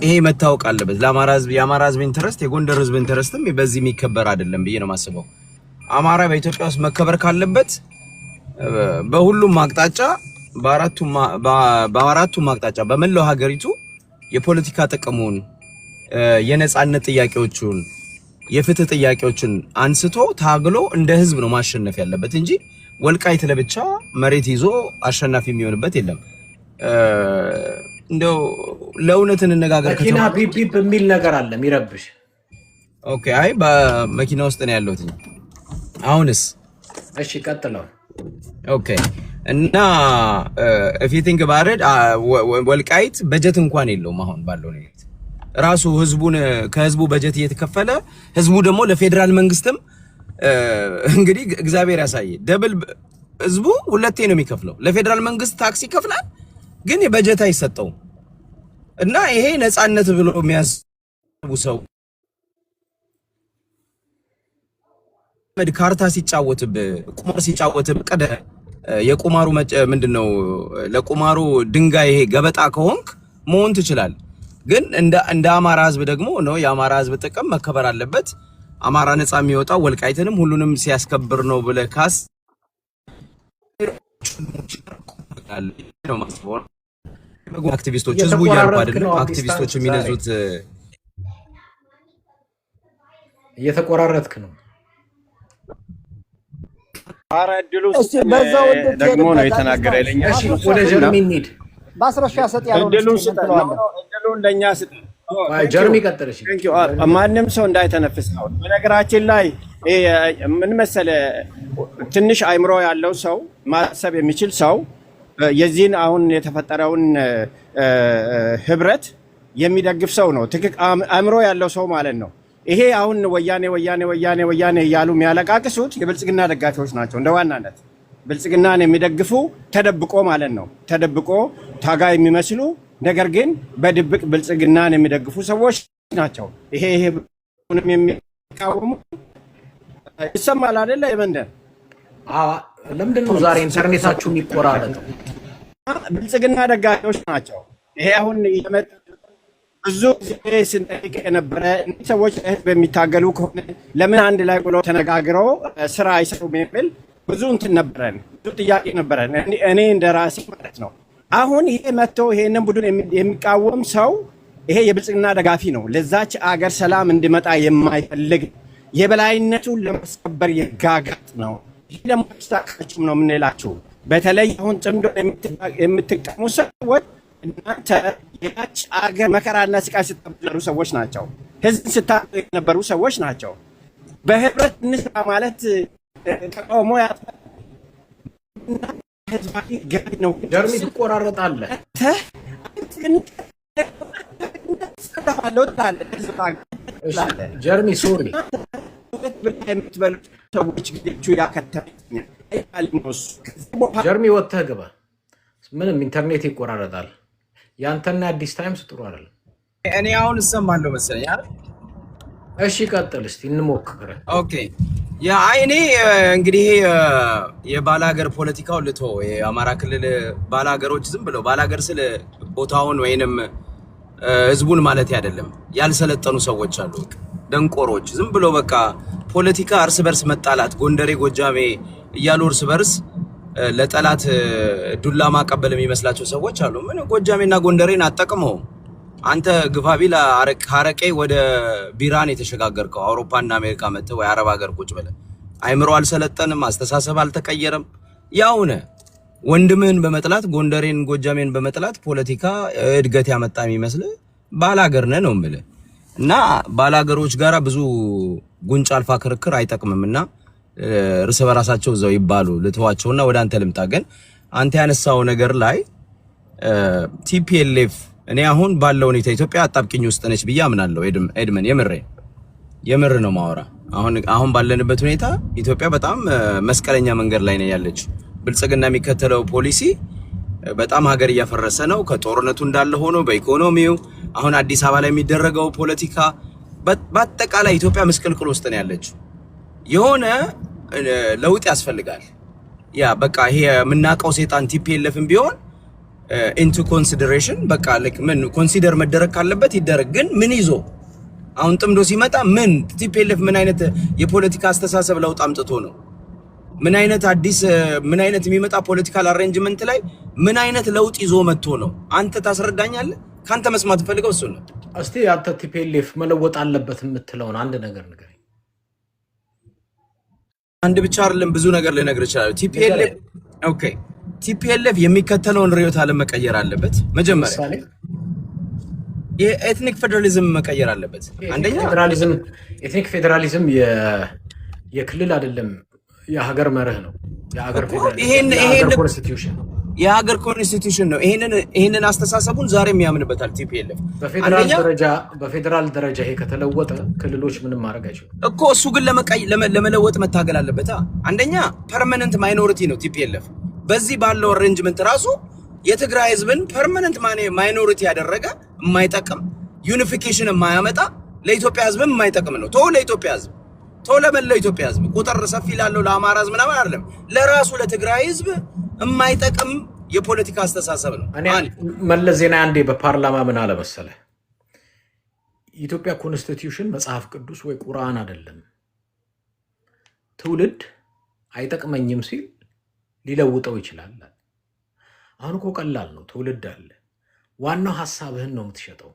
ይሄ መታወቅ አለበት። ለአማራ ህዝብ የአማራ ህዝብ ኢንተረስት የጎንደር ህዝብ ኢንተረስትም በዚህ የሚከበር አይደለም ብዬ ነው የማስበው። አማራ በኢትዮጵያ ውስጥ መከበር ካለበት በሁሉም አቅጣጫ በአራቱም አቅጣጫ በመላው ሀገሪቱ የፖለቲካ ጥቅሙን የነጻነት ጥያቄዎቹን የፍትህ ጥያቄዎችን አንስቶ ታግሎ እንደ ህዝብ ነው ማሸነፍ ያለበት እንጂ ወልቃይት ለብቻ መሬት ይዞ አሸናፊ የሚሆንበት የለም። እንደው ለእውነት እንነጋገር መኪና ቢፕ የሚል ነገር አለ የሚረብሽ። ኦኬ። አይ በመኪና ውስጥ ነው ያለሁት አሁንስ። እሺ ቀጥለው። ኦኬ። እና if you think about it ወልቃይት በጀት እንኳን የለውም አሁን ባለው ነው ራሱ ህዝቡን ከህዝቡ በጀት እየተከፈለ ህዝቡ ደግሞ ለፌደራል መንግስትም እንግዲህ እግዚአብሔር ያሳየ ደብል ህዝቡ ሁለቴ ነው የሚከፍለው። ለፌደራል መንግስት ታክስ ይከፍላል ግን የበጀት አይሰጠውም። እና ይሄ ነጻነት ብሎ የሚያስቡ ሰው ካርታ ሲጫወትብ ቁማር ሲጫወትብ ቀደ የቁማሩ ምንድነው ለቁማሩ ድንጋይ ይሄ ገበጣ ከሆንክ መሆን ትችላል። ግን እንደ አማራ ህዝብ ደግሞ ነው የአማራ ህዝብ ጥቅም መከበር አለበት። አማራ ነጻ የሚወጣው ወልቃይትንም ሁሉንም ሲያስከብር ነው ብለህ ካስ አክቲቪስቶች ህዝቡ እያልኩ አይደለም። አክቲቪስቶች የሚነዙት እየተቆራረጥክ ነው። አረ እድሉ ደግሞ ነው የተናገረ ይለኛል። ወደ ጀርሚ እንሂድ። ማስረሻ ሰጥ ያለው እድሉን ለኛ ሰጥ። ጀርሚ ቀጥልሽ። ማንም ሰው እንዳይተነፍስ ነው። በነገራችን ላይ ምን መሰለ ትንሽ አይምሮ ያለው ሰው ማሰብ የሚችል ሰው የዚህን አሁን የተፈጠረውን ህብረት የሚደግፍ ሰው ነው። አይምሮ ያለው ሰው ማለት ነው። ይሄ አሁን ወያኔ እያሉ የሚያለቃቅሱት የብልጽግና ደጋፊዎች ናቸው። እንደ ዋናነት ብልጽግናን የሚደግፉ ተደብቆ ማለት ነው። ተደብቆ ታጋይ የሚመስሉ ነገር ግን በድብቅ ብልጽግናን የሚደግፉ ሰዎች ናቸው። ይሄ ምንም የሚቃወሙ ይሰማል አይደለ? የመንደር ለምንድን ነው ዛሬ ኢንተርኔታችሁ የሚቆራረጠው? ብልጽግና ደጋፊዎች ናቸው። ይሄ አሁን ብዙ ጊዜ ስንጠይቅ የነበረ እነዚህ ሰዎች ለህዝብ የሚታገሉ ከሆነ ለምን አንድ ላይ ብሎ ተነጋግረው ስራ አይሰሩም የሚል ብዙ እንትን ነበረን፣ ብዙ ጥያቄ ነበረን። እኔ እንደ ራሴ ማለት ነው። አሁን ይሄ መጥቶ ይሄንን ቡድን የሚቃወም ሰው ይሄ የብልጽግና ደጋፊ ነው። ለዛች አገር ሰላም እንዲመጣ የማይፈልግ የበላይነቱን ለማስከበር የጋጋጥ ነው። ይሄ ደግሞ አስታካችሁም ነው የምንላችሁ። በተለይ አሁን ጽምዶ የምትቀሙ ሰዎች እናንተ የታች አገር መከራና ስቃይ ስታበሉ ሰዎች ናቸው። ህዝብ ስታበሉ የነበሩ ሰዎች ናቸው። በህብረት እንስራ ማለት ተቃውሞ ያጥፋል። ህዝባዊ ገቢ ነው። ጀርሚ ትቆራረጣለህ። ጀርሚ ሶሪ የምትበሉ ሰዎች ጊዜቹ ያከተመኝ ጀርሚ ወጥተህ ግባ። ምንም ኢንተርኔት ይቆራረጣል። ያንተና አዲስ ታይምስ ጥሩ አይደለም። እኔ አሁን እሰማለሁ መሰለኝ አይደል? እሺ ቀጥል እስቲ እንሞክር። ኦኬ ያ እኔ እንግዲህ የባላገር ፖለቲካው ልቶ የአማራ ክልል ባላገሮች ዝም ብለው ባላገር ስለ ቦታውን ወይንም ህዝቡን ማለት አይደለም። ያልሰለጠኑ ሰዎች አሉ፣ ደንቆሮች ዝም ብሎ በቃ ፖለቲካ እርስ በርስ መጣላት፣ ጎንደሬ ጎጃሜ እያሉ እርስ በርስ ለጠላት ዱላ ማቀበል የሚመስላቸው ሰዎች አሉ። ምን ጎጃሜና ጎንደሬን አጠቅመው አንተ ግፋቢል አረቄ ወደ ቢራን የተሸጋገርከው አውሮፓና አሜሪካ መጥተህ ወይ አረብ ሀገር ቁጭ ብለህ አይምሮ አልሰለጠንም፣ አስተሳሰብ አልተቀየረም። ያውነ ወንድምህን በመጥላት ጎንደሬን ጎጃሜን በመጥላት ፖለቲካ እድገት ያመጣ የሚመስል ባላገር ነህ ነው የምልህ። እና ባላገሮች ጋራ ብዙ ጉንጫ አልፋ ክርክር አይጠቅምምና እርስ በራሳቸው እዛው ይባሉ ልተዋቸውና ወደ አንተ ልምጣ። ግን አንተ ያነሳው ነገር ላይ ቲፒኤልኤፍ እኔ አሁን ባለው ሁኔታ ኢትዮጵያ አጣብቂኝ ውስጥ ነች ብዬ አምናለሁ። ኤድመን የምር ነው ማወራ። አሁን ባለንበት ሁኔታ ኢትዮጵያ በጣም መስቀለኛ መንገድ ላይ ነው ያለችው። ብልጽግና የሚከተለው ፖሊሲ በጣም ሀገር እያፈረሰ ነው። ከጦርነቱ እንዳለ ሆኖ በኢኮኖሚው አሁን አዲስ አበባ ላይ የሚደረገው ፖለቲካ በአጠቃላይ ኢትዮጵያ ምስቅልቅል ውስጥ ነው ያለችው። የሆነ ለውጥ ያስፈልጋል። ያ በቃ ይሄ የምናውቀው ሰይጣን ቲፒኤልኤፍም ቢሆን ኢንቱ ኮንሲደሬሽን በቃ ምን ኮንሲደር መደረግ ካለበት ይደረግ። ግን ምን ይዞ አሁን ጥምዶ ሲመጣ ምን ቲፒኤልኤፍ ምን አይነት የፖለቲካ አስተሳሰብ ለውጥ አምጥቶ ነው? ምን አይነት አዲስ ምን አይነት የሚመጣ ፖለቲካል አሬንጅመንት ላይ ምን አይነት ለውጥ ይዞ መጥቶ ነው? አንተ ታስረዳኛለህ? ካንተ መስማት ፈልገው እሱ ነው። እስቲ አንተ ቲፒኤልኤፍ መለወጥ አለበት የምትለውን አንድ ነገር ንገረኝ። አንድ ብቻ አይደለም ብዙ ነገር ልነግርህ እችላለሁ። ቲፒኤልኤፍ የሚከተለውን ርዕዮተ ዓለም መቀየር አለበት። መጀመሪያ የኤትኒክ ፌደራሊዝም መቀየር አለበት። አንደኛ ኤትኒክ ፌደራሊዝም የክልል አይደለም፣ የሀገር መርህ ነው። የሀገር ኮንስቲትዩሽን ነው። የሀገር ኮንስቲትዩሽን ነው። ይሄንን አስተሳሰቡን ዛሬም ያምንበታል ቲፒኤልኤፍ። በፌዴራል ደረጃ ይሄ ከተለወጠ ክልሎች ምንም ማድረግ አይችሉም እኮ። እሱ ግን ለመለወጥ መታገል አለበት። አንደኛ ፐርማነንት ማይኖሪቲ ነው ቲፒኤልኤፍ። በዚህ ባለው አሬንጅመንት ራሱ የትግራይ ህዝብን ፐርማነንት ማይኖሪቲ ያደረገ የማይጠቅም ዩኒፊኬሽን የማያመጣ ለኢትዮጵያ ህዝብ የማይጠቅም ነው። ቶ ለኢትዮጵያ ህዝብ ቶ ለመላው ኢትዮጵያ ህዝብ ቁጥር ሰፊ ላለው ለአማራ ህዝብ ምናምን አይደለም፣ ለራሱ ለትግራይ ህዝብ የማይጠቅም የፖለቲካ አስተሳሰብ ነው። መለስ ዜናዊ አንዴ በፓርላማ ምን አለ መሰለህ? የኢትዮጵያ ኮንስቲትዩሽን መጽሐፍ ቅዱስ ወይ ቁርአን አይደለም፣ ትውልድ አይጠቅመኝም ሲል ሊለውጠው ይችላል። አሁን እኮ ቀላል ነው። ትውልድ አለ፣ ዋናው ሀሳብህን ነው የምትሸጠው።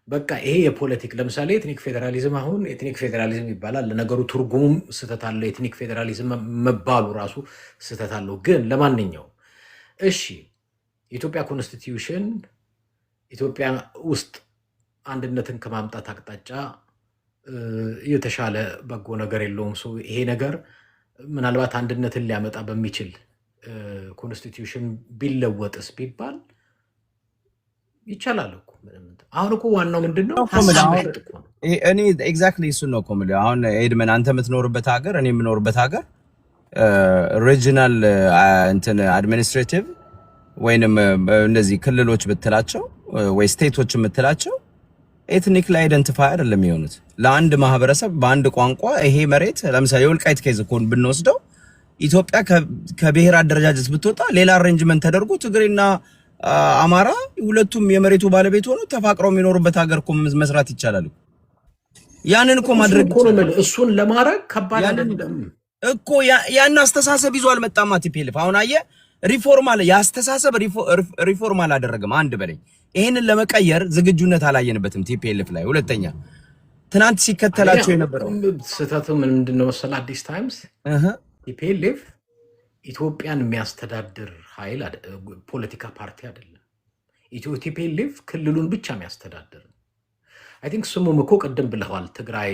በቃ ይሄ የፖለቲክ ለምሳሌ ኤትኒክ ፌዴራሊዝም፣ አሁን ኤትኒክ ፌዴራሊዝም ይባላል። ለነገሩ ትርጉሙም ስህተት አለው። ኤትኒክ ፌዴራሊዝም መባሉ ራሱ ስህተት አለው። ግን ለማንኛውም እሺ፣ የኢትዮጵያ ኮንስቲትዩሽን ኢትዮጵያ ውስጥ አንድነትን ከማምጣት አቅጣጫ የተሻለ በጎ ነገር የለውም። ይሄ ነገር ምናልባት አንድነትን ሊያመጣ በሚችል ኮንስቲትዩሽን ቢለወጥስ ቢባል ይቻላል እኮ። አሁን እኮ ዋናው ምንድነው? እኔ ኤግዛክትሊ እሱን ነው እኮ የምልህ። አሁን ኤድመን አንተ የምትኖርበት ሀገር እኔ የምኖርበት ሀገር ሪጂናል እንትን አድሚኒስትሬቲቭ ወይንም እንደዚህ ክልሎች ብትላቸው ወይ ስቴቶች የምትላቸው ኤትኒክሊ አይደንቲፋይ አይደለም የሚሆኑት። ለአንድ ማህበረሰብ በአንድ ቋንቋ ይሄ መሬት ለምሳሌ የወልቃይት ኬዝ እኮ ብንወስደው ኢትዮጵያ ከብሔር አደረጃጀት ብትወጣ ሌላ አሬንጅመንት ተደርጎ ትግሬና አማራ ሁለቱም የመሬቱ ባለቤት ሆኖ ተፋቅረው የሚኖሩበት ሀገር እኮ መስራት ይቻላል ያንን እኮ ማድረግ ይቻላል እሱን ለማድረግ ከባድ አይደለም እኮ ያን አስተሳሰብ ይዞ አልመጣም ቲፒኤልኤፍ አሁን አየ ሪፎርም አለ ያስተሳሰብ ሪፎርም አላደረገም አንድ በለኝ ይሄንን ለመቀየር ዝግጁነት አላየንበትም ቲፒኤልኤፍ ላይ ሁለተኛ ትናንት ሲከተላቸው የነበረው ስህተቱ ምንድነው መሰለ አዲስ ታይምስ ቲፒኤልኤፍ ኢትዮጵያን የሚያስተዳድር ኃይል ፖለቲካ ፓርቲ አይደለም ቲፒኤልኤፍ ክልሉን ብቻ የሚያስተዳድር አይ ቲንክ ስሙም እኮ ቀደም ብለዋል ትግራይ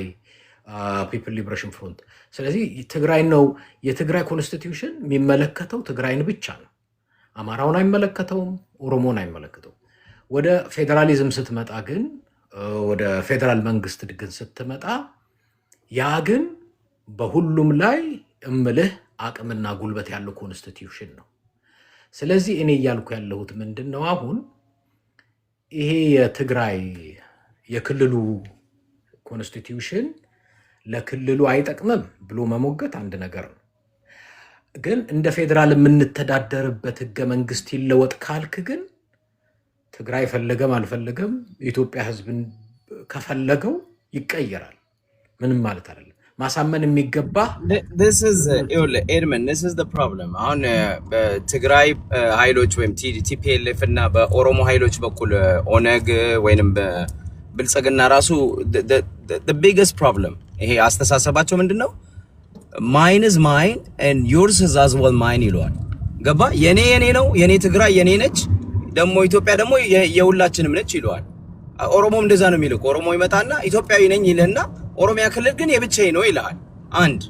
ፒፕል ሊበሬሽን ፍሮንት ስለዚህ ትግራይ ነው የትግራይ ኮንስቲቲዩሽን የሚመለከተው ትግራይን ብቻ ነው አማራውን አይመለከተውም ኦሮሞን አይመለከተውም ወደ ፌደራሊዝም ስትመጣ ግን ወደ ፌደራል መንግስት ግን ስትመጣ ያ ግን በሁሉም ላይ እምልህ አቅምና ጉልበት ያለው ኮንስቲቲዩሽን ነው ስለዚህ እኔ ያልኩ ያለሁት ምንድነው አሁን ይሄ የትግራይ የክልሉ ኮንስቲቲዩሽን ለክልሉ አይጠቅምም ብሎ መሞገት አንድ ነገር ነው ግን እንደ ፌደራል የምንተዳደርበት ህገ መንግስት ይለወጥ ካልክ ግን ትግራይ ፈለገም አልፈለገም ኢትዮጵያ ህዝብን ከፈለገው ይቀየራል ምንም ማለት አይደለም ማሳመን የሚገባ this is Edmund this is the problem አሁን በትግራይ ኃይሎች ወይም ቲፒኤልኤፍ እና በኦሮሞ ኃይሎች በኩል ኦነግ ወይንም ብልጽግና ራሱ the biggest problem ይሄ አስተሳሰባቸው ምንድነው mine is mine and yours is as well mine ይሏል ገባ የኔ ነው የኔ ትግራይ የኔ ነች ደሞ ኢትዮጵያ ደሞ የሁላችንም ነች ይሏል ኦሮሞም እንደዛ ነው የሚለው ኦሮሞ ይመጣና ኢትዮጵያዊ ነኝ ይለና ኦሮሚያ ክልል ግን የብቻዬ ነው ይላል አንድ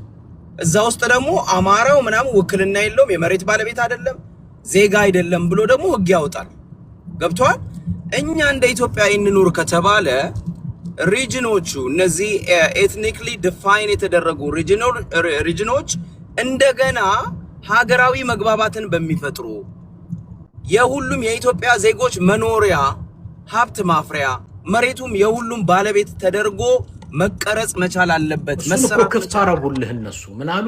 እዛ ውስጥ ደሞ አማራው ምናም ውክልና የለውም የመሬት ባለቤት አይደለም ዜጋ አይደለም ብሎ ደሞ ህግ ያወጣል ገብቷል እኛ እንደ ኢትዮጵያ እንኑር ከተባለ ሪጅኖቹ እነዚህ ኤትኒክሊ ዲፋይን የተደረጉ ሪጅኖች እንደገና ሀገራዊ መግባባትን በሚፈጥሩ የሁሉም የኢትዮጵያ ዜጎች መኖሪያ ሀብት ማፍሪያ መሬቱም የሁሉም ባለቤት ተደርጎ መቀረጽ መቻል አለበት መሰረት ክፍታረቡልህ እነሱ ምን አሉ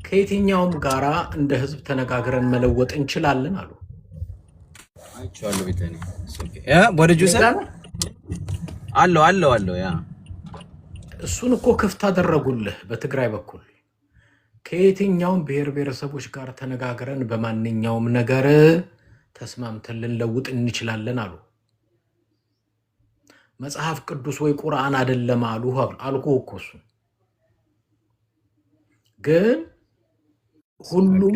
ከየትኛውም ጋራ እንደ ህዝብ ተነጋግረን መለወጥ እንችላለን አሉ አይቻለሁ ቢተኔ ያ ወደ ጁሰ አለው ያ እሱን እኮ ክፍት አደረጉልህ በትግራይ በኩል ከየትኛውም ብሔር ብሔረሰቦች ጋር ተነጋግረን በማንኛውም ነገር ተስማምተን ልንለውጥ እንችላለን አሉ መጽሐፍ ቅዱስ ወይ ቁርአን አይደለም አልኩ እኮ እሱ ግን ሁሉም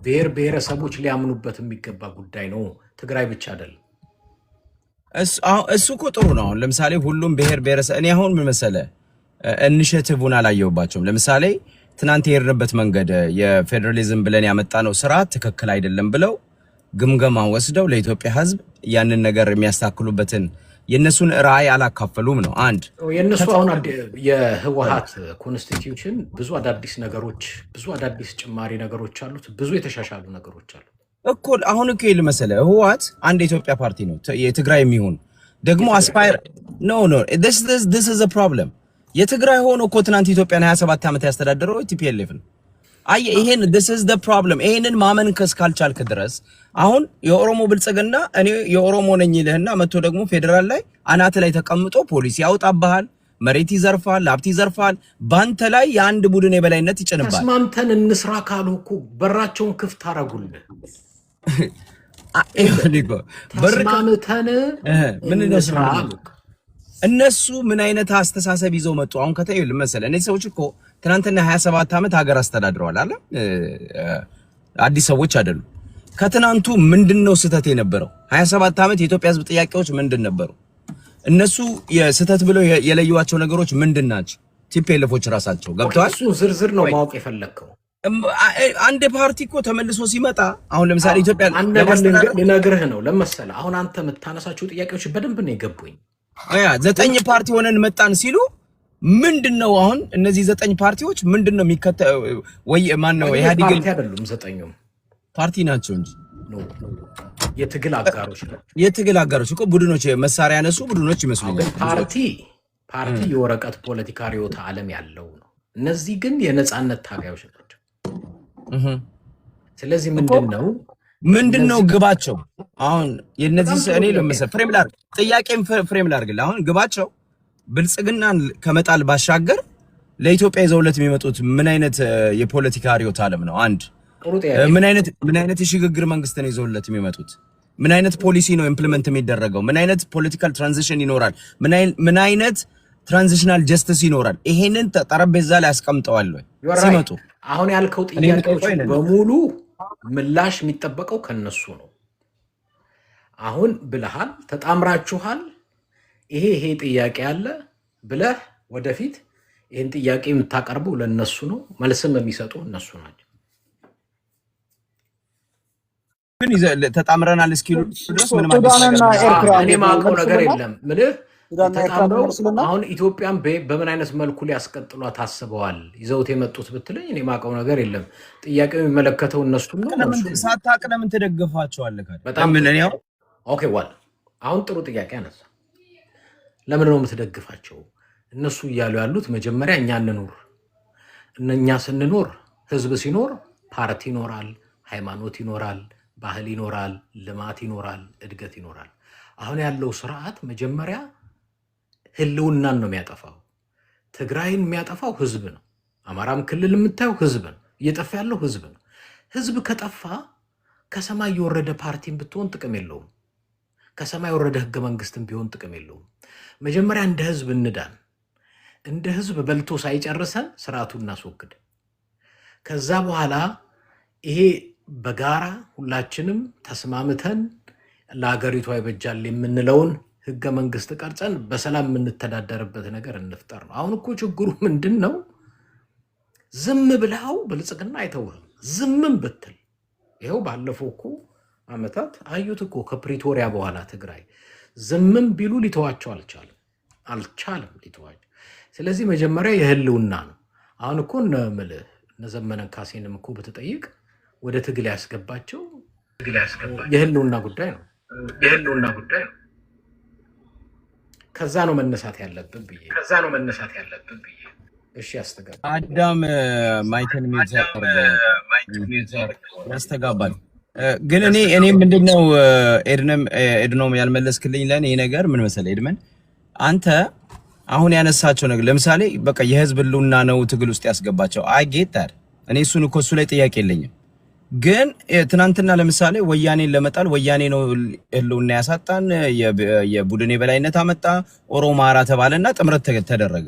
ብሔር ብሔረሰቦች ሊያምኑበት የሚገባ ጉዳይ ነው ትግራይ ብቻ አይደለም እሱ እኮ ጥሩ ነው ለምሳሌ ሁሉም ብሔር ብሔረሰብ እኔ አሁን ምን መሰለ ኢኒሺየቲቭን አላየውባቸውም ለምሳሌ ትናንት የሄድንበት መንገድ የፌደራሊዝም ብለን ያመጣነው ስራ ትክክል አይደለም ብለው ግምገማ ወስደው ለኢትዮጵያ ህዝብ ያንን ነገር የሚያስተካክሉበትን የነሱን ራዕይ አላካፈሉም ነው አንድ የነሱ አሁን የህወሓት ኮንስቲቲዩሽን ብዙ አዳዲስ ነገሮች ብዙ አዳዲስ ጭማሪ ነገሮች አሉት ብዙ የተሻሻሉ ነገሮች አሉ እኮ አሁን እኮ ይልመሰለ ህወሓት አንድ የኢትዮጵያ ፓርቲ ነው የትግራይ የሚሆን ደግሞ አስፓየር ኖ this is a problem የትግራይ ሆኖ እኮ ትናንት ኢትዮጵያን 27 ዓመት ያስተዳደረው ቲፒኤልኤፍ ነው አይ ይሄን this is the problem ይሄንን ማመን ካልቻልክ ድረስ አሁን የኦሮሞ ብልጽግና እኔ የኦሮሞ ነኝ ይልህና መጥቶ ደግሞ ፌደራል ላይ አናት ላይ ተቀምጦ ፖሊሲ ያውጣባል መሬት ይዘርፋል ሀብት ይዘርፋል ባንተ ላይ የአንድ ቡድን የበላይነት ይጭንባል ተስማምተን እንስራ ካሉ እኮ በራቸውን ክፍት አረጉልህ ተስማምተን ምን እንስራ እነሱ ምን አይነት አስተሳሰብ ይዘው መጡ አሁን ከተይል መሰለ እነዚህ ሰዎች እኮ ትናንትና 27 ዓመት ሀገር አስተዳድረዋል አይደል አዲስ ሰዎች አይደሉም ከትናንቱ ምንድነው ስተት የነበረው 27 ዓመት የኢትዮጵያ ህዝብ ጥያቄዎች ምንድን ነበሩ እነሱ የስተት ብለው የለዩዋቸው ነገሮች ምንድናቸው ቲፒኤልኤፎች ራሳቸው ገብቷል እሱ ዝርዝር ነው ማወቅ የፈለከው አንድ ፓርቲ እኮ ተመልሶ ሲመጣ አሁን ለምሳሌ ኢትዮጵያ ለነገርህ ነው ለምሳሌ አሁን አንተ የምታነሳቸው ጥያቄዎች በደንብ ነው የገቡኝ አያ 9 ፓርቲ ሆነን መጣን ሲሉ ምንድነው አሁን እነዚህ 9 ፓርቲዎች ምንድነው የሚከተው ወይ ማን ነው ኢህአዴግ ፓርቲ አይደሉም 9ኙም ፓርቲ ናቸው እንጂ የትግል አጋሮች ናቸው የትግል አጋሮች እኮ ቡድኖች መሳሪያ ያነሱ ቡድኖች ይመስሉኛል ፓርቲ የወረቀት ፖለቲካ ሪዮታ ዓለም ያለው ነው እነዚህ ግን የነጻነት ታጋዮች ናቸው ስለዚህ ምንድነው ምንድነው እነዚህ ግባቸው? አሁን የነዚህ በጣም ጥሩ እኔ ጥያቄ ለምሳሌ ነው። ፍሬም ላርግ ጥያቄም ፍሬም ላርግልህ። አሁን ግባቸው ብልጽግናን ከመጣል ባሻገር ለኢትዮጵያ ይዘውለት የሚመጡት ምን አይነት የፖለቲካ ርዕዮተ ዓለም ነው? አንድ ጥሩ ጥያቄ ነው። ምን አይነት የሽግግር መንግስት ነው ይዘውለት የሚመጡት? ምን አይነት ፖሊሲ ነው ኢምፕሊመንት የሚደረገው? ምን አይነት ፖለቲካል ትራንዚሽን ይኖራል? ምን አይነት ትራንዚሽናል ጀስቲስ ይኖራል? ይሄንን ጠረጴዛ ላይ አስቀምጠዋል ወይ You are right። ሲመጡ? አሁን ያልከው እኔ ጥያቄዎች የምጠይቀው ይሄንን ነው። በሙሉ ምላሽ የሚጠበቀው ከነሱ ነው። አሁን ብለሃል፣ ተጣምራችኋል፣ ይሄ ጥያቄ አለ ብለህ ወደፊት ይህን ጥያቄ የምታቀርበው ለነሱ ነው። መልስም የሚሰጡ እነሱ ናቸው። ግን ተጣምረናል እስኪሉ ድረስ ምንም አዲስ ነገር ሱዳንና ኤርትራ እኔ ማውቀው ነገር የለም ምልህ ሱዳንና ኤርትራ ተጣምረው መልስልና አሁን ኢትዮጵያን በምን አይነት መልኩ ሊያስቀጥሏት አስበዋል ይዘውት የመጡት ብትለኝ እኔ ማውቀው ነገር የለም። ጥያቄው የሚመለከተው እነሱን ነው። ሳታውቅ ለምን ትደግፋቸዋለህ? በጣም ምን እኔ ያው ኦኬ ዋል አሁን ጥሩ ጥያቄ አነሳ። ለምን ነው የምትደግፋቸው? እነሱ እያሉ ያሉት መጀመሪያ እኛ እንኑር። እኛ ስንኖር ህዝብ ሲኖር ፓርቲ ይኖራል፣ ሃይማኖት ይኖራል፣ ባህል ይኖራል፣ ልማት ይኖራል፣ እድገት ይኖራል። አሁን ያለው ስርዓት መጀመሪያ ህልውናን ነው የሚያጠፋው። ትግራይን የሚያጠፋው ህዝብ ነው። አማራም ክልል የምታየው ህዝብ ነው። እየጠፋ ያለው ህዝብ ነው። ህዝብ ከጠፋ ከሰማይ የወረደ ፓርቲን ብትሆን ጥቅም የለውም። ከሰማይ የወረደ ህገ መንግስትም ቢሆን ጥቅም የለውም። መጀመሪያ እንደ ህዝብ እንዳን። እንደ ህዝብ በልቶ ሳይጨርሰን ስርዓቱን እናስወግድ። ከዛ በኋላ ይሄ በጋራ ሁላችንም ተስማምተን ለሀገሪቷ ይበጃል የምንለውን ህገ መንግስት ቀርጸን በሰላም የምንተዳደርበት ነገር እንፍጠር ነው። አሁን እኮ ችግሩ ምንድን ነው? ዝም ብለው ብልጽግና አይተውህም። ዝምም ብትል ይኸው ባለፈው እኮ አመታት አዩት እኮ ከፕሪቶሪያ በኋላ ትግራይ ዝምም ቢሉ ሊተዋቸው አልቻለም ሊተዋቸው። ስለዚህ መጀመሪያ የህልውና ነው። አሁን እኮ እነ ዘመነ ካሴንም እኮ ብትጠይቅ ወደ ትግል ያስገባቸው የህልውና ጉዳይ ነው። ከዛ ነው መነሳት ያለብን ብዬ እሺ ያስተጋባ አዳም ማይክን ያስተጋባል። ግን እኔ ምንድነው ኤድኖም ያልመለስክልኝ ለኔ ነገር ምን መሰለህ ኤድመን፣ አንተ አሁን ያነሳቸው ነገር ለምሳሌ በቃ የህዝብ ህልውና ነው ትግል ውስጥ ያስገባቸው። አይ ጌት ዳት እኔ እሱ ላይ ጥያቄ የለኝም። ግን ትናንትና ለምሳሌ ወያኔን ለመጣል ወያኔ ነው ህልውና ያሳጣን፣ የቡድን የበላይነት አመጣ፣ ኦሮማራ ተባለና ጥምረት ተደረገ።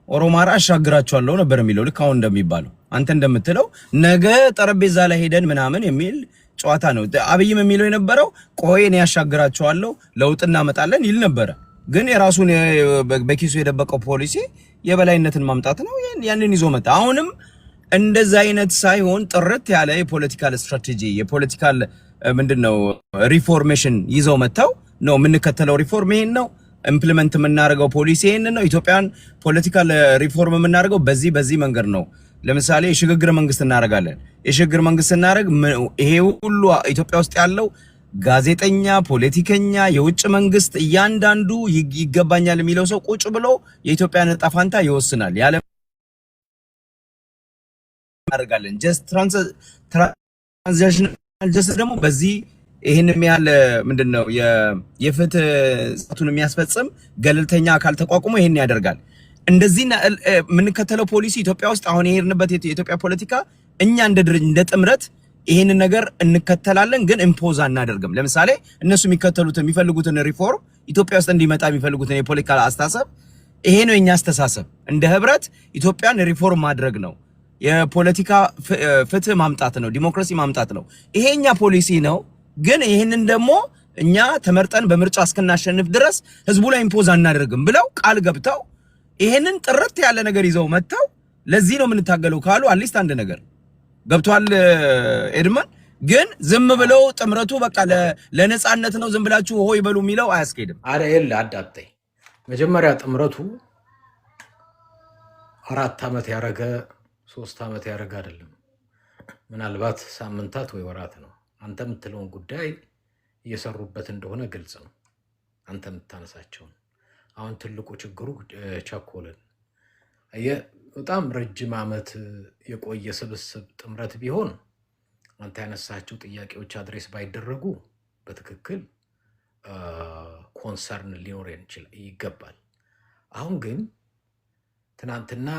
ኦሮማራ አሻግራቸዋለሁ ነበር የሚለው ልክ አሁን እንደሚባለው አንተ እንደምትለው ነገ ጠረጴዛ ላይ ሄደን ምናምን የሚል ጨዋታ ነው። አብይም የሚለው የነበረው ቆይ እኔ ያሻግራቸዋለሁ ለውጥ እናመጣለን ይል ነበረ። ግን የራሱን በኪሱ የደበቀው ፖሊሲ የበላይነትን ማምጣት ነው። ያንን ይዞ መጣ። አሁንም እንደዛ አይነት ሳይሆን ጥርት ያለ የፖለቲካል ስትራቴጂ የፖለቲካል ምንድነው ሪፎርሜሽን ይዘው መጣው ነው የምንከተለው። ሪፎርም ይሄን ነው ኢምፕሊመንት የምናደርገው ፖሊሲ ይሄን ነው። ኢትዮጵያን ፖለቲካል ሪፎርም የምናደርገው በዚህ መንገድ ነው። ለምሳሌ የሽግግር መንግስት እናደርጋለን። የሽግግር መንግስት እናደርግ ይሄ ሁሉ ኢትዮጵያ ውስጥ ያለው ጋዜጠኛ፣ ፖለቲከኛ፣ የውጭ መንግስት እያንዳንዱ ይገባኛል የሚለው ሰው ቁጭ ብሎ የኢትዮጵያን ዕጣ ፈንታ ይወስናል። ያለ እናደርጋለን ትራንዚሽናል ጀስቲስ ደግሞ በዚህ ይሄንም ያለ ምንድነው የፍትህ ስርዓቱን የሚያስፈጽም ገለልተኛ አካል ተቋቁሞ ይሄን ያደርጋል። እንደዚህ የምንከተለው ፖሊሲ ኢትዮጵያ ውስጥ አሁን የሄድንበት የኢትዮጵያ ፖለቲካ እኛ እንደ ጥምረት ይሄንን ነገር እንከተላለን፣ ግን ኢምፖዝ አናደርግም። ለምሳሌ እነሱ የሚፈልጉትን ሪፎርም ኢትዮጵያ ውስጥ እንዲመጣ የሚፈልጉትን የፖለቲካ አስተሳሰብ ይሄ ነው የኛ አስተሳሰብ። እንደ ህብረት ኢትዮጵያን ሪፎርም ማድረግ ነው፣ የፖለቲካ ፍትህ ማምጣት ነው፣ ዲሞክራሲ ማምጣት ነው። ይሄኛ ፖሊሲ ነው። ግን ይሄንን ደግሞ እኛ ተመርጠን በምርጫ እስክናሸንፍ ድረስ ህዝቡ ላይ ኢምፖዝ አናደርግም ብለው ቃል ገብተው ይሄንን ጥርት ያለ ነገር ይዘው መጥተው ለዚህ ነው የምንታገለው ካሉ አትሊስት አንድ ነገር ገብቷል ኤድመን። ግን ዝም ብለው ጥምረቱ በቃ ለነጻነት ነው ዝም ብላችሁ ሆይ በሉ የሚለው አያስኬድም። አረ የለ አዳምጠኝ። መጀመሪያ ጥምረቱ 4 ዓመት ያረገ 3 ዓመት ያረገ አይደለም። ምናልባት ሳምንታት ወይ ወራት ነው። አንተ የምትለውን ጉዳይ እየሰሩበት እንደሆነ ግልጽ ነው። አንተ የምታነሳቸውን አሁን ትልቁ ችግሩ ቸኮልን። በጣም ረጅም ዓመት የቆየ ስብስብ ጥምረት ቢሆን አንተ ያነሳቸው ጥያቄዎች አድሬስ ባይደረጉ በትክክል ኮንሰርን ሊኖረን ይገባል። አሁን ግን ትናንትና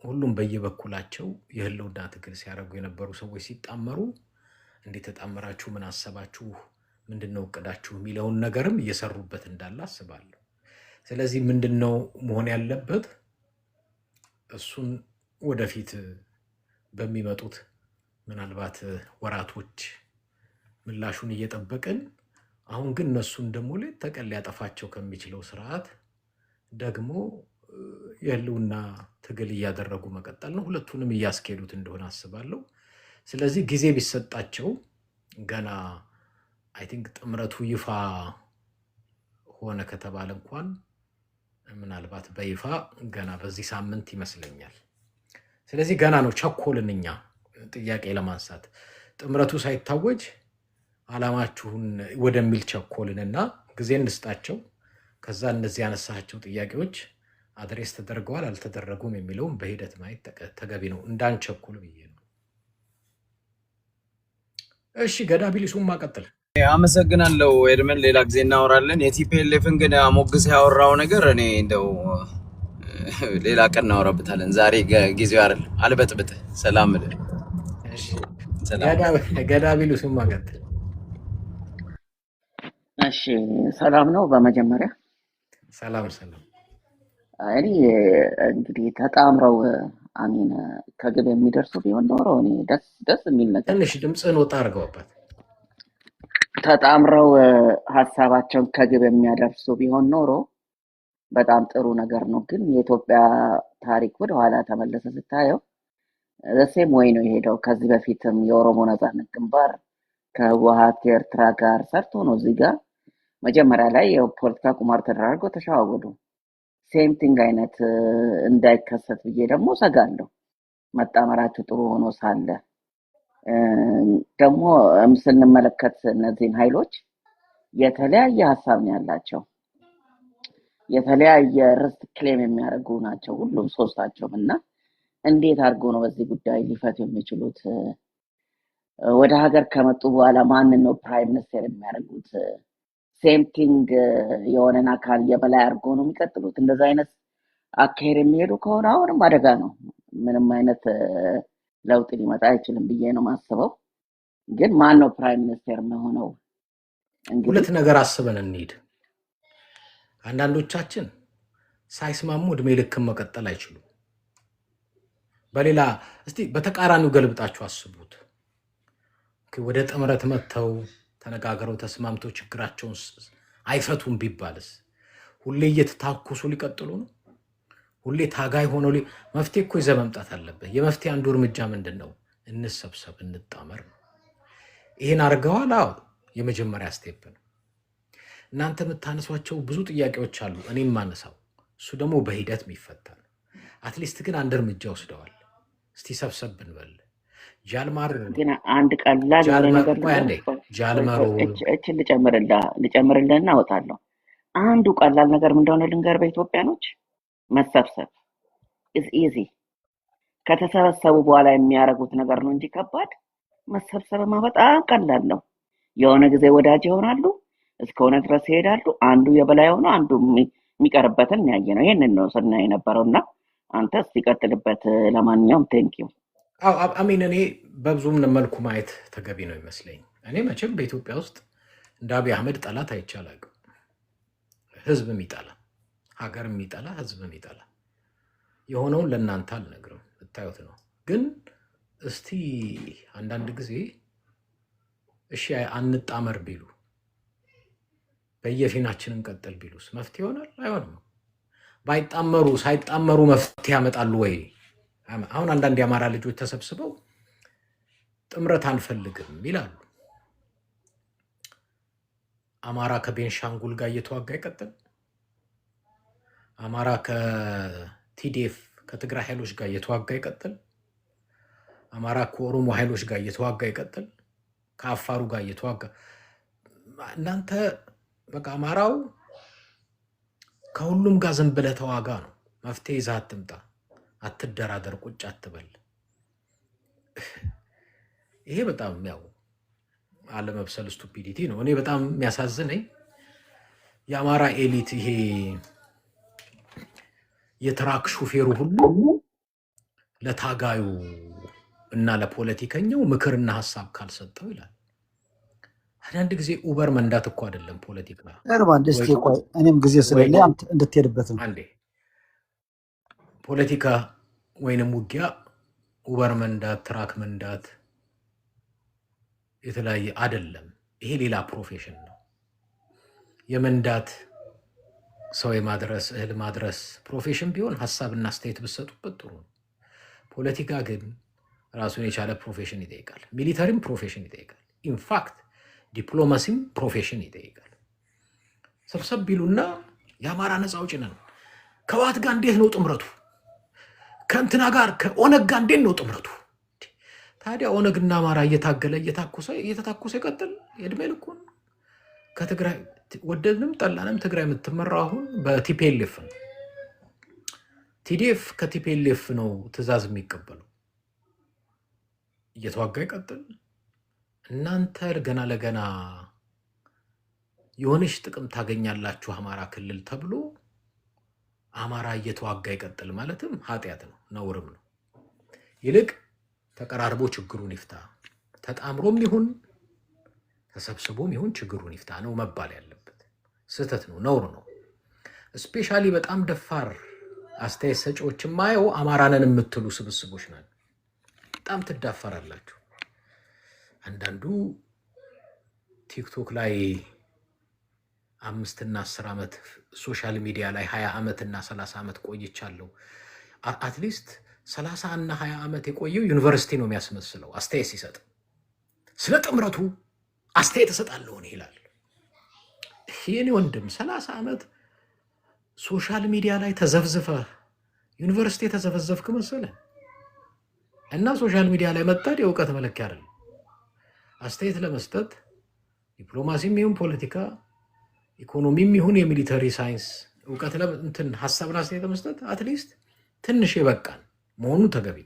ሁሉም በየበኩላቸው የህልውና ትግል ሲያደርጉ የነበሩ ሰዎች ሲጣመሩ እንዴት ተጣመራችሁ፣ ምን አሰባችሁ፣ ምንድነው እቅዳችሁ የሚለውን ነገርም እየሰሩበት እንዳለ አስባለሁ። ስለዚህ ምንድነው መሆን ያለበት እሱን ወደፊት በሚመጡት ምናልባት ወራቶች ምላሹን እየጠበቅን፣ አሁን ግን እነሱን ደግሞ ሌት ተቀን ሊያጠፋቸው ከሚችለው ስርዓት ደግሞ የህልውና ትግል እያደረጉ መቀጠል ነው። ሁለቱንም እያስኬዱት እንደሆነ አስባለሁ። ስለዚህ ጊዜ ቢሰጣቸው ገና አይ ቲንክ ጥምረቱ ይፋ ሆነ ከተባለ እንኳን ምናልባት በይፋ ገና በዚህ ሳምንት ይመስለኛል። ስለዚህ ገና ነው፣ ቸኮልን እኛ ጥያቄ ለማንሳት ጥምረቱ ሳይታወጅ አላማችሁን ወደሚል ቸኮልንና ጊዜ እንስጣቸው። ከዛ እነዚህ ያነሳቸው ጥያቄዎች አድሬስ ተደርገዋል አልተደረጉም የሚለውን በሂደት ማየት ተገቢ ነው፣ እንዳንቸኩል ብዬ ነው። እሺ ገዳ ቢሊሱም ማቀጥል። አመሰግናለሁ ኤድመን፣ ሌላ ጊዜ እናወራለን። የቲፒኤልኤፍን ግን ሞግስ ያወራው ነገር እኔ እንደው ሌላ ቀን እናወራበታለን። ዛሬ ጊዜው አይደል። አልበጥብጥ። ሰላም ልል። እሺ ገዳ ቢሊሱም ማቀጥል። እሺ ሰላም ነው። በመጀመሪያ ሰላም እኔ እንግዲህ ተጣምረው አሚን ከግብ የሚደርሱ ቢሆን ኖሮ እኔ ደስ የሚል ነገር። ትንሽ ድምፅህን ወጣ አድርገውበት። ተጣምረው ሀሳባቸውን ከግብ የሚያደርሱ ቢሆን ኖሮ በጣም ጥሩ ነገር ነው። ግን የኢትዮጵያ ታሪክ ወደ ኋላ ተመለሰ ስታየው ዘሴም ወይ ነው የሄደው። ከዚህ በፊትም የኦሮሞ ነጻነት ግንባር ከህወሓት ኤርትራ ጋር ሰርቶ ነው እዚህ ጋር መጀመሪያ ላይ የፖለቲካ ቁማር ተደራርገው ተሸዋወዱ። ሴም ቲንግ አይነት እንዳይከሰት ብዬ ደግሞ ሰጋለሁ። መጣመራቸው ጥሩ ሆኖ ሳለ ደግሞ ስንመለከት እነዚህን ኃይሎች የተለያየ ሀሳብ ነው ያላቸው፣ የተለያየ ርስት ክሌም የሚያደርጉ ናቸው ሁሉም ሶስታቸውም። እና እንዴት አድርገው ነው በዚህ ጉዳይ ሊፈቱ የሚችሉት? ወደ ሀገር ከመጡ በኋላ ማንን ነው ፕራይም ሚኒስቴር የሚያደርጉት? ሴም ቲንግ የሆነን አካል የበላይ አድርጎ ነው የሚቀጥሉት? እንደዛ አይነት አካሄድ የሚሄዱ ከሆነ አሁንም አደጋ ነው። ምንም አይነት ለውጥ ሊመጣ አይችልም ብዬ ነው ማስበው። ግን ማን ነው ፕራይም ሚኒስቴር መሆነው? ሁለት ነገር አስበን እንሂድ። አንዳንዶቻችን ሳይስማሙ እድሜ ልክም መቀጠል አይችሉም። በሌላ እስቲ በተቃራኒው ገልብጣችሁ አስቡት። ወደ ጥምረት መጥተው ተነጋግረው ተስማምተው ችግራቸውን አይፈቱም ቢባልስ? ሁሌ እየተታኩሱ ሊቀጥሉ ነው? ሁሌ ታጋይ ሆነው መፍትሄ እኮ ይዘህ መምጣት አለበት። የመፍትሄ አንዱ እርምጃ ምንድን ነው? እንሰብሰብ፣ እንጣመር ነው። ይህን አድርገዋል። አዎ የመጀመሪያ ስቴፕ ነው። እናንተ የምታነሷቸው ብዙ ጥያቄዎች አሉ፣ እኔም ማነሳው እሱ ደግሞ በሂደት የሚፈታ ነው። አትሊስት ግን አንድ እርምጃ ወስደዋል። እስቲ ሰብሰብ ብንበል። ጃልማር ግን አንድ ቀላል ነገር ጃልማሩ እችን ልጨምርልህና እወጣለሁ። አንዱ ቀላል ነገር ምን እንደሆነ ልንገር። በኢትዮጵያኖች መሰብሰብ ኢዝ ኢዚ። ከተሰበሰቡ በኋላ የሚያደርጉት ነገር ነው እንጂ ከባድ መሰብሰብማ በጣም ቀላል ነው። የሆነ ጊዜ ወዳጅ ይሆናሉ፣ እስከሆነ ድረስ ይሄዳሉ። አንዱ የበላይ ሆኖ አንዱ የሚቀርበትን ያየ ነው። ይሄንን ነው ስናይ የነበረውና አንተ እስቲ ቀጥልበት። ለማንኛውም ቴንኪው። አሚን እኔ በብዙም መልኩ ማየት ተገቢ ነው ይመስለኝ። እኔ መቼም በኢትዮጵያ ውስጥ እንደ አብይ አህመድ ጠላት አይቻላል። ህዝብ የሚጠላ ሀገር የሚጠላ ህዝብ የሚጠላ የሆነውን ለእናንተ አልነግርም፣ እታዩት ነው። ግን እስቲ አንዳንድ ጊዜ እሺ አንጣመር ቢሉ በየፊናችን እንቀጥል ቢሉስ መፍትሄ ይሆናል? አይሆንም። ሳይጣመሩ መፍትሄ ያመጣሉ ወይ? አሁን አንዳንድ የአማራ ልጆች ተሰብስበው ጥምረት አንፈልግም ይላሉ። አማራ ከቤንሻንጉል ጋር እየተዋጋ ይቀጥል። አማራ ከቲዲኤፍ ከትግራይ ኃይሎች ጋር እየተዋጋ ይቀጥል። አማራ ከኦሮሞ ኃይሎች ጋር እየተዋጋ ይቀጥል። ከአፋሩ ጋር እየተዋጋ እናንተ በቃ አማራው ከሁሉም ጋር ዝም ብለህ ተዋጋ ነው። መፍትሄ ይዘህ አትምጣ፣ አትደራደር፣ ቁጭ አትበል። ይሄ በጣም ያው አለመብሰል ስቱፒዲቲ ነው። እኔ በጣም የሚያሳዝነኝ የአማራ ኤሊት ይሄ የትራክ ሹፌሩ ሁሉ ለታጋዩ እና ለፖለቲከኛው ምክርና ሀሳብ ካልሰጠው ይላል። አንዳንድ ጊዜ ኡበር መንዳት እኮ አይደለም ፖለቲካ። እስኪ ቆይ እኔም ጊዜ ስለሌለ እንድትሄድበት ነው። አንዴ ፖለቲካ ወይንም ውጊያ ኡበር መንዳት፣ ትራክ መንዳት የተለያየ አይደለም። ይሄ ሌላ ፕሮፌሽን ነው። የመንዳት ሰው የማድረስ እህል ማድረስ ፕሮፌሽን ቢሆን ሀሳብና አስተያየት ብትሰጡበት ጥሩ ነው። ፖለቲካ ግን ራሱን የቻለ ፕሮፌሽን ይጠይቃል። ሚሊተሪም ፕሮፌሽን ይጠይቃል። ኢንፋክት ዲፕሎማሲም ፕሮፌሽን ይጠይቃል። ሰብሰብ ቢሉና የአማራ ነፃ አውጪ ነን፣ ከህወሓት ጋር እንዴት ነው ጥምረቱ? ከእንትና ጋር ከኦነግ ጋር እንዴት ነው ጥምረቱ? ታዲያ ኦነግና አማራ እየታገለ እየተታኮሰ ይቀጥል የእድሜ ልኩን። ከትግራይ ወደድንም ጠላንም ትግራይ የምትመራው አሁን በቲፒኤልኤፍ ነው። ቲዲኤፍ ከቲፒኤልኤፍ ነው ትእዛዝ የሚቀበለው። እየተዋጋ ይቀጥል። እናንተ ገና ለገና የሆነች ጥቅም ታገኛላችሁ አማራ ክልል ተብሎ አማራ እየተዋጋ ይቀጥል ማለትም ኃጢአት ነው፣ ነውርም ነው። ይልቅ ተቀራርቦ ችግሩን ይፍታ፣ ተጣምሮም ይሁን ተሰብስቦም ይሁን ችግሩን ይፍታ ነው መባል ያለበት። ስህተት ነው፣ ነውር ነው። እስፔሻሊ በጣም ደፋር አስተያየት ሰጪዎች የማየው አማራንን የምትሉ ስብስቦች ናቸው። በጣም ትዳፈራላችሁ። አንዳንዱ ቲክቶክ ላይ 5 እና 10 ዓመት ሶሻል ሚዲያ ላይ 20 ዓመት እና 30 ዓመት ቆይቻለሁ። አትሊስት 30 እና 20 ዓመት የቆየው ዩኒቨርሲቲ ነው የሚያስመስለው። አስተያየት ሲሰጥ ስለ ጥምረቱ አስተያየት እሰጣለሁ ይላል። የኔ ወንድም 30 ዓመት ሶሻል ሚዲያ ላይ ተዘፍዝፈ ዩኒቨርሲቲ የተዘፈዘፍክ መሰለህ? እና ሶሻል ሚዲያ ላይ መጣድ የእውቀት መለኪያ አይደለም። አስተያየት ለመስጠት ዲፕሎማሲም ይሁን ፖለቲካ፣ ኢኮኖሚም ይሁን የሚሊተሪ ሳይንስ እውቀት እንትን ሀሳብና አስተያየት ለመስጠት አትሊስት ትንሽ የበቃን መሆኑ ተገቢ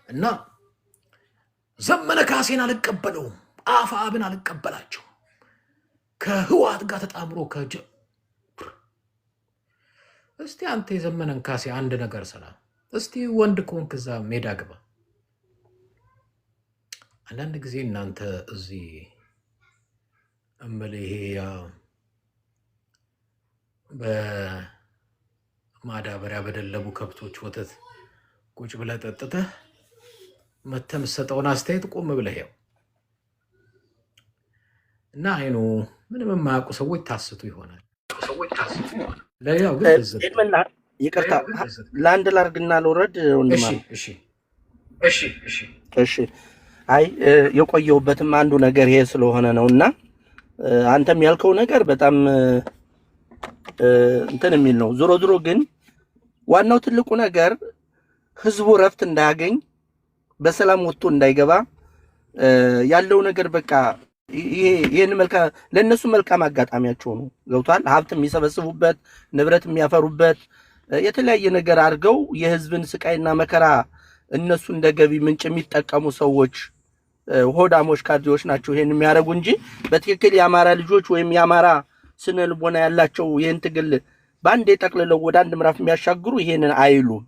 እና ዘመነ ካሴን አልቀበለውም፣ አብን አልቀበላቸው ከህወሓት ጋር ተጣምሮ እስቲ አንተ የዘመነን ካሴ አንድ ነገር ስራ። እስቲ ወንድ ከሆንክ እዛ ሜዳ ግባ። አንዳንድ ጊዜ እናንተ እዚህ እምልህ ይሄ በማዳበሪያ በደለቡ ከብቶች ወተት ቁጭ ብለህ ጠጥተህ መተህ የምትሰጠውን አስተያየት ቆም ብለህ ያው እና አይኑ ምንም የማያውቁ ሰዎች ታስቱ ይሆናል። ለያው ግን ይቅርታ ለአንድ ላርግና ልውረድ ወንድማ። እሺ አይ የቆየሁበትም አንዱ ነገር ይሄ ስለሆነ ነውና አንተም ያልከው ነገር በጣም እንትን የሚል ነው። ዞሮ ዞሮ ግን ዋናው ትልቁ ነገር ህዝቡ ረፍት እንዳያገኝ በሰላም ወጥቶ እንዳይገባ ያለው ነገር በቃ ይሄን ለነሱ መልካም አጋጣሚያቸው ነው። ገብቷል። ሀብት የሚሰበስቡበት ንብረት የሚያፈሩበት የተለያየ ነገር አድርገው የህዝብን ስቃይና መከራ እነሱ እንደ ገቢ ምንጭ የሚጠቀሙ ሰዎች ሆዳሞች ካድሬዎች ናቸው ይሄን የሚያደርጉ እንጂ በትክክል የአማራ ልጆች ወይም የአማራ ስነ ልቦና ያላቸው ይሄን ትግል በአንድ የጠቅልለው ወደ አንድ ምዕራፍ የሚያሻግሩ ይሄንን አይሉም።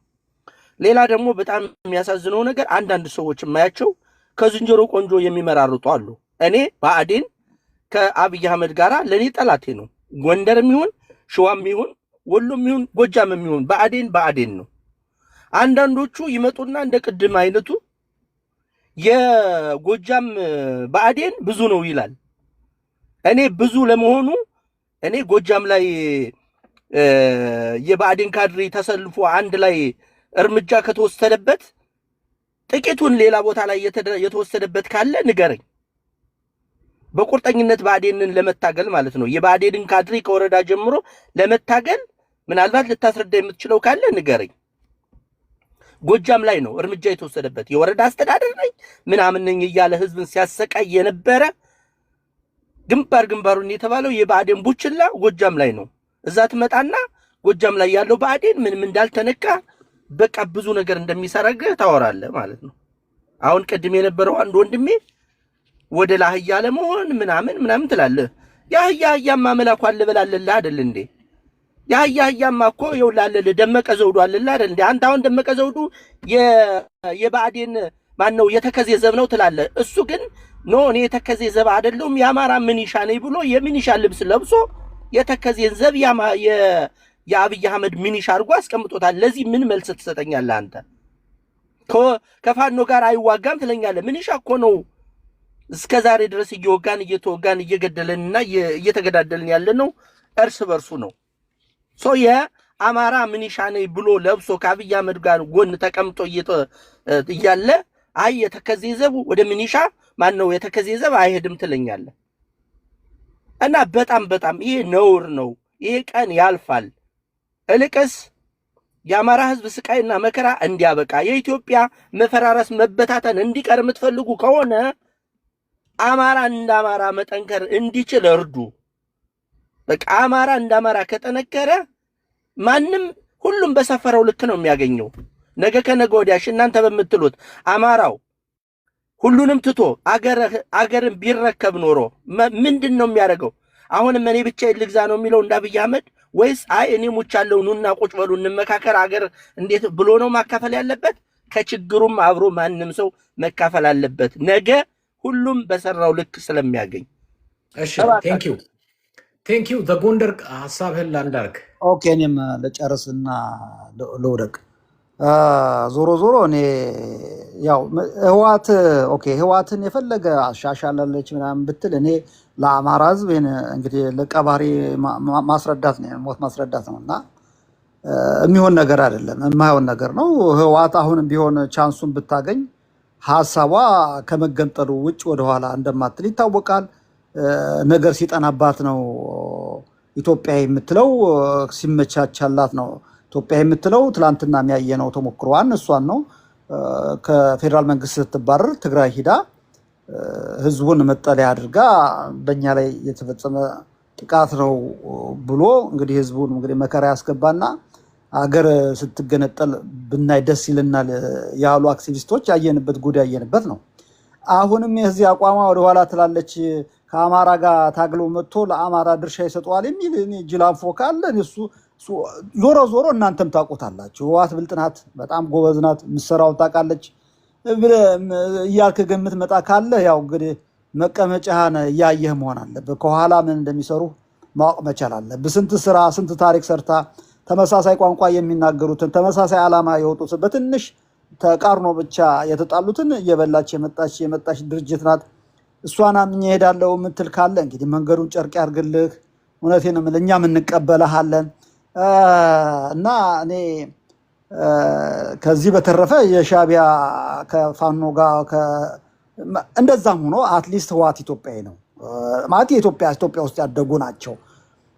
ሌላ ደግሞ በጣም የሚያሳዝነው ነገር አንዳንድ ሰዎች የማያቸው ከዝንጀሮ ቆንጆ የሚመራርጡ አሉ። እኔ ብአዴን ከአብይ አህመድ ጋራ ለኔ ጠላቴ ነው። ጎንደርም ይሁን ሸዋም ይሁን ወሎም ይሁን ጎጃምም ይሁን ብአዴን ነው። አንዳንዶቹ ይመጡና እንደ ቅድም አይነቱ የጎጃም ብአዴን ብዙ ነው ይላል። እኔ ብዙ ለመሆኑ እኔ ጎጃም ላይ የብአዴን ካድሬ ተሰልፎ አንድ ላይ እርምጃ ከተወሰደበት ጥቂቱን ሌላ ቦታ ላይ የተወሰደበት ካለ ንገረኝ። በቁርጠኝነት ብአዴንን ለመታገል ማለት ነው። የብአዴንን ካድሬ ከወረዳ ጀምሮ ለመታገል ምናልባት ልታስረዳ የምትችለው ካለ ንገረኝ። ጎጃም ላይ ነው እርምጃ የተወሰደበት። የወረዳ አስተዳደር ነኝ ምናምን ነኝ እያለ ህዝብን ሲያሰቃይ የነበረ ግንባሩን የተባለው የብአዴን ቡችላ ጎጃም ላይ ነው። እዛ ትመጣና ጎጃም ላይ ያለው ብአዴን ምንም እንዳልተነካ በቃ ብዙ ነገር እንደሚሰራገ ታወራለህ ማለት ነው። አሁን ቅድም የነበረው አንድ ወንድሜ ወደ ላህያ ለመሆን ምናምን ትላለህ። ያህያማ መላኩ አለበላለልህ አይደል እንዴ? ያህያማ እኮ ይውላልህ ደመቀ ዘውዱ አለልህ አይደል እንዴ? አንተ አሁን ደመቀ ዘውዱ የባዕዴን ማን ነው የተከዜ ዘብ ነው ትላለህ። እሱ ግን ኖ እኔ የተከዜ ዘብ አይደለሁም የአማራ ምኒሻ ነኝ ብሎ የሚኒሻ ልብስ ለብሶ የተከዜን ዘብ የአብይ አህመድ ሚኒሻ አድርጎ አስቀምጦታል። ለዚህ ምን መልስ ትሰጠኛለህ አንተ? ከፋኖ ጋር አይዋጋም ትለኛለህ። ሚኒሻ እኮ ነው እስከ ዛሬ ድረስ እየተወጋን እየገደለንና እየተገዳደልን ያለ ነው እርስ በርሱ ነው። የአማራ ሚኒሻ ነኝ ብሎ ለብሶ ከአብይ አህመድ ጋር ጎን ተቀምጦ እያለ አይ የተከዜ ዘብ ወደ ሚኒሻ ማን ነው የተከዜ ዘብ አይሄድም ትለኛለህ። እና በጣም ይሄ ነውር ነው። ይሄ ቀን ያልፋል። እልቅስ የአማራ ህዝብ ስቃይና መከራ እንዲያበቃ የኢትዮጵያ መፈራረስ መበታተን እንዲቀር የምትፈልጉ ከሆነ አማራ እንደ አማራ መጠንከር እንዲችል እርዱ። በቃ አማራ እንደ አማራ ከጠነከረ ማንም ሁሉም በሰፈረው ልክ ነው የሚያገኘው። ነገ ከነገ ወዲያሽ እናንተ በምትሉት አማራው ሁሉንም ትቶ አገርን ቢረከብ ኖሮ ምንድን ነው የሚያደርገው? አሁንም እኔ ብቻዬን ልግዛ ነው የሚለው እንደ አብይ አህመድ? ወይስ አይ እኔ ሙቻለሁ ኑና ቁጭ በሉ እንመካከር አገር እንዴት ብሎ ነው ማካፈል ያለበት? ከችግሩም አብሮ ማንም ሰው መካፈል አለበት፣ ነገ ሁሉም በሰራው ልክ ስለሚያገኝ። እሺ ቴንክ ዩ ጎንደር ሀሳብህን ላንዳርክ። ኦኬ እኔም ልጨርስና ልውደቅ። ዞሮ እኔ ያው ህወሓትን የፈለገ አሻሻላለች ምናምን ብትል እኔ ለአማራ ህዝብ እንግዲህ ለቀባሪ ማስረዳት ነው ሞት ማስረዳት ነው እና የሚሆን ነገር አይደለም፣ የማይሆን ነገር ነው። ህወሓት አሁንም ቢሆን ቻንሱን ብታገኝ ሀሳቧ ከመገንጠሉ ውጭ ወደኋላ እንደማትል ይታወቃል። ነገር ሲጠናባት ነው ኢትዮጵያ የምትለው፣ ሲመቻቻላት ነው ኢትዮጵያ የምትለው። ትላንትና የሚያየነው ተሞክሮዋን እሷን ነው። ከፌዴራል መንግስት ስትባረር ትግራይ ሂዳ ህዝቡን መጠለያ አድርጋ በእኛ ላይ የተፈጸመ ጥቃት ነው ብሎ እንግዲህ ህዝቡን እንግዲህ መከራ ያስገባና አገር ስትገነጠል ብናይ ደስ ይልናል ያሉ አክቲቪስቶች ያየንበት ጉዳይ ያየንበት ነው። አሁንም የዚህ አቋማ ወደኋላ ትላለች። ከአማራ ጋር ታግሎ መጥቶ ለአማራ ድርሻ ይሰጠዋል የሚል ጅላንፎ ካለ እሱ ዞሮ እናንተም ታውቁታላችሁ። ህወሓት ብልጥ ናት፣ በጣም ጎበዝ ናት፣ ምሰራውን ታውቃለች እያልክ ግምት መጣ ካለ ያው እንግዲህ መቀመጫህን እያየህ መሆን አለብህ። ከኋላ ምን እንደሚሰሩ ማወቅ መቻል አለብህ። ስንት ስራ ስንት ታሪክ ሰርታ ተመሳሳይ ቋንቋ የሚናገሩትን ተመሳሳይ ዓላማ የወጡትን በትንሽ ተቃርኖ ብቻ የተጣሉትን እየበላች የመጣች ድርጅት ናት። እሷን አምኜ እሄዳለሁ የምትል ካለ እንግዲህ መንገዱን ጨርቅ ያርግልህ። እውነቴን ነው የምልህ፣ እኛም እንቀበልሃለን። እና እኔ ከዚህ በተረፈ የሻዕቢያ ከፋኖ ጋር እንደዛም ሆኖ አትሊስት ህወሓት ኢትዮጵያዊ ነው ማለት ኢትዮጵያ ውስጥ ያደጉ ናቸው።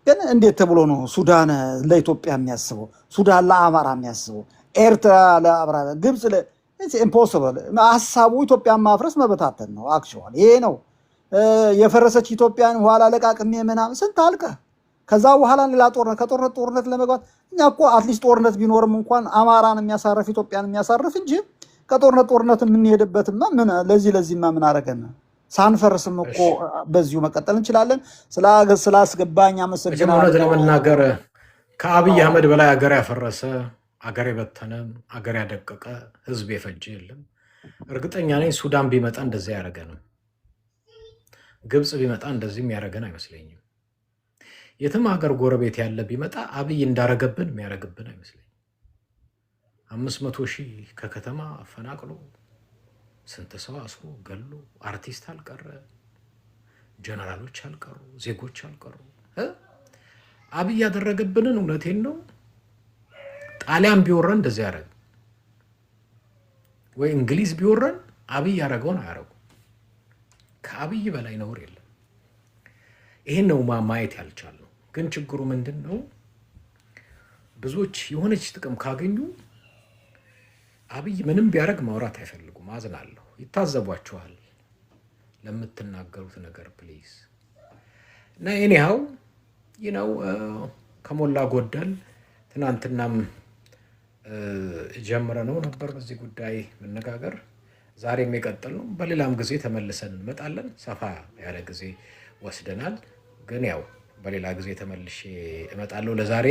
ግን እንዴት ተብሎ ነው ሱዳን ለኢትዮጵያ የሚያስበው? ሱዳን ለአማራ የሚያስበው? ኤርትራ ለአማራ፣ ግብፅ ኢምፖሲብል። ሀሳቡ ኢትዮጵያን ማፍረስ መበታተን ነው። አክቹዋሊ ይሄ ነው የፈረሰች ኢትዮጵያን ኋላ ለቃቅሜ ምናምን ስንት አልቀ ከዛ በኋላ ሌላ ጦርነት ለመግባት እኛ እኮ አትሊስት ጦርነት ቢኖርም እንኳን አማራን የሚያሳርፍ ኢትዮጵያን የሚያሳርፍ እንጂ ከጦርነት የምንሄድበትማ ምን ለዚህማ ምን አረገን? ሳንፈርስም እኮ በዚሁ መቀጠል እንችላለን። ስላስገባኝ አመሰግናለሁ። እውነት ለመናገር ከአብይ አህመድ በላይ አገር ያፈረሰ አገር የበተነ አገር ያደቀቀ ህዝብ የፈጀ የለም። እርግጠኛ ነኝ ሱዳን ቢመጣ እንደዚህ ያደረገንም፣ ግብፅ ቢመጣ እንደዚህም ያደረገን አይመስለኝም። የትም ሀገር ጎረቤት ያለ ቢመጣ አብይ እንዳረገብን የሚያደርግብን አይመስለኝም። 500 ሺህ ከከተማ አፈናቅሎ ስንት ሰው አስሮ ገሎ አርቲስት አልቀረ፣ ጀነራሎች አልቀሩ፣ ዜጎች አልቀሩ። አብይ ያደረገብንን እውነቴን ነው። ጣሊያን ቢወረን እንደዚህ ያደረግ ወይ እንግሊዝ ቢወረን አብይ ያደረገውን አያደረጉ። ከአብይ በላይ ነውር የለም። ይሄን ነው ማየት ያልቻልነው። ግን ችግሩ ምንድን ነው? ብዙዎች የሆነች ጥቅም ካገኙ አብይ ምንም ቢያደርግ ማውራት አይፈልጉም። አዝናለሁ። ይታዘቧችኋል ለምትናገሩት ነገር ፕሊዝ። እና ኤኒሃው ከሞላ ጎደል ትናንትናም ጀምረ ነው ነበር በዚህ ጉዳይ መነጋገር። ዛሬ የሚቀጥል ነው። በሌላም ጊዜ ተመልሰን እንመጣለን። ሰፋ ያለ ጊዜ ወስደናል፣ ግን ያው በሌላ ጊዜ ተመልሼ እመጣለሁ። ለዛሬ